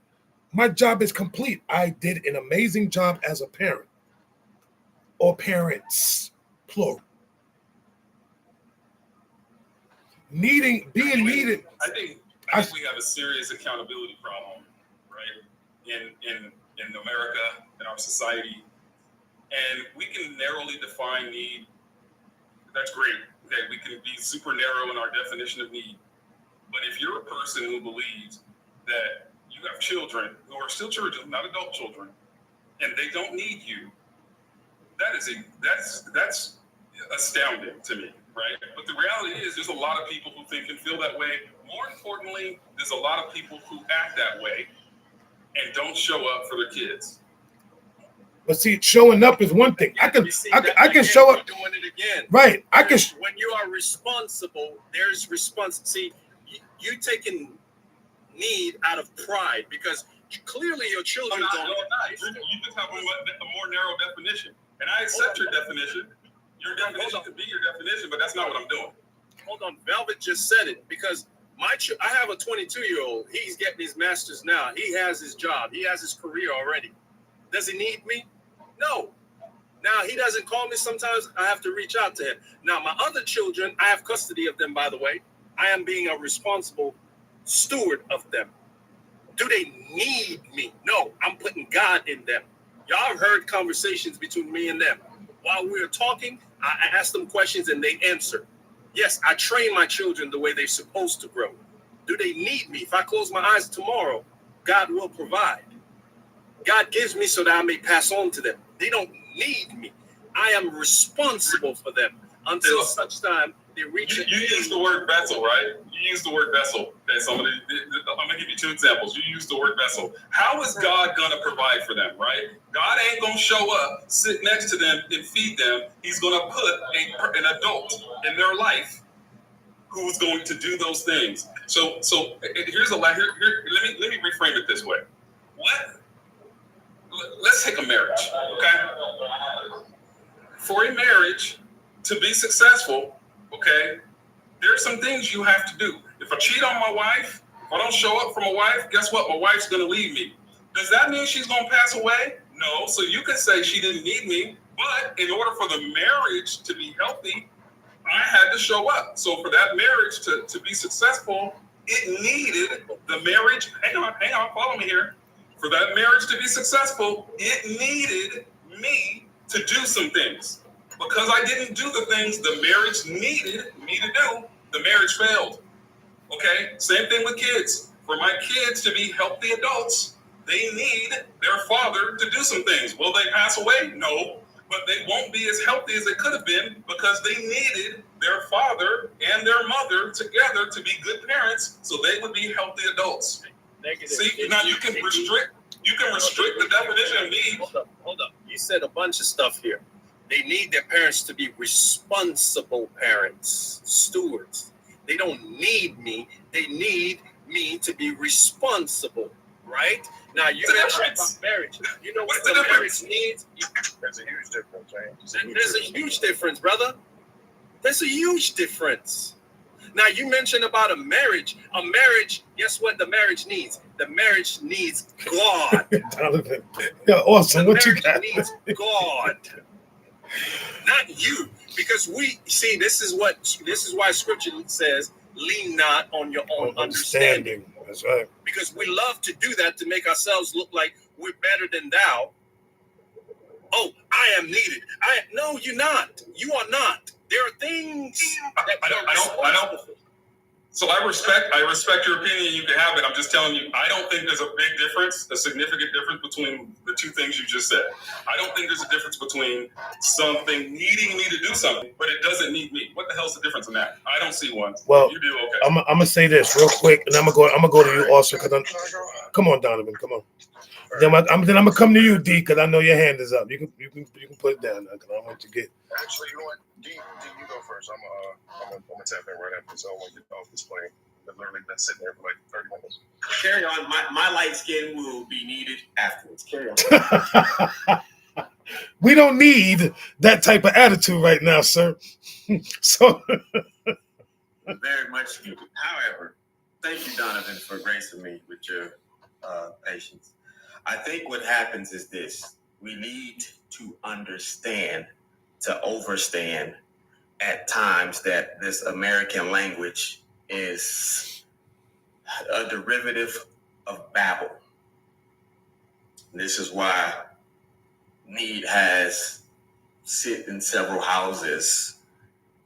My job is complete. I did an amazing job as a parent. Or parents, plural. Being needed. I think we have a serious accountability problem, right? In America, in our society. And we can narrowly define need. That's great. Okay, we can be super narrow in our definition of need. But if you're a person who believes that you have children who are still children, not adult children, and they don't need you, that's astounding to me, right? But the reality is there's a lot of people who think and feel that way. More importantly, there's a lot of people who act that way and don't show up for their kids. But see, showing up is one thing. I can show up. Doing it again. Right. When you are responsible, there's response. See, you taking need out of pride because clearly your children don't. No, you just have a more narrow definition, and I accept your definition. Your definition could be your definition, but that's not what I'm doing. Hold on, Velvet just said it because I have a 22-year-old. He's getting his master's now. He has his job. He has his career already. Does he need me? No. Now, he doesn't call me. Sometimes I have to reach out to him. Now, my other children, I have custody of them, by the way. I am being a responsible steward of them. Do they need me? No, I'm putting God in them. Y'all have heard conversations between me and them. While we were talking, I asked them questions and they answer. Yes, I train my children the way they're supposed to grow. Do they need me? If I close my eyes tomorrow, God will provide. God gives me so that I may pass on to them. They don't need me. I am responsible for them until such time they reach. You use the word vessel, right? You use the word vessel. Okay, so I'm gonna give you two examples. You use the word vessel. How is God gonna provide for them, right? God ain't gonna show up, sit next to them, and feed them. He's gonna put an adult in their life who's going to do those things. So here's let me reframe it this way. Let's take a marriage, okay? For a marriage to be successful, okay, there are some things you have to do. If I cheat on my wife, if I don't show up for my wife, guess what? My wife's gonna leave me. Does that mean she's gonna pass away? No. So you can say she didn't need me, But in order for the marriage to be healthy, I had to show up. So for that marriage to be successful, it needed the marriage. Hang on, follow me here. For that marriage to be successful, it needed me to do some things. Because I didn't do the things the marriage needed me to do, the marriage failed. Okay? Same thing with kids. For my kids to be healthy adults, they need their father to do some things. Will they pass away? No. But they won't be as healthy as they could have been because they needed their father and their mother together to be good parents so they would be healthy adults. Negative. See, now you can restrict the definition of need. Hold up. You said a bunch of stuff here. They need their parents to be responsible parents, stewards. They don't need me. They need me to be responsible, right? Now, you mentioned about marriage. You know what the marriage needs? There's a huge difference, James. There's a huge difference, brother. There's a huge difference. Now, you mentioned about a marriage. A marriage, guess what the marriage needs? The marriage needs God. Donovan. Yeah, awesome. The What you marriage got? needs God. Not you. Because we see this is why scripture says, lean not on your own understanding. That's right. Because we love to do that to make ourselves look like we're better than thou. Oh, I am needed. No, you're not. You are not. There are things that I don't. So I respect your opinion. You can have it. I'm just telling you, I don't think there's a big difference, a significant difference between the two things you just said. I don't think there's a difference between something needing me to do something, but it doesn't need me. What the hell's the difference in that? I don't see one. Well, you do, okay. I'm gonna say this real quick, and I'm gonna go to you also because come on, Donovan, come on. Then I'm gonna come to you, D, because I know your hand is up. You can put it down now, because I want to get. Actually, you know what? D, you go first. I'm gonna tap in right after, so I want to get off this plane. I've literally been sitting there for like 30 minutes. Carry on. My light skin will be needed afterwards. Carry on. We don't need that type of attitude right now, sir. So very much needed. However, thank you, Donovan, for gracing me with your patience. I think what happens is this: we need to understand, to overstand at times that this American language is a derivative of Babel. This is why need has sit in several houses.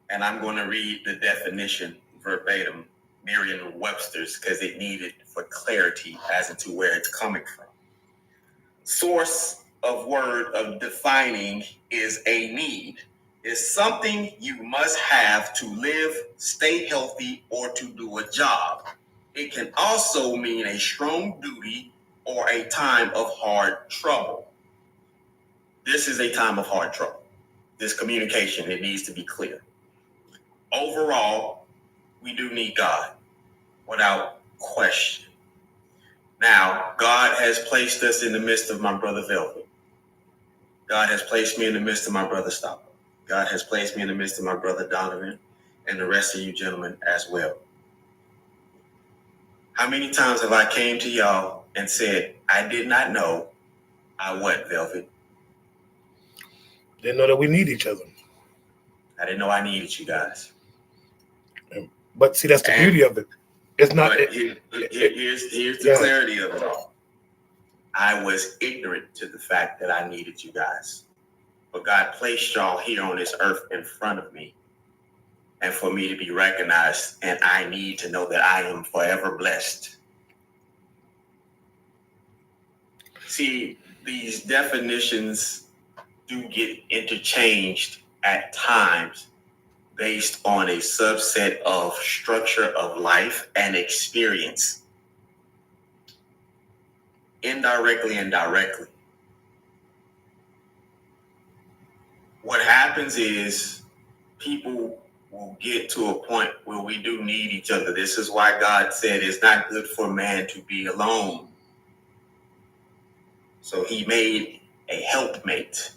And I'm going to read the definition verbatim, Merriam-Webster's, because it needed for clarity as into where it's coming from. Source of word of defining is a need. Is something you must have to live, stay healthy, or to do a job. It can also mean a strong duty or a time of hard trouble. This is a time of hard trouble. This communication, it needs to be clear. Overall, we do need God, without question. Now, God has placed us in the midst of my brother Velvet. God has placed me in the midst of my brother Stopper. God has placed me in the midst of my brother Donovan and the rest of you gentlemen as well. How many times have I came to y'all and said, I did not know I what, Velvet? Didn't know that we need each other. I didn't know I needed you guys. But see, that's the beauty of it. It's not. Here's the clarity of it all. I was ignorant to the fact that I needed you guys. But God placed y'all here on this earth in front of me. And for me to be recognized, and I need to know that I am forever blessed. See, these definitions do get interchanged at times based on a subset of structure of life and experience. Indirectly and directly. What happens is people will get to a point where we do need each other. This is why God said it's not good for man to be alone. So he made a helpmate.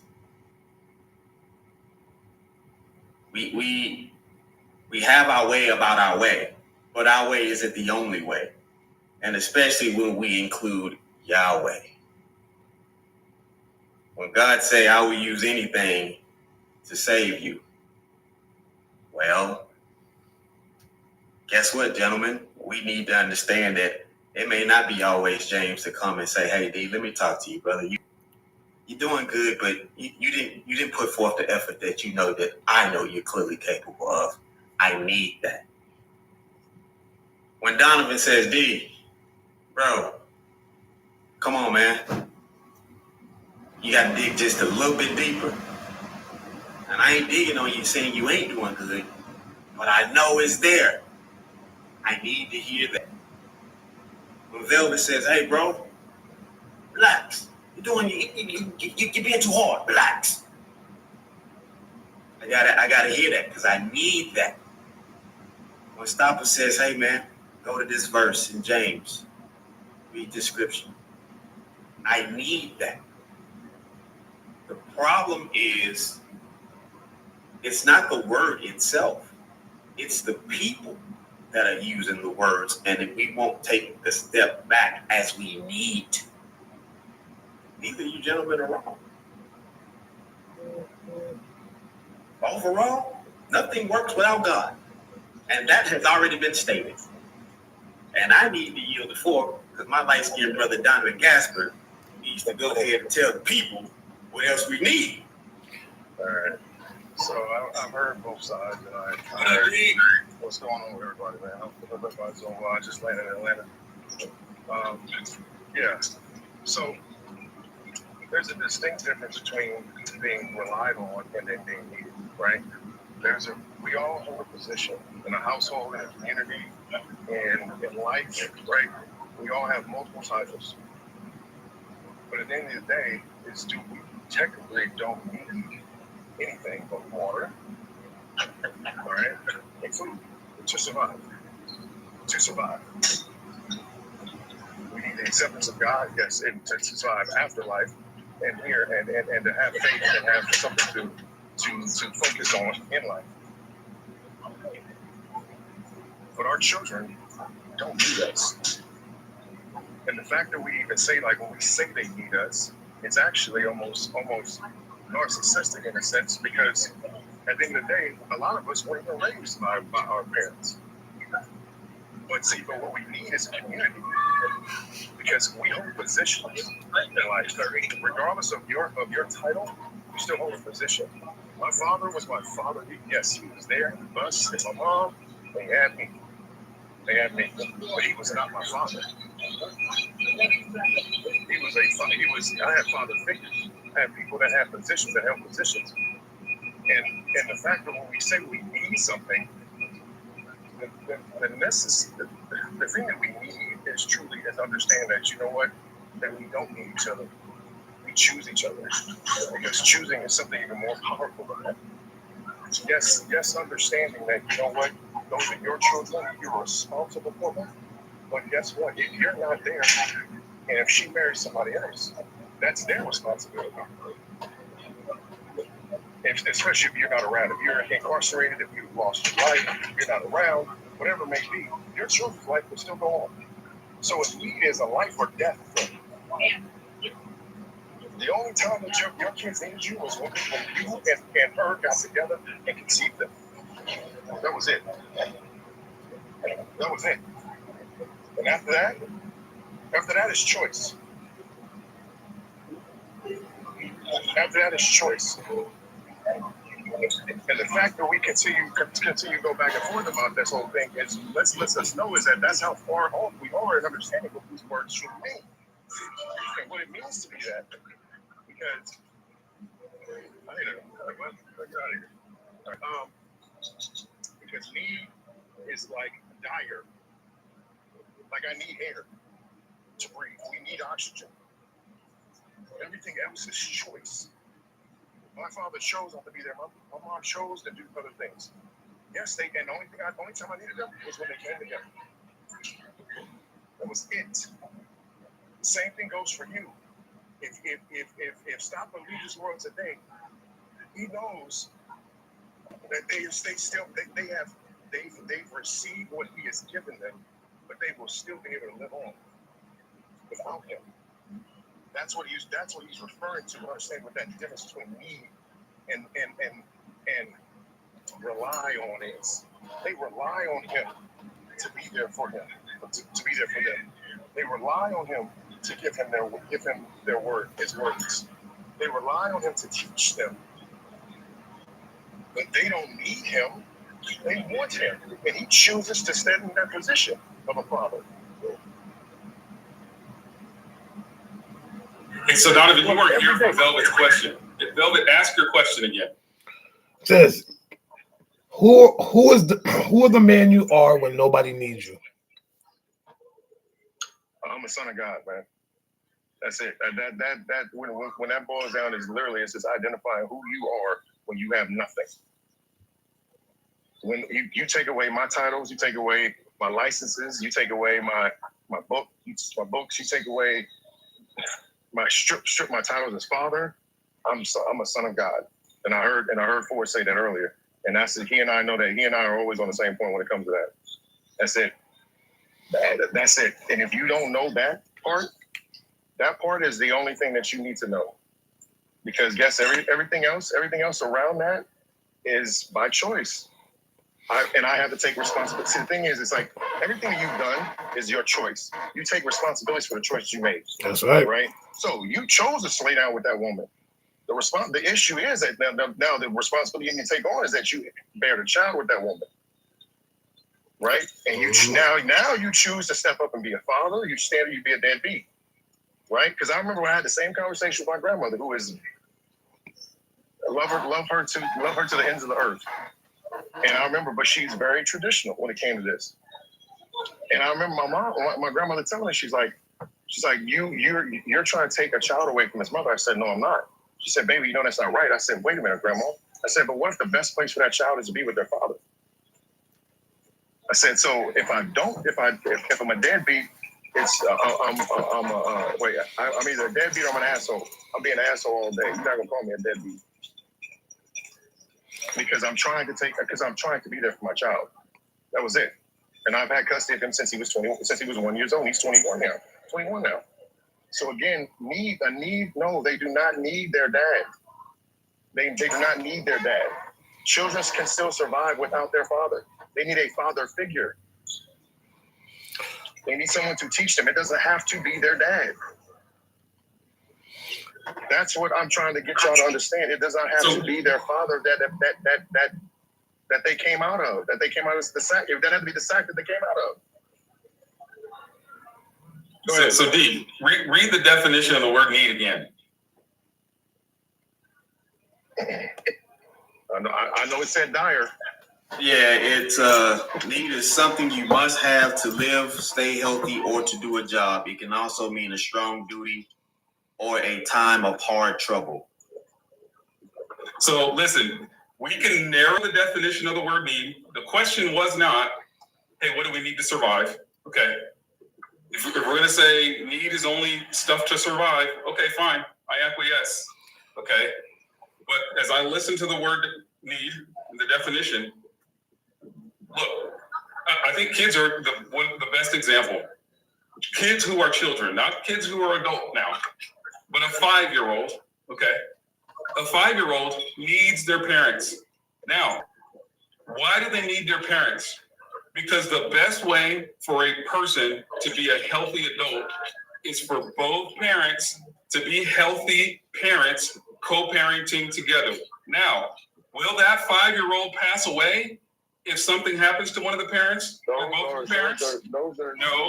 We have our way about our way, but our way isn't the only way. And especially when we include Yahweh. When God say, I will use anything to save you, well, guess what, gentlemen? We need to understand that it may not be always James to come and say, hey, D, let me talk to you, brother. You're doing good, but you didn't put forth the effort that you know that I know you're clearly capable of. I need that. When Donovan says, D, bro, come on, man. You got to dig just a little bit deeper. And I ain't digging on you saying you ain't doing good, but I know it's there. I need to hear that. When Velvet says, hey, bro, relax. You're being too hard. Relax. I gotta hear that because I need that. When Stopper says, hey, man, go to this verse in James. Read the scripture. I need that. The problem is, it's not the word itself. It's the people that are using the words, and if we won't take the step back as we need. Neither you gentlemen are wrong. Overall, nothing works without God. And that has already been stated. And I need to yield the floor because my light-skinned brother Donovan Gasper needs to go ahead and tell the people what else we need. All right. So I've heard both sides, and I heard what's going on with everybody, man. Everybody's on. I just landed in Atlanta. Yeah. So there's a distinct difference between being relied on and then being needed, right? We all hold a position in a household, in a community, and in life, right? We all have multiple titles. But at the end of the day, we technically don't need anything but water, all right, and food to survive. We need the acceptance of God, yes, and to survive afterlife, and here, and to have faith and have something to focus on in life. But our children don't need us. And the fact that we even say, like, when we say they need us, it's actually almost narcissistic in a sense, because at the end of the day, a lot of us weren't even raised by our parents. But what we need is a community, because we hold positions in life. Regardless of your title, you still hold a position. My father was my father. Yes, he was there. Us and my mom, they had me. But he was not my father. I had father figures. I had people that had positions, that held positions. And the fact that when we say we need something, the thing that we need is truly is understand that, you know what, that we don't need each other. We choose each other. Because choosing is something even more powerful than that. Yes, understanding that, you know what, those are your children, you're responsible for them. But guess what? If you're not there, and if she marries somebody else, that's their responsibility. Especially if you're not around. If you're incarcerated, if you've lost your life, if you're not around, whatever it may be, your children's life will still go on. So if need is a life or death thing. The only time that your kids needed you was when you and her got together and conceived them. That was it. And after that is choice. And the fact that we continue to go back and forth about this whole thing is lets us know is that that's how far off we are in understanding what these words should mean and what it means to be that. Because because need is like dire. Like I need air to breathe. We need oxygen. Everything else is choice. My father chose not to be there. My mom chose to do other things. Yes, and the only time I needed them was when they came together. That was it. Same thing goes for you. If Stopper leaves this world today, he knows that they've received what he has given them, but they will still be able to live on without him. That's what he's referring to. Understand what that difference between need and rely on is. They rely on him to be there for him, to be there for them. They rely on him to give him their word, his words. They rely on him to teach them. But they don't need him. They want him. And he chooses to stand in that position of a father. Hey, so Donovan, you weren't here for Velvet's question. Velvet, ask your question again. Says, who are the man you are when nobody needs you? I'm a son of God, man. That's it. That when that boils down, is literally it's just identifying who you are when you have nothing. When you take away my titles, you take away my licenses, you take away my books, you take away my strip my titles as father. I'm a son of God, and I heard Ford say that earlier, and that's it. He and I know that he and I are always on the same point when it comes to that. That's it. That's it. And if you don't know that part is the only thing that you need to know, because yes, everything else around that is by choice. I have to take responsibility. See, the thing is, it's like everything that you've done is your choice. You take responsibility for the choice you made. That's right. Right. So you chose to lay down with that woman. The issue is that now the responsibility you take on is that you bear the child with that woman. Right. And you now you choose to step up and be a father. You be a deadbeat. Right. Because I remember when I had the same conversation with my grandmother, who is love her to the ends of the earth. And I remember, but she's very traditional when it came to this. And I remember my grandmother telling me, she's like, you're trying to take a child away from his mother. I said, no, I'm not. She said, baby, you know that's not right. I said, wait a minute, Grandma. I said, but what if the best place for that child is to be with their father? I said, so if I'm a deadbeat, it's I'm either a deadbeat or I'm an asshole. I'll be an asshole all day. You're not gonna call me a deadbeat. Because I'm trying to be there for my child. That was it. And I've had custody of him since he was 1 year old. He's 21 now. So again, no, they do not need their dad. They do not need their dad. Children can still survive without their father. They need a father figure. They need someone to teach them. It doesn't have to be their dad. That's what I'm trying to get y'all to understand. It does not have to be their father that they came out of. That they came out of the sack. That had to be the sack that they came out of. So D, read the definition of the word need again. I know it said dire. Yeah, it's need is something you must have to live, stay healthy, or to do a job. It can also mean a strong duty or a time of hard trouble. So listen, we can narrow the definition of the word need. The question was not, hey, what do we need to survive? Okay. If we're going to say need is only stuff to survive, okay, fine. I acquiesce. Okay. But as I listen to the word need, the definition, look, I think kids are the best example. Kids who are children, not kids who are adult now, but a 5-year-old, okay? A 5-year-old needs their parents. Now, why do they need their parents? Because the best way for a person to be a healthy adult is for both parents to be healthy parents co-parenting together. Now, will that 5-year-old pass away if something happens to one of the parents or both parents? No.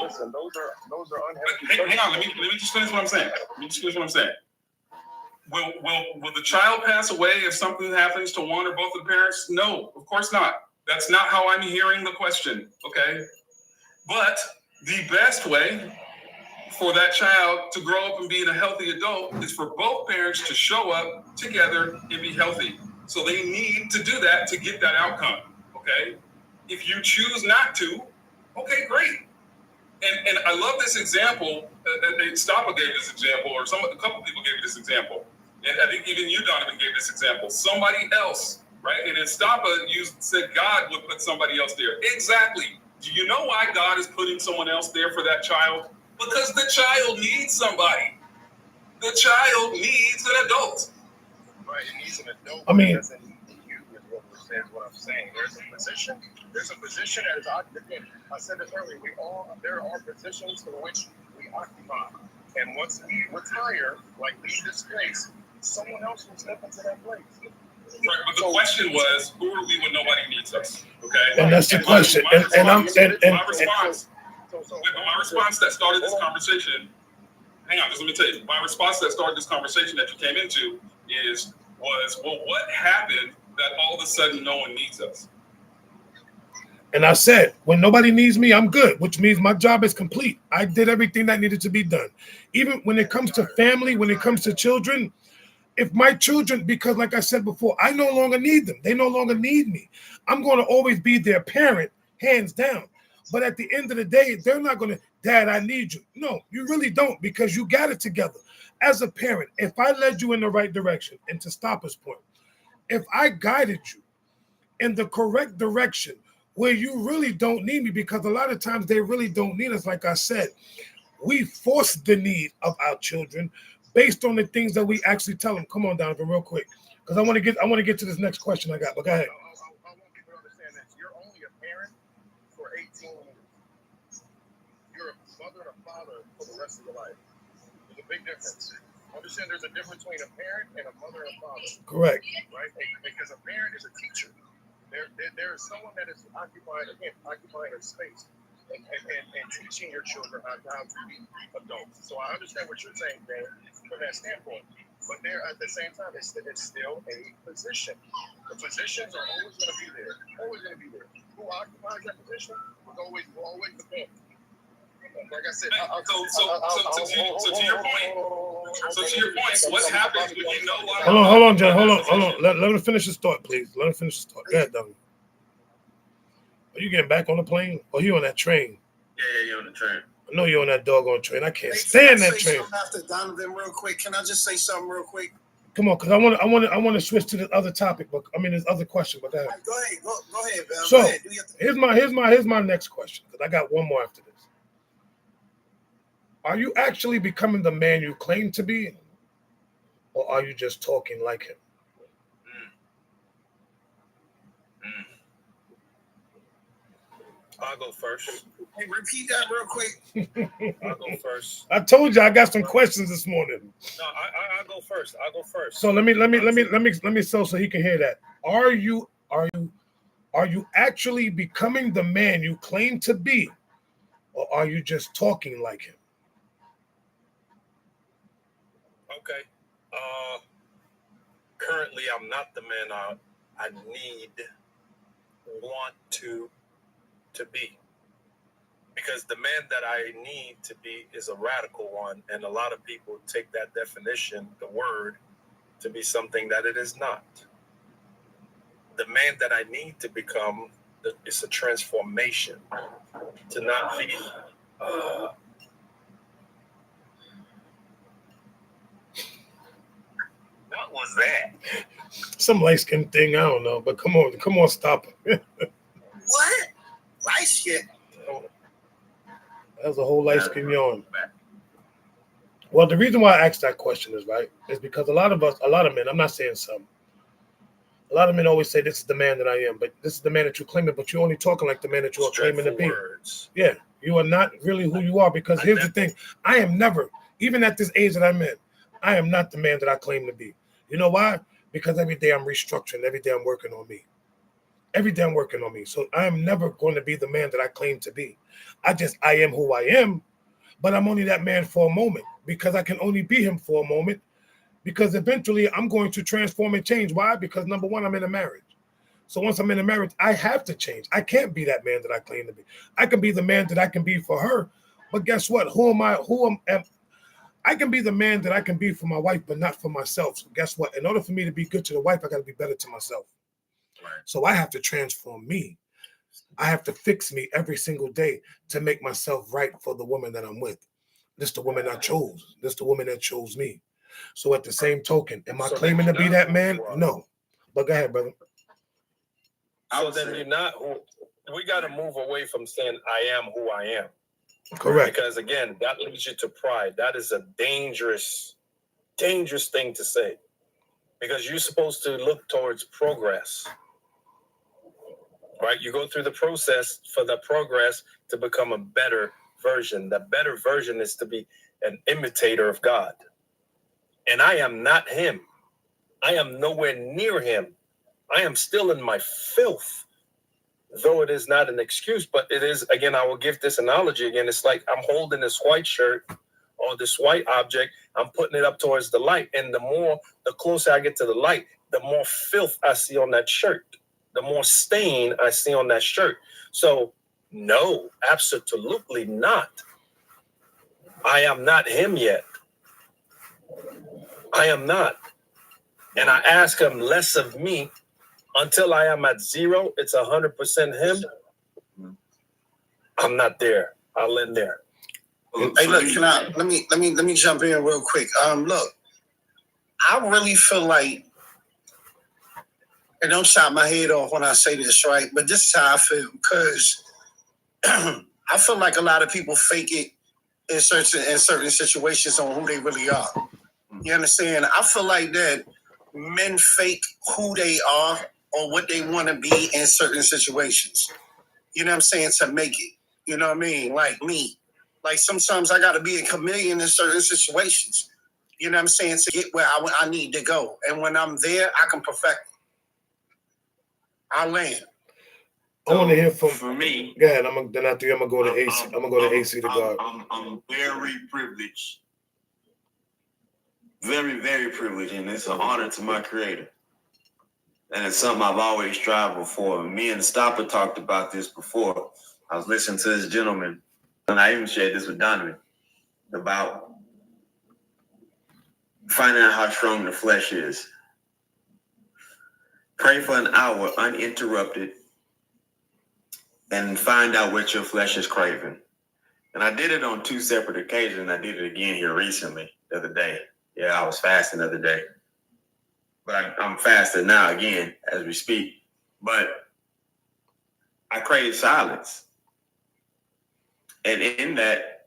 Listen, those are unhealthy. Hang on, let me just finish what I'm saying. Will the child pass away if something happens to one or both of the parents? No, of course not. That's not how I'm hearing the question, okay? But the best way for that child to grow up and be a healthy adult is for both parents to show up together and be healthy. So they need to do that to get that outcome, okay? If you choose not to, okay, great. And I love this example. Stoppa gave this example, or a couple people gave this example. And I think even you, Donovan, gave this example. Somebody else, right? And then Stoppa said God would put somebody else there. Exactly. Do you know why God is putting someone else there for that child? Because the child needs somebody. The child needs an adult. Right, it needs an adult. I mean- it doesn't need you, is what I'm saying. There's a position as again, I said this earlier, there are positions for which we occupy. And once we retire, like leave this place, someone else will step into that place. Right, but the question was, who are we when nobody needs us? Okay, And that's the question. My And response that started this conversation. Hang on, just let me tell you. My response that started this conversation that you came into was, well, what happened that all of a sudden no one needs us? And I said, when nobody needs me, I'm good, which means my job is complete. I did everything that needed to be done. Even when it comes to family, when it comes to children, if my children, because like I said before, I no longer need them. They no longer need me. I'm going to always be their parent, hands down. But at the end of the day, they're not going to, Dad, I need you. No, you really don't, because you got it together. As a parent, if I led you in the right direction, and to Stopper's point, if I guided you in the correct direction where you really don't need me, because a lot of times they really don't need us, like I said, we force the need of our children based on the things that we actually tell them. Come on, Donovan, real quick, because I want to get to this next question I got. But go ahead. I want people to understand this. You're only a parent for 18 years. You're a mother and a father for the rest of your life. There's a big difference. Understand there's a difference between a parent and a mother and a father. Correct. Right? Because a parent is a teacher. There is someone that is occupying a space and teaching your children how to be adults. So I understand what you're saying, Dan, from that standpoint. But there, at the same time, it's still a position. The positions are always going to be there. Always going to be there. Who occupies that position will always depend. Like I said, So to your point, what happens when you no longer? Hold on, John. Hold on. Let him finish his thought, please. Let him finish his thought. Go ahead, Donovan. Are you getting back on the plane? Or you on that train? Yeah, you're on the train. I know you're on that doggone train. I can't stand that train. After Donovan, real quick, can I just say something real quick? Come on, because I want to switch to the other topic, but I mean, there's other question. But go ahead. Go ahead, Val. So Go ahead. here's my next question, because I got one more after this. Are you actually becoming the man you claim to be, or are you just talking like him? I'll go first. Hey, repeat that real quick. I'll go first. I told you I got some questions this morning. No, I'll go first. I'll go first. So let me so he can hear that. Are you actually becoming the man you claim to be, or are you just talking like him? Okay. Currently, I'm not the man I want to be. Because the man that I need to be is a radical one, and a lot of people take that definition, the word, to be something that it is not. The man that I need to become is a transformation, to not be What was that? Some light skin thing, I don't know, but come on, stop it. What? Light skin? That was a whole light skin yawn. Well, the reason why I asked that question is because a lot of men, I'm not saying some, a lot of men always say this is the man that I am, but this is the man that you're claiming, but you're only talking like the man that you are claiming to be. words. Yeah, you are not really who you are, because here's the thing. I am never, even at this age that I'm in, I am not the man that I claim to be. You know why? Because every day I'm restructuring, every day I'm working on me. Every day I'm working on me. So I am never going to be the man that I claim to be. I am who I am, but I'm only that man for a moment, because I can only be him for a moment, because eventually I'm going to transform and change. Why? Because number one, I'm in a marriage. So once I'm in a marriage, I have to change. I can't be that man that I claim to be. I can be the man that I can be for her, but guess what? I can be the man that I can be for my wife, but not for myself. So guess what? In order for me to be good to the wife, I got to be better to myself. Right. So I have to transform me. I have to fix me every single day to make myself right for the woman that I'm with. This is the woman I chose. This is the woman that chose me. So at the same token, am I claiming to be that man? No. But go ahead, brother. So then you're not who. We got to move away from saying I am who I am. Correct. Because again, that leads you to pride. That is a dangerous dangerous thing to say because you're supposed to look towards progress. Right? You go through the process for the progress to become a better version. The better version is to be an imitator of God. And I am not him. I am nowhere near him. I am still in my filth. Though it is not an excuse, but it is, again, I will give this analogy again. It's like I'm holding this white shirt or this white object, I'm putting it up towards the light. And the closer I get to the light, the more filth I see on that shirt, the more stain I see on that shirt. So no, absolutely not. I am not him yet. I am not. And I ask him less of me. Until I am at 0, it's 100% him. I'm not there. I'll end there. Hey, look, let me jump in real quick. Look, I really feel like, and don't chop my head off when I say this, right? But this is how I feel, because I feel like a lot of people fake it in certain situations on who they really are. You understand? I feel like that men fake who they are or what they want to be in certain situations. You know what I'm saying? To make it. You know what I mean? Like me. Like sometimes I got to be a chameleon in certain situations. You know what I'm saying? To get where I need to go. And when I'm there, I can perfect it. I land. I want to hear for me. Go ahead. Then after you, I'm gonna go to AC. I'm gonna go to AC to God. I'm very privileged. Very, very privileged, and it's an honor to my creator. And it's something I've always strived for. Me and Stopper talked about this before. I was listening to this gentleman, and I even shared this with Donovan, about finding out how strong the flesh is. Pray for an hour uninterrupted and find out what your flesh is craving. And I did it on 2 separate occasions. I did it again here recently, the other day. Yeah, I was fasting the other day. But I'm fasting now again as we speak. But I crave silence. And in that,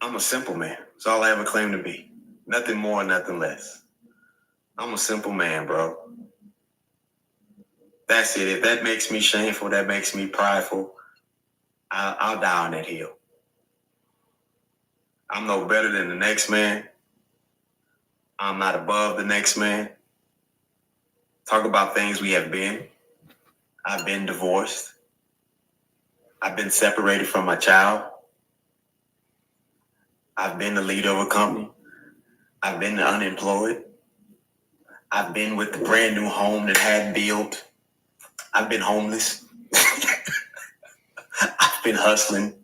I'm a simple man. That's all I ever claim to be. Nothing more, nothing less. I'm a simple man, bro. That's it. If that makes me shameful, that makes me prideful, I'll die on that hill. I'm no better than the next man. I'm not above the next man. Talk about things we have been. I've been divorced. I've been separated from my child. I've been the leader of a company. I've been unemployed. I've been with the brand new home that hadn't built. I've been homeless. I've been hustling.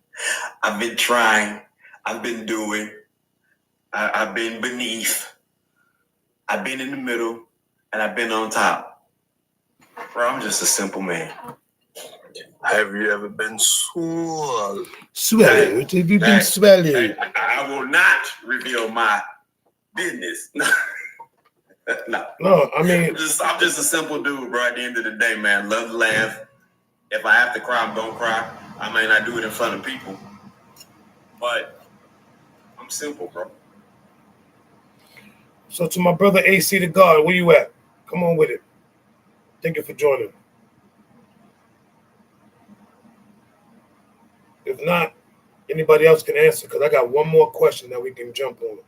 I've been trying. I've been doing. I've been beneath. I've been in the middle, and I've been on top. Bro, I'm just a simple man. Have you ever been swallowed? Swallowed? Have you been swallowed? I will not reveal my business. No, I mean, I'm just a simple dude, bro. At the end of the day, man, love to laugh. If I have to cry, I'm gonna cry. I may not do it in front of people, but I'm simple, bro. So to my brother AC to God, where you at? Come on with it. Thank you for joining. If not, anybody else can answer, because I got one more question that we can jump on.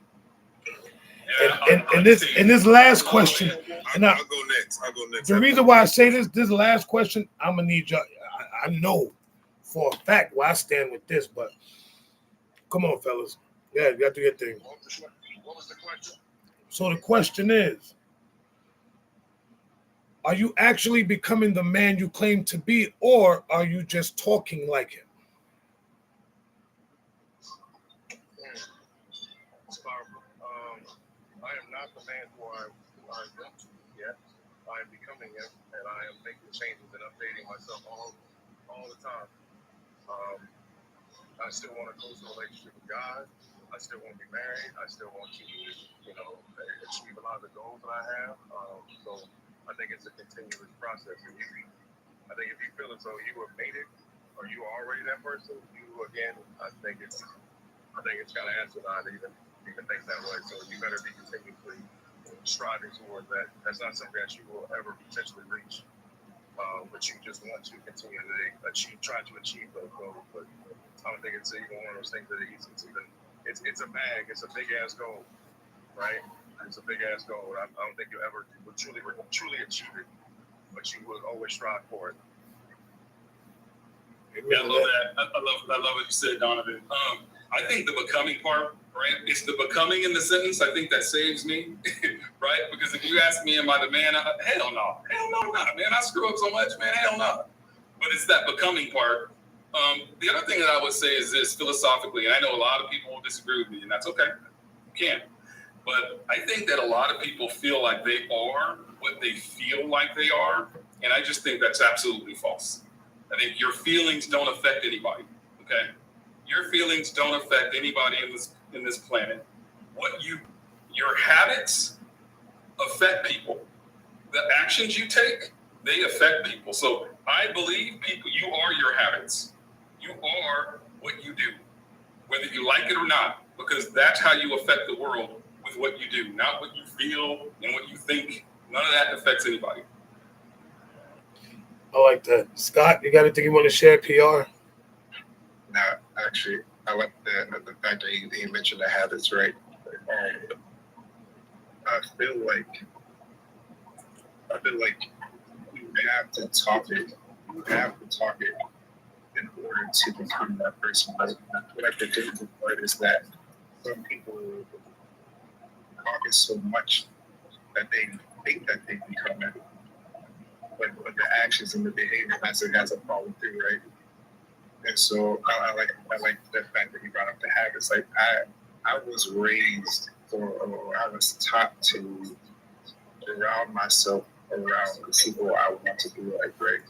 And this last question, and I'll go next. I'll go next. The reason why I say this last question, I'm gonna need y'all. I know for a fact where I stand with this, but come on, fellas. Yeah, you got to do your thing. What was the question? So the question is, are you actually becoming the man you claim to be, or are you just talking like him? It's powerful. I am not the man who I want to be yet. I am becoming it, and I am making changes and updating myself all the time. I still want to go to a relationship with God. I still want to be married. I still want to, achieve a lot of the goals that I have. So I think it's a continuous process. I think if you feel as though you have made it, or you are already that person, I think it's kind of asinine to even You can think that way. So you better be continuously striving towards that. That's not something that you will ever potentially reach. But you just want to continue to try to achieve those goals. But I don't think it's even one of those things that are easy to even. It's a bag. It's a big ass goal, right? It's a big ass goal. I don't think you ever would truly achieve it, but you would always strive for it. Yeah, I love that. I love what you said, Donovan. I think the becoming part, right? It's the becoming in the sentence. I think that saves me, right? Because if you ask me, am I the man? Hell no, I'm not, man. I screw up so much, man. Hell no. But it's that becoming part. The other thing that I would say is this philosophically, and I know a lot of people will disagree with me, and that's okay. You can. But I think that a lot of people feel like they are what they feel like they are, and I just think that's absolutely false. I think your feelings don't affect anybody, okay? Your feelings don't affect anybody in this planet. Your habits affect people. The actions you take, they affect people. So I believe people, you are your habits. You are what you do, whether you like it or not, because that's how you affect the world with what you do, not what you feel and what you think. None of that affects anybody. I like that. Scott, you got anything you want to share, PR? No, actually, I like the fact that he mentioned the habits, right? I feel like you have to talk it. You have to talk it in order to become that person. But what I think the part is that some people talk it so much that they think that they become it. But the actions and the behavior has to follow through, right? And so I like the fact that you brought up the habits. Like I was raised or I was taught to surround myself around the people I want to be like, right?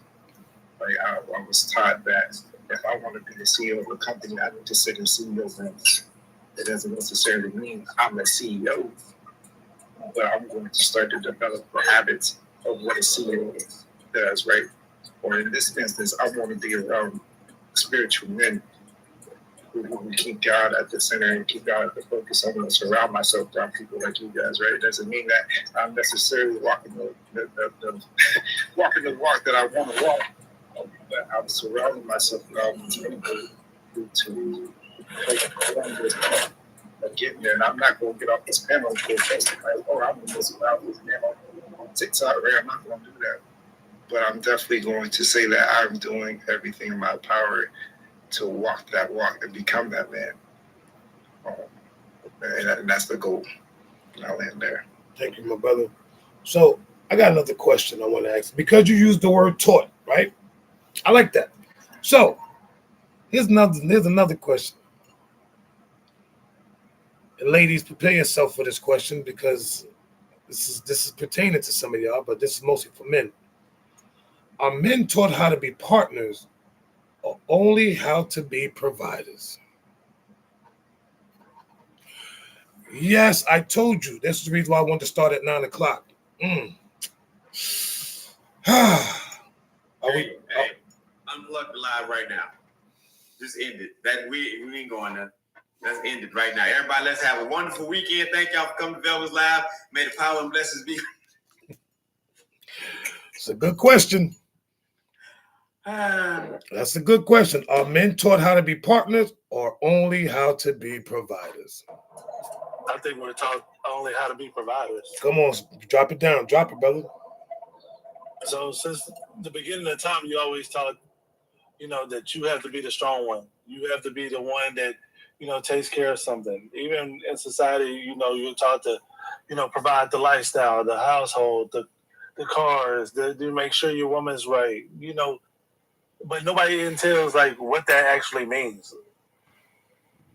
Like I was taught that if I want to be the CEO of a company, I need to sit in CEO rooms. It doesn't necessarily mean I'm a CEO, but I'm going to start to develop the habits of what a CEO does, right? Or in this instance, I want to be around spiritual men who keep God at the center and keep God at the focus. I'm going to surround myself around people like you guys, right? It doesn't mean that I'm necessarily walking the walk that I want to walk, but I'm surrounding myself around people to getting there. And I'm not going to get off this panel because like, I'm the most valuable man on TikTok, right? I'm not going to do that. But I'm definitely going to say that I'm doing everything in my power to walk that walk and become that man. And that's the goal. I'll end there. Thank you, my brother. So I got another question I want to ask. Because you used the word taught, right? I like that. So here's another question. And ladies, prepare yourself for this question because this is pertaining to some of y'all, but this is mostly for men. Are men taught how to be partners or only how to be providers? Yes, I told you. This is the reason why I wanted to start at 9 o'clock. Hey, unplug the live right now. Just end it. That we ain't going there. Let's end it right now. Everybody, let's have a wonderful weekend. Thank y'all for coming to Velvet's Live. May the power and blessings be. It's a good question. That's a good question. Are men taught how to be partners or only how to be providers? I think we're taught only how to be providers. Come on, drop it down. Drop it, brother. So since the beginning of time, you always taught, that you have to be the strong one. You have to be the one that, takes care of something. Even in society, you're taught to, provide the lifestyle, the household, the cars, to make sure your woman's right, but nobody entails like what that actually means.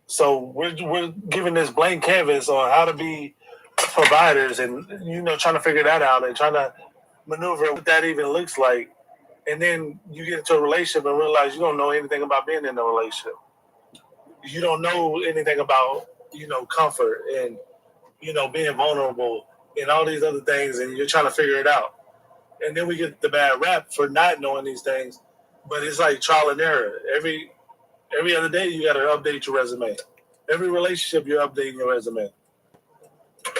So we're given this blank canvas on how to be providers and, trying to figure that out and trying to maneuver what that even looks like. And then you get into a relationship and realize you don't know anything about being in a relationship. You don't know anything about, comfort and, being vulnerable and all these other things. And you're trying to figure it out. And then we get the bad rap for not knowing these things. But it's like trial and error. Every other day, you got to update your resume. Every relationship, you're updating your resume.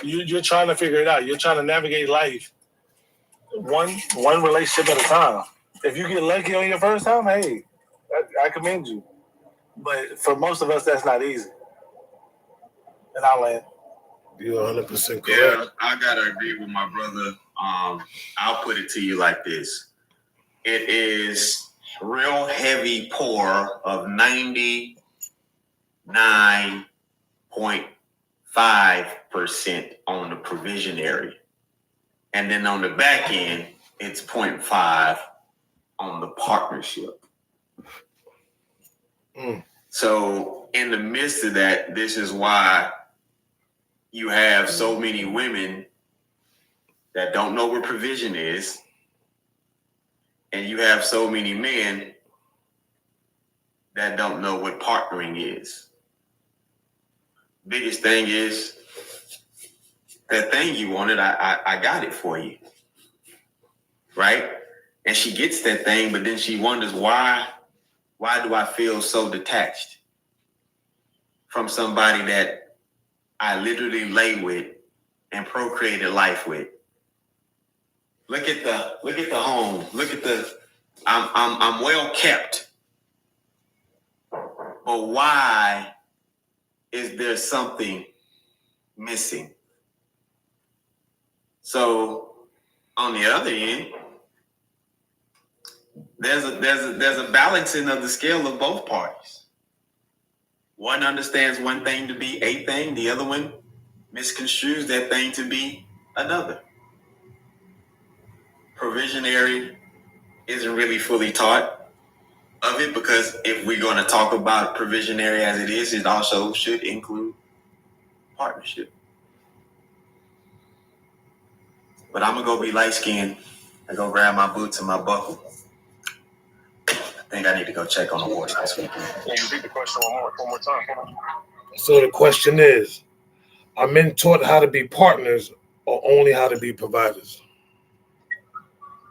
You're trying to figure it out. You're trying to navigate life one relationship at a time. If you get lucky on your first time, hey, I commend you. But for most of us, that's not easy. And I'll land. You're 100% correct. Yeah, I gotta agree with my brother. I'll put it to you like this: it is real heavy pour of 99.5% on the provisionary, and then on the back end, it's 0.5 on the partnership. So in the midst of that, this is why you have so many women that don't know what provision is, and you have so many men that don't know what partnering is. Biggest thing is that thing you wanted, I got it for you, right? And she gets that thing, but then she wonders why do I feel so detached from somebody that I literally lay with and procreated life with? Look at the home. Look at I'm well kept. But why is there something missing? So on the other end, there's a balancing of the scale of both parties. One understands one thing to be a thing, the other one misconstrues that thing to be another. Provisionary isn't really fully taught of it, because if we're going to talk about provisionary as it is, it also should include partnership. But I'm going to go be light-skinned and go grab my boots and my buckle. I think I need to go check on the horse this weekend. Can you repeat the question one more time? So the question is, are men taught how to be partners or only how to be providers?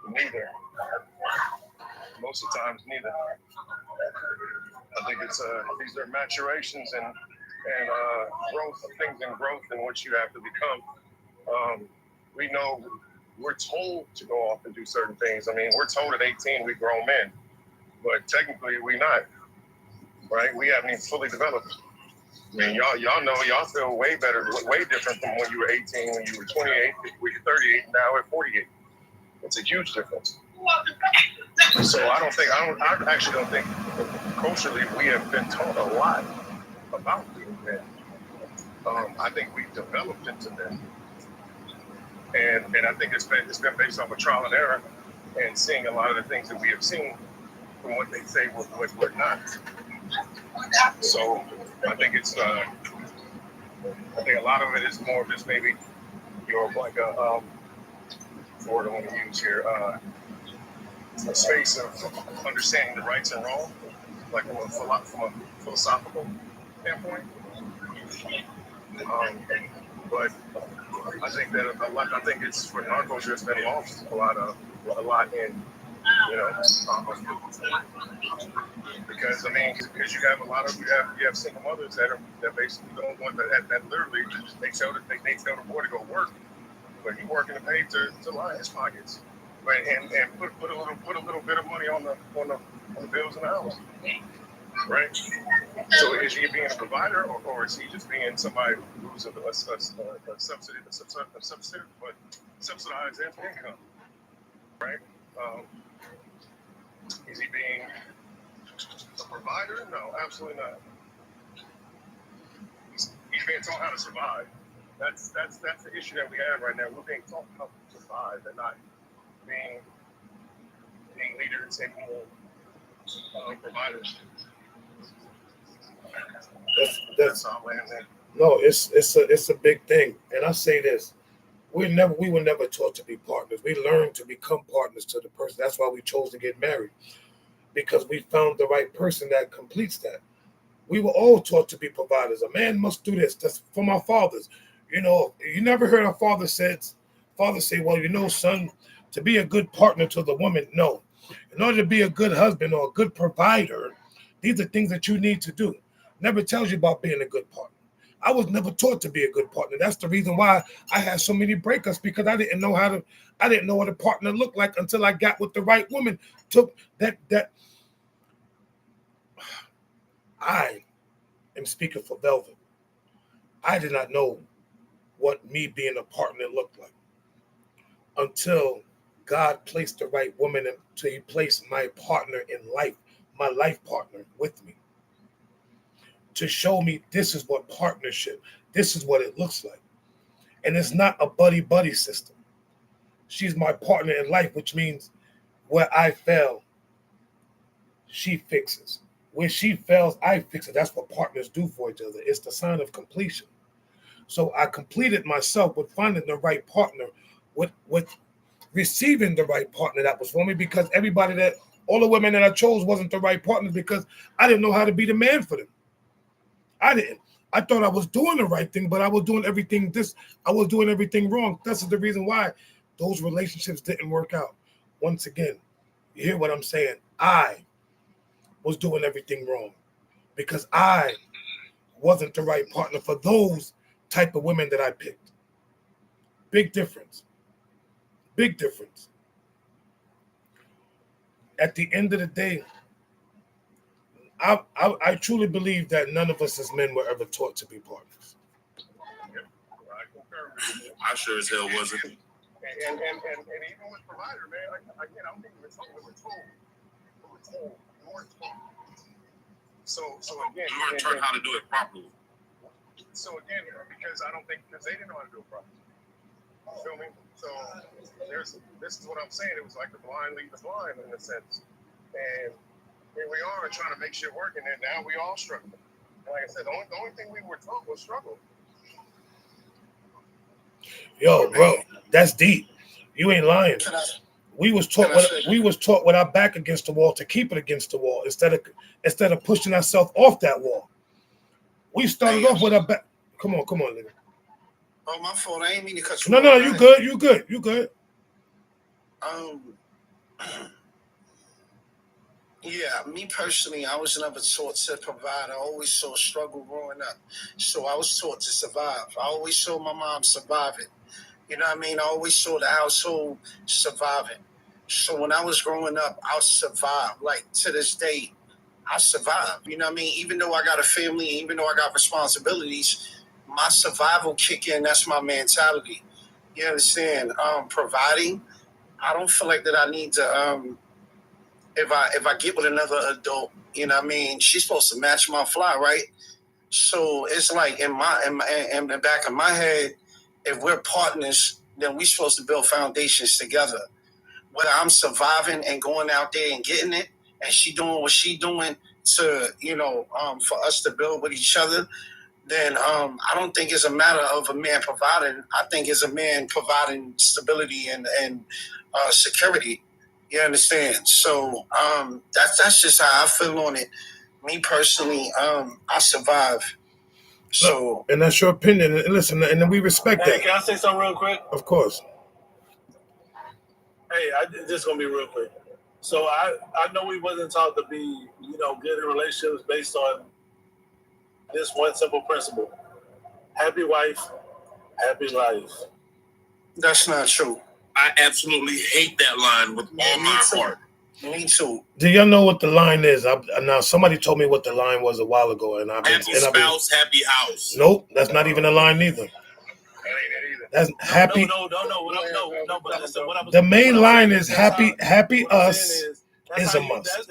Neither. Most of the times, neither. I think it's these are maturations and growth, things in growth and what you have to become. We know we're told to go off and do certain things. I mean, we're told at 18 we grown men, but technically we not, right? We haven't even fully developed. I mean, y'all know, y'all feel way better, way different from when you were 18, when you were 28, when you're 38, now at 48. It's a huge difference. So I actually don't think culturally we have been taught a lot about being men. I think we've developed into men. And I think it's been based off of trial and error and seeing a lot of the things that we have seen from what they say we're not. So I think it's I think a lot of it is more of just maybe you're like a word I want to use here, a space of understanding the rights and wrong, like from a philosophical standpoint. But I think that I think it's for our culture, it's been lost a lot in, because I mean, because you have a lot of you have single mothers that basically don't want that literally they tell the boy to go work, but he working to pay to line his pockets, right? And put a little bit of money on the bills in the house, right? So is he being a provider, or is he just being somebody who's a subsidized income, right? Is he being a provider? No, absolutely not. He's being taught how to survive. That's the issue that we have right now. We're being taught how to survive and not being leaders and providers. That's all land there. No, it's a big thing. And I say this. We were never taught to be partners. We learned to become partners to the person. That's why we chose to get married, because we found the right person that completes that. We were all taught to be providers. A man must do this. That's from our fathers. You never heard our father say, well, son, to be a good partner to the woman, no. In order to be a good husband or a good provider, these are things that you need to do. never tells you about being a good partner. I was never taught to be a good partner. That's the reason why I had so many breakups, because I didn't know what a partner looked like until I got with the right woman. Took that I am speaking for Velvet. I did not know what me being a partner looked like until God placed the right woman, until he placed my partner in life, my life partner with me, to show me this is what partnership, this is what it looks like. And it's not a buddy-buddy system. She's my partner in life, which means where I fail, she fixes. Where she fails, I fix it. That's what partners do for each other. It's the sign of completion. So I completed myself with finding the right partner, with receiving the right partner that was for me, because all the women that I chose wasn't the right partners, because I didn't know how to be the man for them. I didn't. I thought I was doing the right thing, but I was doing everything wrong. That's the reason why those relationships didn't work out. Once again, you hear what I'm saying? I was doing everything wrong because I wasn't the right partner for those type of women that I picked. Big difference. Big difference. At the end of the day, I truly believe that none of us as men were ever taught to be partners. I sure as hell wasn't. And even with provider, man, I don't think we were told. So again, You learn how to do it properly. So again, because they didn't know how to do it properly. You feel me? So this is what I'm saying. It was like the blind lead the blind in a sense. And here we are trying to make shit work, and then now we all struggle. And like I said, the only thing we were taught was struggle. Yo, bro, that's deep. You ain't lying. We was taught with our back against the wall to keep it against the wall instead of pushing ourselves off that wall. We started off with our back. Come on, nigga. Oh, my fault. I ain't mean to cut you. No, you good. Yeah, me personally, I was never taught to provide. I always saw struggle growing up. So I was taught to survive. I always saw my mom surviving. You know what I mean? I always saw the household surviving. So when I was growing up, I survived. Like to this day, I survived. You know what I mean? Even though I got a family, even though I got responsibilities, my survival kick in. That's my mentality. You understand? Providing. I don't feel like that I need to. If I get with another adult, you know what I mean, she's supposed to match my fly, right? So it's like in the back of my head, if we're partners, then we're supposed to build foundations together. Whether I'm surviving and going out there and getting it, and she doing what she doing to, for us to build with each other, then I don't think it's a matter of a man providing. I think it's a man providing stability and security. You understand? So that's just how I feel on it. Me personally, I survive. So, and that's your opinion. And listen, and we respect that. Can I say something real quick? Of course. Hey, this is gonna be real quick. So I know we wasn't taught to be, good in relationships based on this one simple principle: happy wife, happy life. That's not true. I absolutely hate that line with all my heart. Me too. Do y'all know what the line is? Now somebody told me what the line was a while ago, and happy spouse, happy house. Nope, that's not even a line either. That's happy. No. But listen, what the main line is happy us is a must.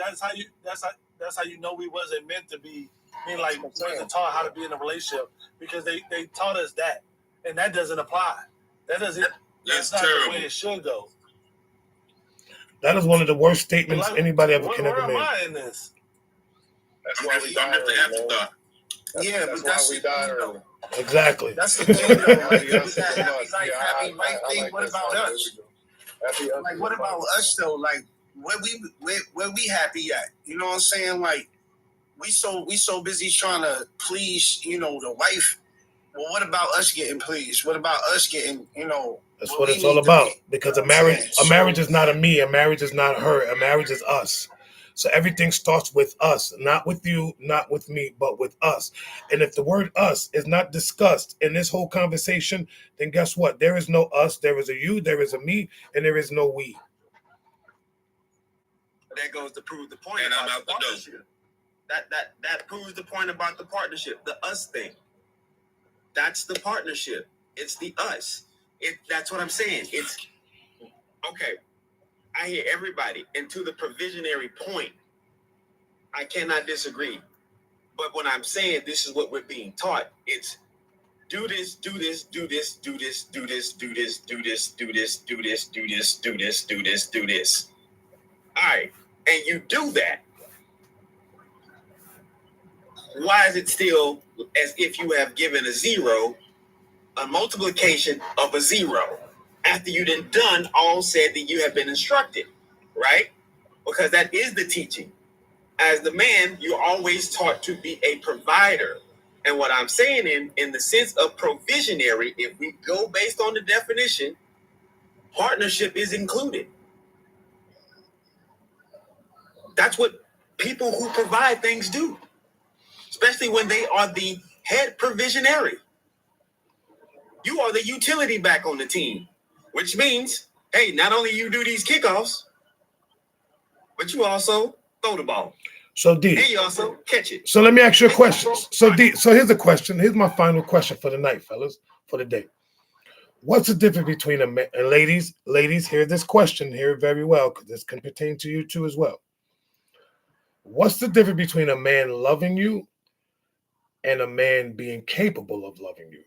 That's how you know we wasn't meant to be. I mean, like we wasn't taught how to be in a relationship because they taught us that, and that doesn't apply. That's not terrible. The way it should go. That is one of the worst statements anybody ever can ever make. Where am I in this? That's why we died early. Yeah, but that's why we died early. Exactly. That's the thing, though. Like, what about us? Like, what about us though? Like, where we happy at? You know what I'm saying? Like, we so busy trying to please, the wife. Well, what about us getting pleased? What about us getting, That's what it's all about. Because a marriage is not a me. A marriage is not her. A marriage is us. So everything starts with us, not with you, not with me, but with us. And if the word us is not discussed in this whole conversation, then guess what? There is no us, there is a you, there is a me, and there is no we. That goes to prove the point And I'm about out the the door. partnership. That proves the point about the partnership, the us thing. That's the partnership. It's the us. That's what I'm saying. It's okay. I hear everybody, and to the provisionary point, I cannot disagree. But when I'm saying this is what we're being taught, it's do this, do this, do this, do this, do this, do this, do this, do this, do this, do this, do this, do this, do this. All right, and you do that. Why is it still as if you have given a zero, a multiplication of a zero, after you done all said that you have been instructed, right? Because that is the teaching. As the man, you're always taught to be a provider. And what I'm saying in the sense of provisionary, if we go based on the definition, partnership is included. That's what people who provide things do, especially when they are the head provisionary. You are the utility back on the team, which means, hey, not only you do these kickoffs, but you also throw the ball. So D. And you also catch it. So let me ask you a question. So D. So here's a question. Here's my final question for the night, fellas, for the day. What's the difference between a man and ladies? Ladies, hear this question. Hear it very well, because this can pertain to you too as well. What's the difference between a man loving you and a man being capable of loving you?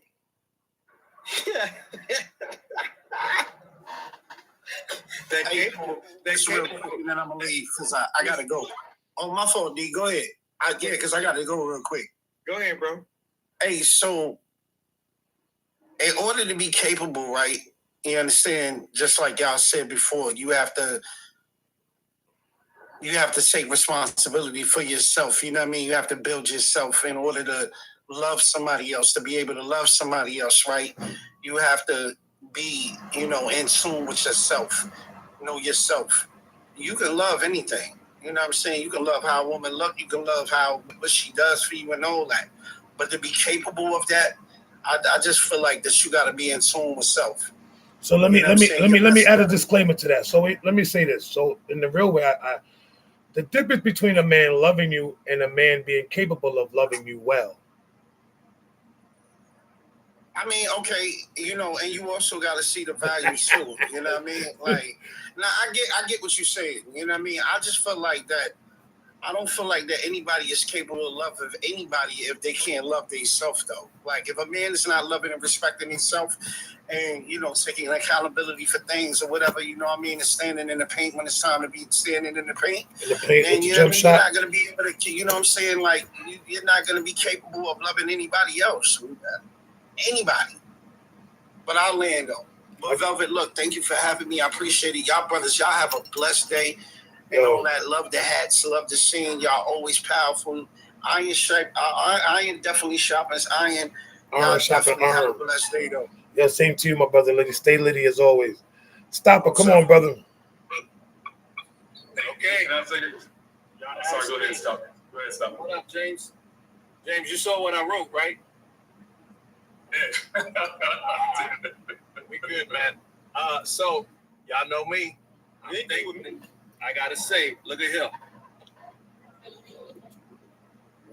That's real quick, and then I'm gonna leave because I gotta go. Oh, my fault, D. Go ahead. Because I gotta go real quick. Go ahead, bro. Hey, so in order to be capable, right? You understand? Just like y'all said before, you have to take responsibility for yourself. You know what I mean? You have to build yourself in order to love somebody else, to be able to love somebody else, right? You have to be, in tune with yourself. Know yourself. You can love anything. You know what I'm saying? You can love how a woman looks. You can love what she does for you and all that. But to be capable of that, I just feel like that you got to be in tune with self. So let me add a disclaimer to that. So let me say this. So in the real way, the difference between a man loving you and a man being capable of loving you well. I mean, okay, and you also got to see the values too. You know what I mean? Like, now I get what you're saying. You know what I mean? I just feel like that. I don't feel like that anybody is capable of love of anybody if they can't love themselves, though. Like, if a man is not loving and respecting himself and, taking accountability for things or whatever, and standing in the paint when it's time to be standing in the paint. And you're not going to be able to, like, you're not going to be capable of loving anybody else. Anybody. But I'll land though. But Velvet, look, thank you for having me. I appreciate it. Y'all brothers, y'all have a blessed day. And all that. Love the hats, love the scene. Y'all always powerful. Iron definitely sharp as iron. Y'all definitely have a blessed day though. Yeah, same to you, my brother. Liddy. Stay Liddy as always. Stop it. Come on, brother. Okay. Can I say this? Sorry, go ahead and stop it. Go ahead and stop it. What up, James? James, you saw what I wrote, right? Yeah. We good, man. So y'all know me. I gotta say, look at him.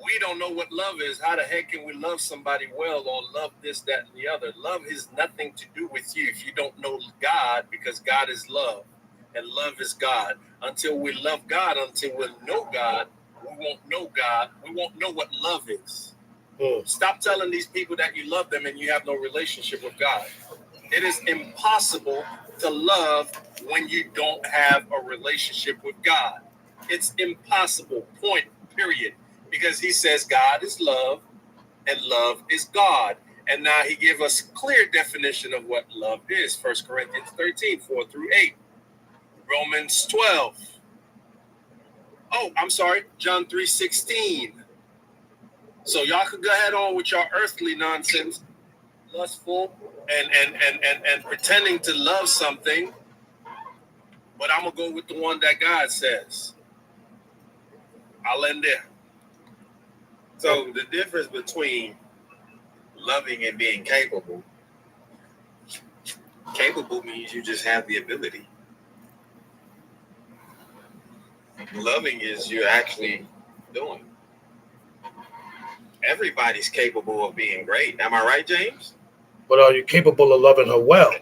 We don't know what love is. How the heck can we love somebody well or love this, that, and the other? Love has nothing to do with you if you don't know God, because God is love and love is God. Until we love God, until we know God, we won't know God. We won't know what love is. Stop telling these people that you love them and you have no relationship with God. It is impossible to love when you don't have a relationship with God. It's impossible, point, period. Because he says God is love and love is God. And now he gave us clear definition of what love is. 1 Corinthians 13, 4 through 8. Romans 12. Oh, I'm sorry, John 3:16. So y'all could go ahead on with your earthly nonsense, lustful and pretending to love something. But I'm gonna go with the one that God says. I'll end there. So the difference between loving and being capable means you just have the ability. Loving is you're actually doing. Everybody's capable of being great. Am I right, James? But are you capable of loving her well?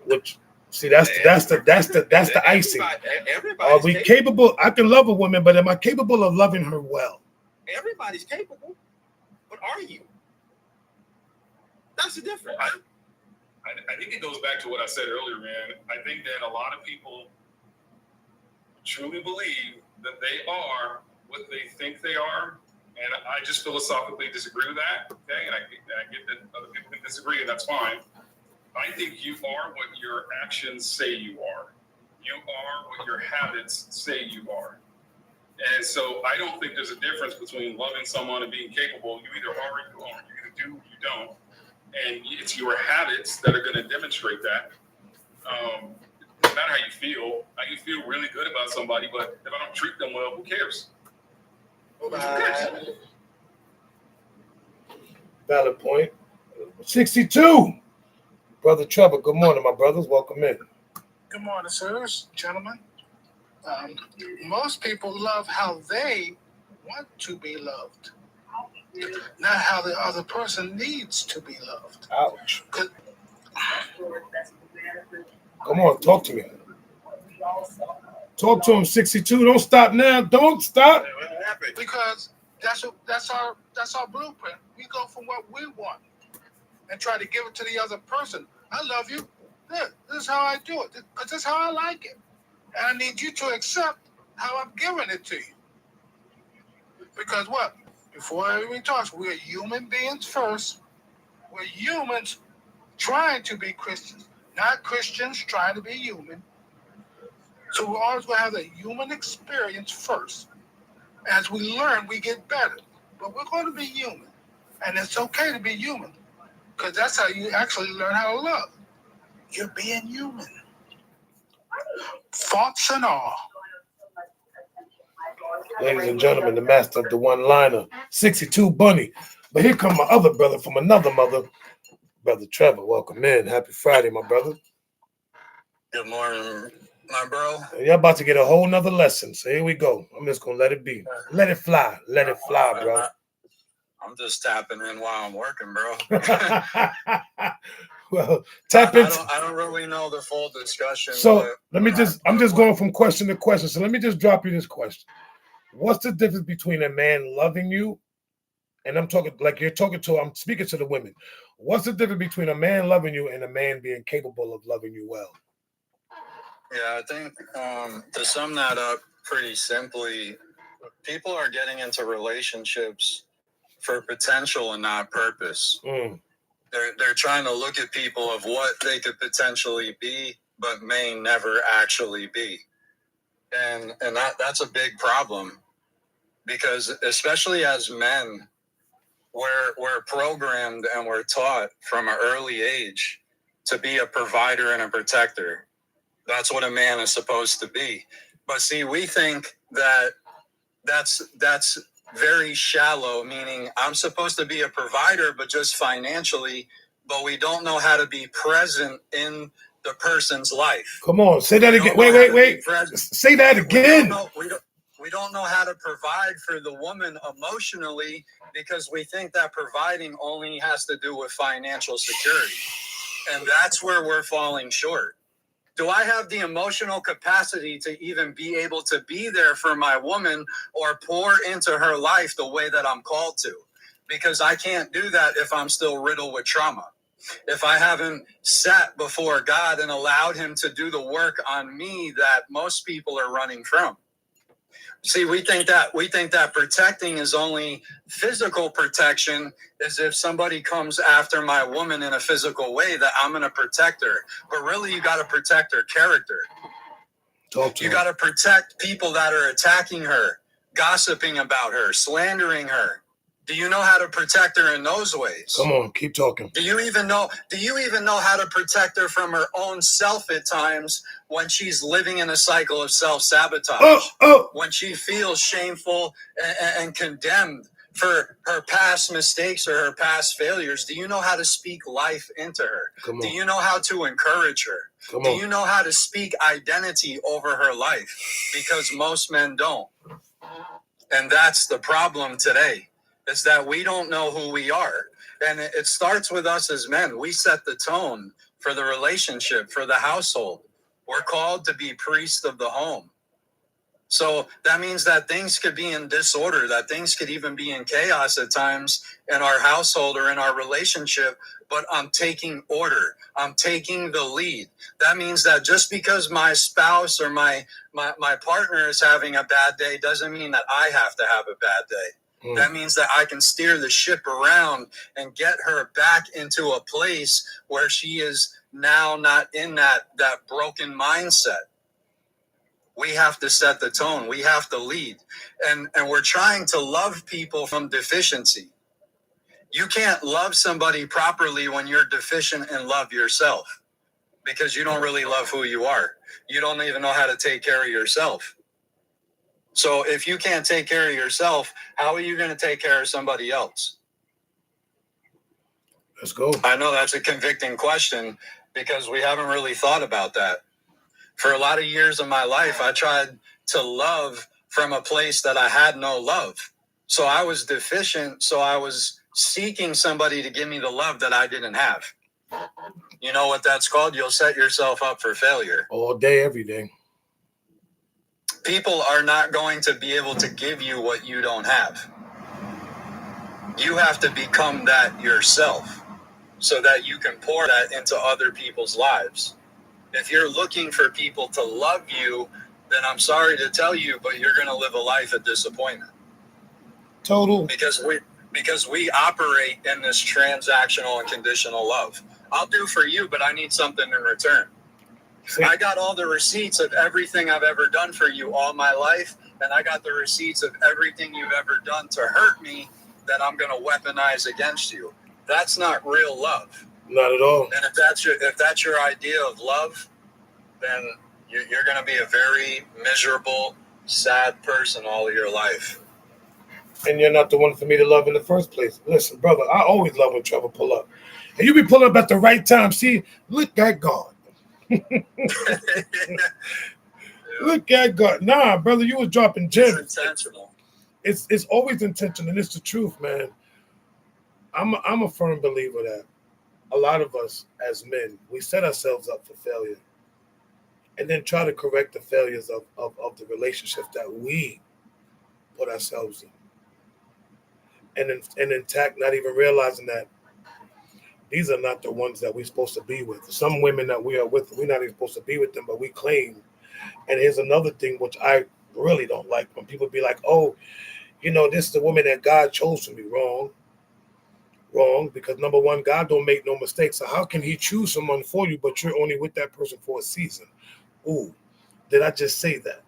Which, see, that's the icing. Are we capable? I can love a woman, but am I capable of loving her well? Everybody's capable, but are you? That's the difference. I think it goes back to what I said earlier, man. I think that a lot of people truly believe that they are what they think they are, and I just philosophically disagree with that. Okay, and I get that other people can disagree, and that's fine. I think you are what your actions say you are. You are what your habits say you are. And so I don't think there's a difference between loving someone and being capable. You either are or you aren't. You either do or you don't. And it's your habits that are going to demonstrate that. No matter how you feel, I can feel really good about somebody, but if I don't treat them well, who cares? Who cares? Valid point. 62. Brother Trevor, good morning, my brothers. Welcome in. Good morning, sirs, gentlemen. Most people love how they want to be loved, not how the other person needs to be loved. Ouch. Come on, talk to me. Talk to him, 62. Don't stop now. Don't stop. Because that's our blueprint. We go from what we want and try to give it to the other person. I love you. This is how I do it. Because this is how I like it. And I need you to accept how I'm giving it to you. Because what? Before everything talks, we're human beings first. We're humans trying to be Christians, not Christians trying to be human. So we're always going to have the human experience first. As we learn, we get better. But we're going to be human. And it's okay to be human. Because that's how you actually learn how to love. You're being human. Thoughts and all. Ladies and gentlemen, the master of the one-liner, 62 Bunny. But here come my other brother from another mother, Brother Trevor. Welcome in. Happy Friday, my brother. Good morning, my bro. And you're about to get a whole nother lesson. So here we go. I'm just going to let it be. Let it fly. Let it fly, bro. I'm just tapping in while I'm working, bro. Well, tap in. I don't really know the full discussion. So I'm just going from question to question. So let me just drop you this question. What's the difference between a man loving you, and I'm talking like I'm speaking to the women. What's the difference between a man loving you and a man being capable of loving you well? Yeah, I think to sum that up pretty simply, people are getting into relationships for potential and not purpose. They're trying to look at people of what they could potentially be, but may never actually be. And that's a big problem, because especially as men, we're programmed and we're taught from an early age to be a provider and a protector. That's what a man is supposed to be. But see, we think that that's very shallow, meaning I'm supposed to be a provider, but just financially, but we don't know how to be present in the person's life. Come on, say that again. Wait. Say that again. We don't know how to provide for the woman emotionally, because we think that providing only has to do with financial security. And that's where we're falling short. Do I have the emotional capacity to even be able to be there for my woman or pour into her life the way that I'm called to? Because I can't do that if I'm still riddled with trauma. If I haven't sat before God and allowed him to do the work on me that most people are running from. See, we think that protecting is only physical protection, as if somebody comes after my woman in a physical way that I'm going to protect her. But really, you got to protect her character. You got to protect people that are attacking her, gossiping about her, slandering her. Do you know how to protect her in those ways? Come on, keep talking. Do you even know how to protect her from her own self at times when she's living in a cycle of self-sabotage? When she feels shameful and condemned for her past mistakes or her past failures, do you know how to speak life into her? Do you know how to encourage her? Do you know how to speak identity over her life? Because most men don't. And that's the problem today, is that we don't know who we are. And it starts with us as men. We set the tone for the relationship, for the household. We're called to be priests of the home. So that means that things could be in disorder, that things could even be in chaos at times in our household or in our relationship, but I'm taking order. I'm taking the lead. That means that just because my spouse or my partner is having a bad day doesn't mean that I have to have a bad day. That means that I can steer the ship around and get her back into a place where she is now not in that broken mindset. We have to set the tone. We have to lead. And we're trying to love people from deficiency. You can't love somebody properly when you're deficient in love yourself, because you don't really love who you are. You don't even know how to take care of yourself. So if you can't take care of yourself, how are you going to take care of somebody else? Let's go. I know that's a convicting question because we haven't really thought about that. For a lot of years of my life, I tried to love from a place that I had no love. So I was deficient. So I was seeking somebody to give me the love that I didn't have. You know what that's called? You'll set yourself up for failure. All day, every day. People are not going to be able to give you what you don't have. You have to become that yourself so that you can pour that into other people's lives. If you're looking for people to love you, then I'm sorry to tell you, but you're going to live a life of disappointment. Total. Because we operate in this transactional and conditional love. I'll do for you, but I need something in return. I got all the receipts of everything I've ever done for you all my life, and I got the receipts of everything you've ever done to hurt me that I'm going to weaponize against you. That's not real love. Not at all. And if that's your idea of love, then you're going to be a very miserable, sad person all of your life. And you're not the one for me to love in the first place. Listen, brother, I always love when Trevor pull up. And you be pulling up at the right time. See, look at God. Look at God. Nah, brother, you was dropping gems. It's intentional. It's always intentional, and it's the truth, man. I'm a firm believer that a lot of us as men, we set ourselves up for failure and then try to correct the failures of the relationship that we put ourselves in. And intact, not even realizing that these are not the ones that we're supposed to be with. Some women that we are with, we're not even supposed to be with them, but we claim. And here's another thing which I really don't like, when people be like, oh, this is the woman that God chose for me. Wrong, because number one, God don't make no mistakes. So how can he choose someone for you, but you're only with that person for a season? Ooh, did I just say that?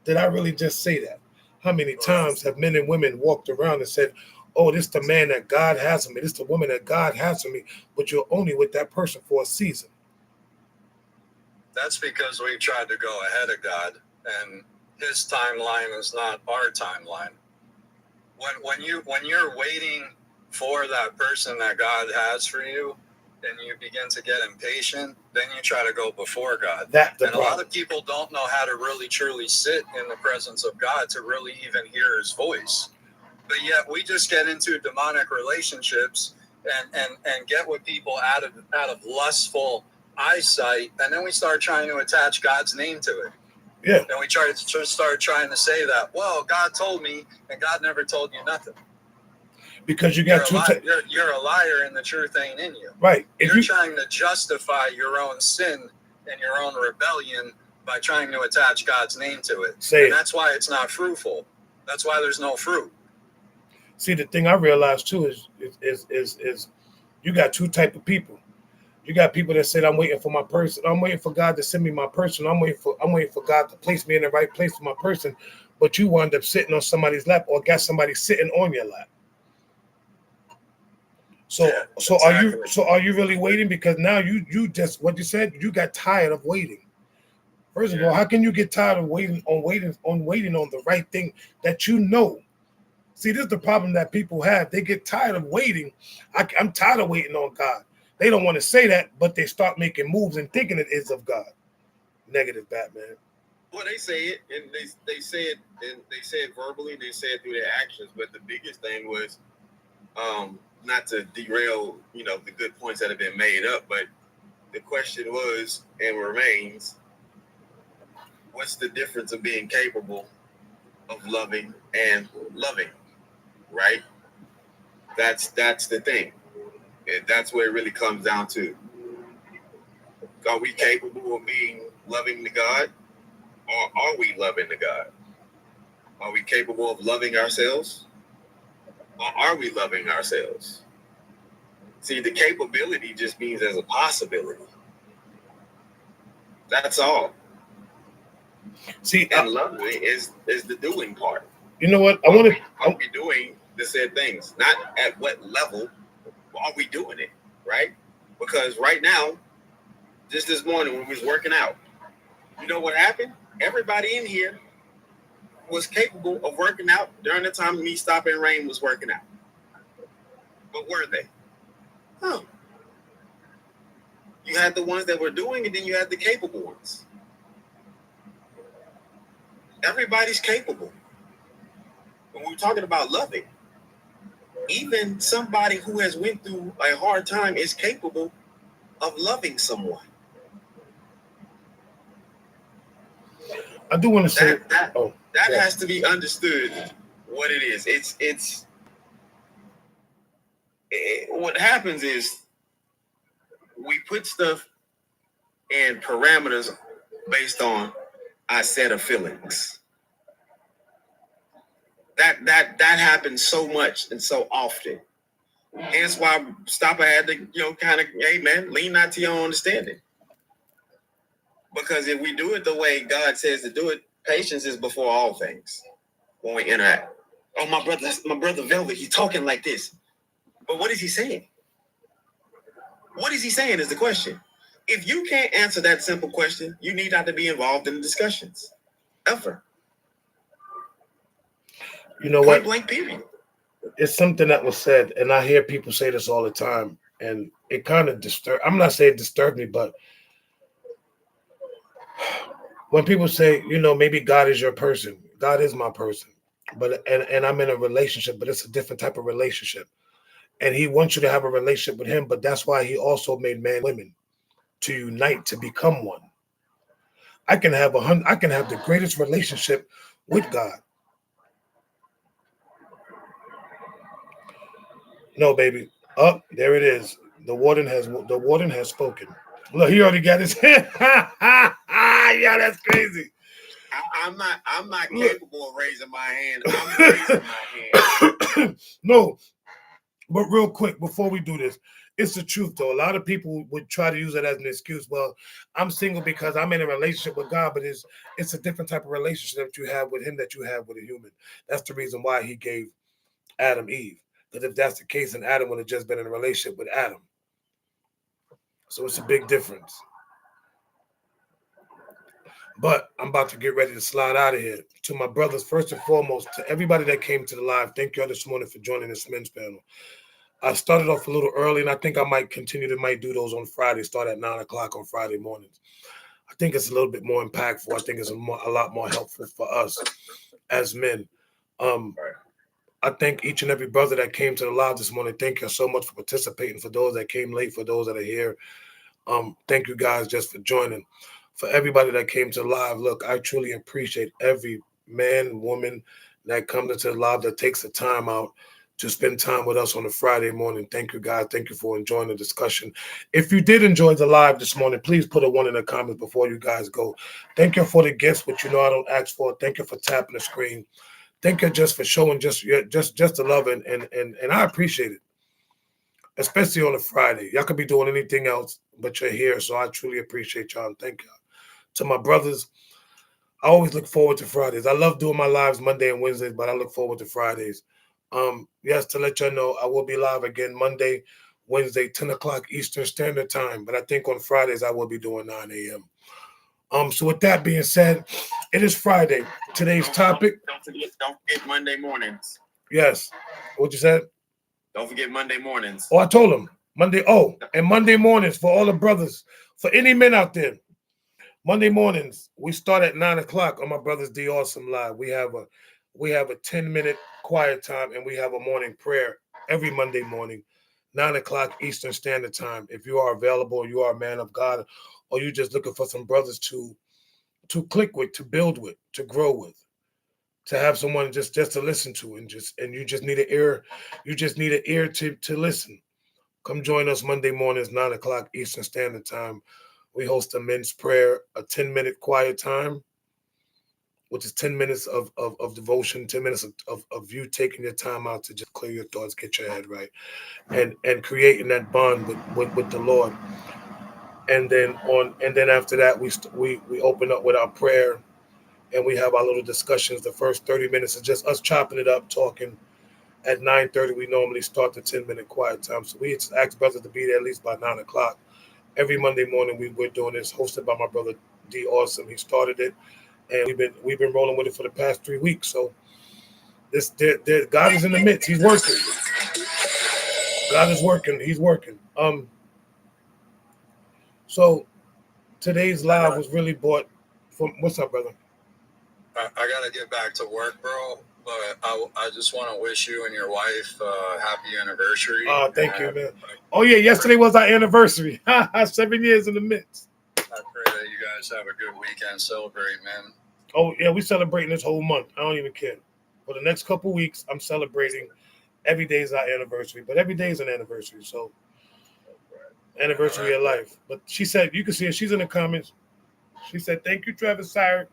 Did I really just say that? How many times have men and women walked around and said, oh, this is the man that God has for me. This is the woman that God has for me, but you're only with that person for a season. That's because we tried to go ahead of God, and his timeline is not our timeline. When you're waiting for that person that God has for you, and you begin to get impatient, then you try to go before God. And a lot of people don't know how to really truly sit in the presence of God to really even hear his voice. But yet we just get into demonic relationships and get with people out of lustful eyesight, and then we start trying to attach God's name to it. Yeah. And we start trying to say that, well, God told me, and God never told you nothing. Because you got you're a liar, and the truth ain't in you. Right. You're trying to justify your own sin and your own rebellion by trying to attach God's name to it. That's why it's not fruitful. That's why there's no fruit. See, the thing I realized too is you got two type of people. You got people that said, I'm waiting for my person. I'm waiting for God to send me my person. I'm waiting for God to place me in the right place for my person. But you wind up sitting on somebody's lap or got somebody sitting on your lap. So Yeah, so exactly. are you really waiting? Because now you just what you said, you got tired of waiting. First of all, how can you get tired of waiting on the right thing that you know? See, this is the problem that people have. They get tired of waiting. I'm tired of waiting on God. They don't want to say that, but they start making moves and thinking it is of God. Negative Batman. Well, they say it, and they say it, and they say it verbally, and they say it through their actions. But the biggest thing was, not to derail, the good points that have been made up, but the question was and remains: what's the difference of being capable of loving and loving? Right? That's the thing. And that's where it really comes down to. Are we capable of being loving to God? Or are we loving to God? Are we capable of loving ourselves? Or are we loving ourselves? See, the capability just means there's a possibility. That's all. See, and loving is the doing part. You know what? Are we doing the said things? Not at what level are we doing it, right? Because right now, just this morning when we was working out, you know what happened? Everybody in here was capable of working out during the time me stopping rain was working out. But were they? No. You had the ones that were doing it, then you had the capable ones. Everybody's capable. When we're talking about loving, even somebody who has went through a hard time is capable of loving someone. I do want to say that has to be understood what it is. What happens is we put stuff in parameters based on our set of feelings. That happens so much and so often. Hence why Stopper had to, kind of, hey man, lean not to your own understanding. Because if we do it the way God says to do it, patience is before all things when we interact. Oh, my brother Velvet, he's talking like this. But what is he saying? What is he saying is the question. If you can't answer that simple question, you need not to be involved in the discussions. Ever. You know what? Point blank, period. It's something that was said, and I hear people say this all the time, and it kind of I'm not saying it disturbed me, but when people say, maybe God is your person, God is my person, but and I'm in a relationship, but it's a different type of relationship, and He wants you to have a relationship with Him, but that's why He also made man and women to unite to become one. I can have the greatest relationship with God. No, baby. Oh, there it is. The warden has spoken. Look, he already got his hand. Yeah, that's crazy. I'm not capable of raising my hand. I'm raising my hand. No, but real quick before we do this, it's the truth though. A lot of people would try to use it as an excuse. Well, I'm single because I'm in a relationship with God, but it's a different type of relationship that you have with Him that you have with a human. That's the reason why He gave Adam Eve. Because if that's the case, then Adam would have just been in a relationship with Adam. So it's a big difference. But I'm about to get ready to slide out of here. To my brothers, first and foremost, to everybody that came to the live, thank you all this morning for joining this men's panel. I started off a little early, and I think I might do those on Friday, start at 9 o'clock on Friday mornings. I think it's a little bit more impactful. I think it's a lot more helpful for us as men. I thank each and every brother that came to the live this morning. Thank you so much for participating. For those that came late, for those that are here, thank you guys just for joining. For everybody that came to the live, look, I truly appreciate every man, woman that comes into the live that takes the time out to spend time with us on a Friday morning. Thank you, guys. Thank you for enjoying the discussion. If you did enjoy the live this morning, please put a 1 in the comments before you guys go. Thank you for the gifts, which I don't ask for. Thank you for tapping the screen. Thank you just for showing just the love, and I appreciate it, especially on a Friday. Y'all could be doing anything else, but you're here, so I truly appreciate y'all. And thank y'all. To my brothers, I always look forward to Fridays. I love doing my lives Monday and Wednesdays, but I look forward to Fridays. Yes, to let y'all know, I will be live again Monday, Wednesday, 10 o'clock Eastern Standard Time. But I think on Fridays I will be doing 9 a.m. So with that being said, it is Friday. Today's topic. Don't forget Monday mornings. Yes. What you said? Don't forget Monday mornings. Oh, I told him Monday. Oh, and Monday mornings for all the brothers, for any men out there. Monday mornings we start at 9 o'clock on my brother's D Awesome Live. We have a 10-minute quiet time and we have a morning prayer every Monday morning, 9 o'clock Eastern Standard Time. If you are available, you are a man of God, or you just looking for some brothers to click with, to build with, to grow with, to have someone just to listen to, and you just need an ear, to listen. Come join us Monday mornings, 9 o'clock Eastern Standard Time. We host a men's prayer, a 10-minute quiet time, which is 10 minutes of devotion, 10 minutes of you taking your time out to just clear your thoughts, get your head right, and creating that bond with the Lord. And then after that, we open up with our prayer, and we have our little discussions. The first 30 minutes is just us chopping it up, talking. At 9:30, we normally start the 10-minute quiet time. So we ask brothers to be there at least by 9 o'clock. Every Monday morning, we're doing this, hosted by my brother D Awesome. He started it, and we've been rolling with it for the past 3 weeks. So God is in the midst. He's working. God is working. He's working. So today's live was really bought from. What's up, brother? I gotta get back to work, bro. But I just want to wish you and your wife happy anniversary. Oh, thank you, man. Oh yeah, yesterday was our anniversary. 7 years in the midst. I pray that you guys have a good weekend. Celebrate, man. Oh yeah, we celebrating this whole month. I don't even care. For the next couple weeks, I'm celebrating. Every day is our anniversary, but every day is an anniversary. So anniversary of life. But she said, you can see her. She's in the comments. She said, "Thank you, Travis Sire."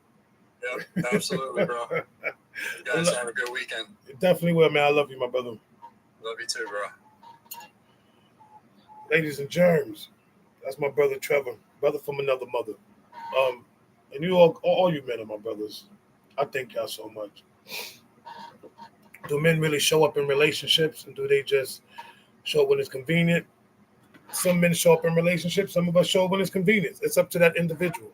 Yep, absolutely, bro. You guys have a good weekend. Definitely will, man. I love you, my brother. Love you too, bro. Ladies and germs, that's my brother Trevor, brother from another mother. And you all you men are my brothers. I thank y'all so much. Do men really show up in relationships, and do they just show up when it's convenient? Some men show up in relationships. Some of us show up when it's convenient. It's up to that individual.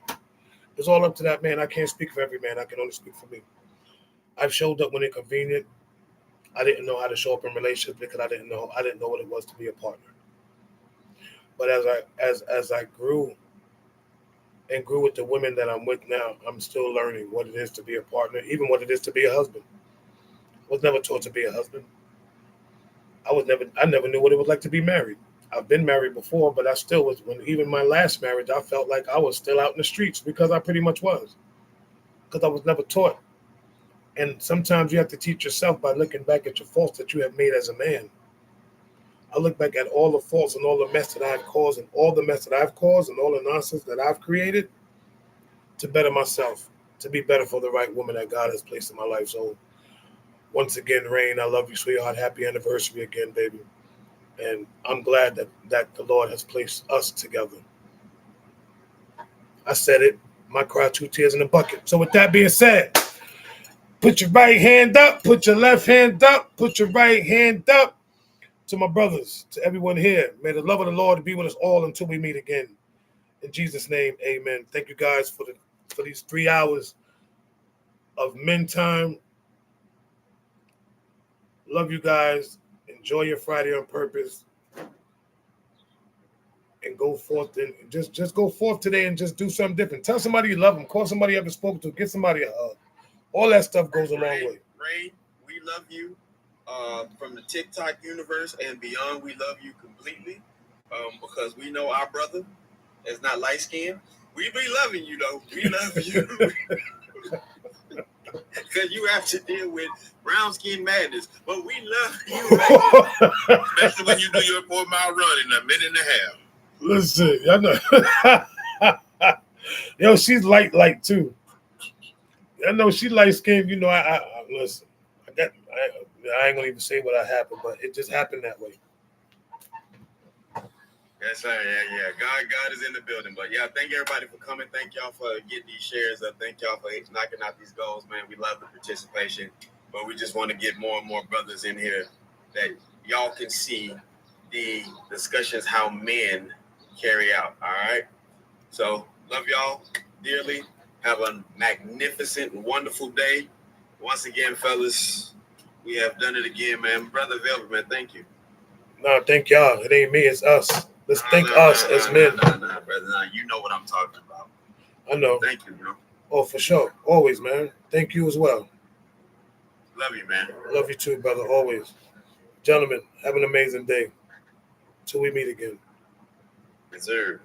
It's all up to that man. I can't speak for every man. I can only speak for me. I've showed up when it's convenient. I didn't know how to show up in relationships because I didn't know what it was to be a partner. But as I grew with the women that I'm with now, I'm still learning what it is to be a partner, even what it is to be a husband. I was never taught to be a husband. I never knew what it was like to be married. I've been married before, but I still was. Even my last marriage, I felt like I was still out in the streets because I pretty much was, because I was never taught. And sometimes you have to teach yourself by looking back at your faults that you have made as a man. I look back at all the faults and all the mess that I've caused and all the mess that I've caused and all the nonsense that I've created to better myself, to be better for the right woman that God has placed in my life. So once again, Rain, I love you, sweetheart. Happy anniversary again, baby. And I'm glad that the Lord has placed us together. I said it. My cry, 2 tears in a bucket. So with that being said, put your right hand up, put your left hand up, put your right hand up. To my brothers, to everyone here, may the love of the Lord be with us all until we meet again. In Jesus' name, amen. Thank you guys for these 3 hours of men time. Love you guys. Enjoy your Friday on purpose. And go forth and just go forth today and just do something different. Tell somebody you love them. Call somebody you haven't spoken to. Get somebody a hug. All that stuff goes a long way. Ray, we love you. From the TikTok universe and beyond, we love you completely. Because we know our brother is not light skinned. We be loving you though. We love you. Because you have to deal with brown skin madness. But we love you, Ray. Especially when you do your 4-mile run in a minute and a half. Listen, y'all know. Yo, she's light too. I know she light skinned. You know, I listen. I ain't gonna even say what happened, but it just happened that way. Yes, sir. Yeah. God is in the building. But yeah, thank everybody for coming. Thank y'all for getting these shares up. Thank y'all for knocking out these goals, man. We love the participation. but we just want to get more and more brothers in here that y'all can see the discussions how men carry out. All right. So love y'all dearly. Have a magnificent, wonderful day. Once again, fellas, we have done it again, man. Brother Velvet, man, thank you. No, thank y'all. It ain't me, it's us. Let's thank us as men. Nah, brother. Nah, you know what I'm talking about. I know. Thank you, bro. Oh, for sure. Always, man. Thank you as well. Love you, man. Love you too, brother. Always. Gentlemen, have an amazing day. Till we meet again. Yes, sir.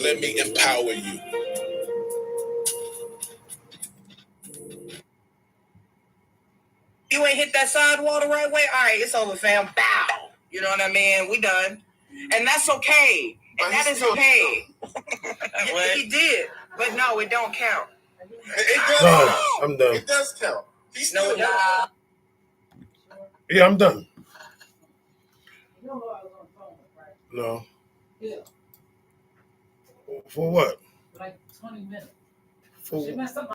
Let me empower you. You ain't hit that sidewall the right way? All right, it's over, fam. Bow. You know what I mean? We done. And that's okay. And that is okay. He did. But no, it don't count. It does No, count. I'm done. It does count. No, it don't. Yeah, I'm done. No. Yeah. For what? Like 20 minutes. For She messed up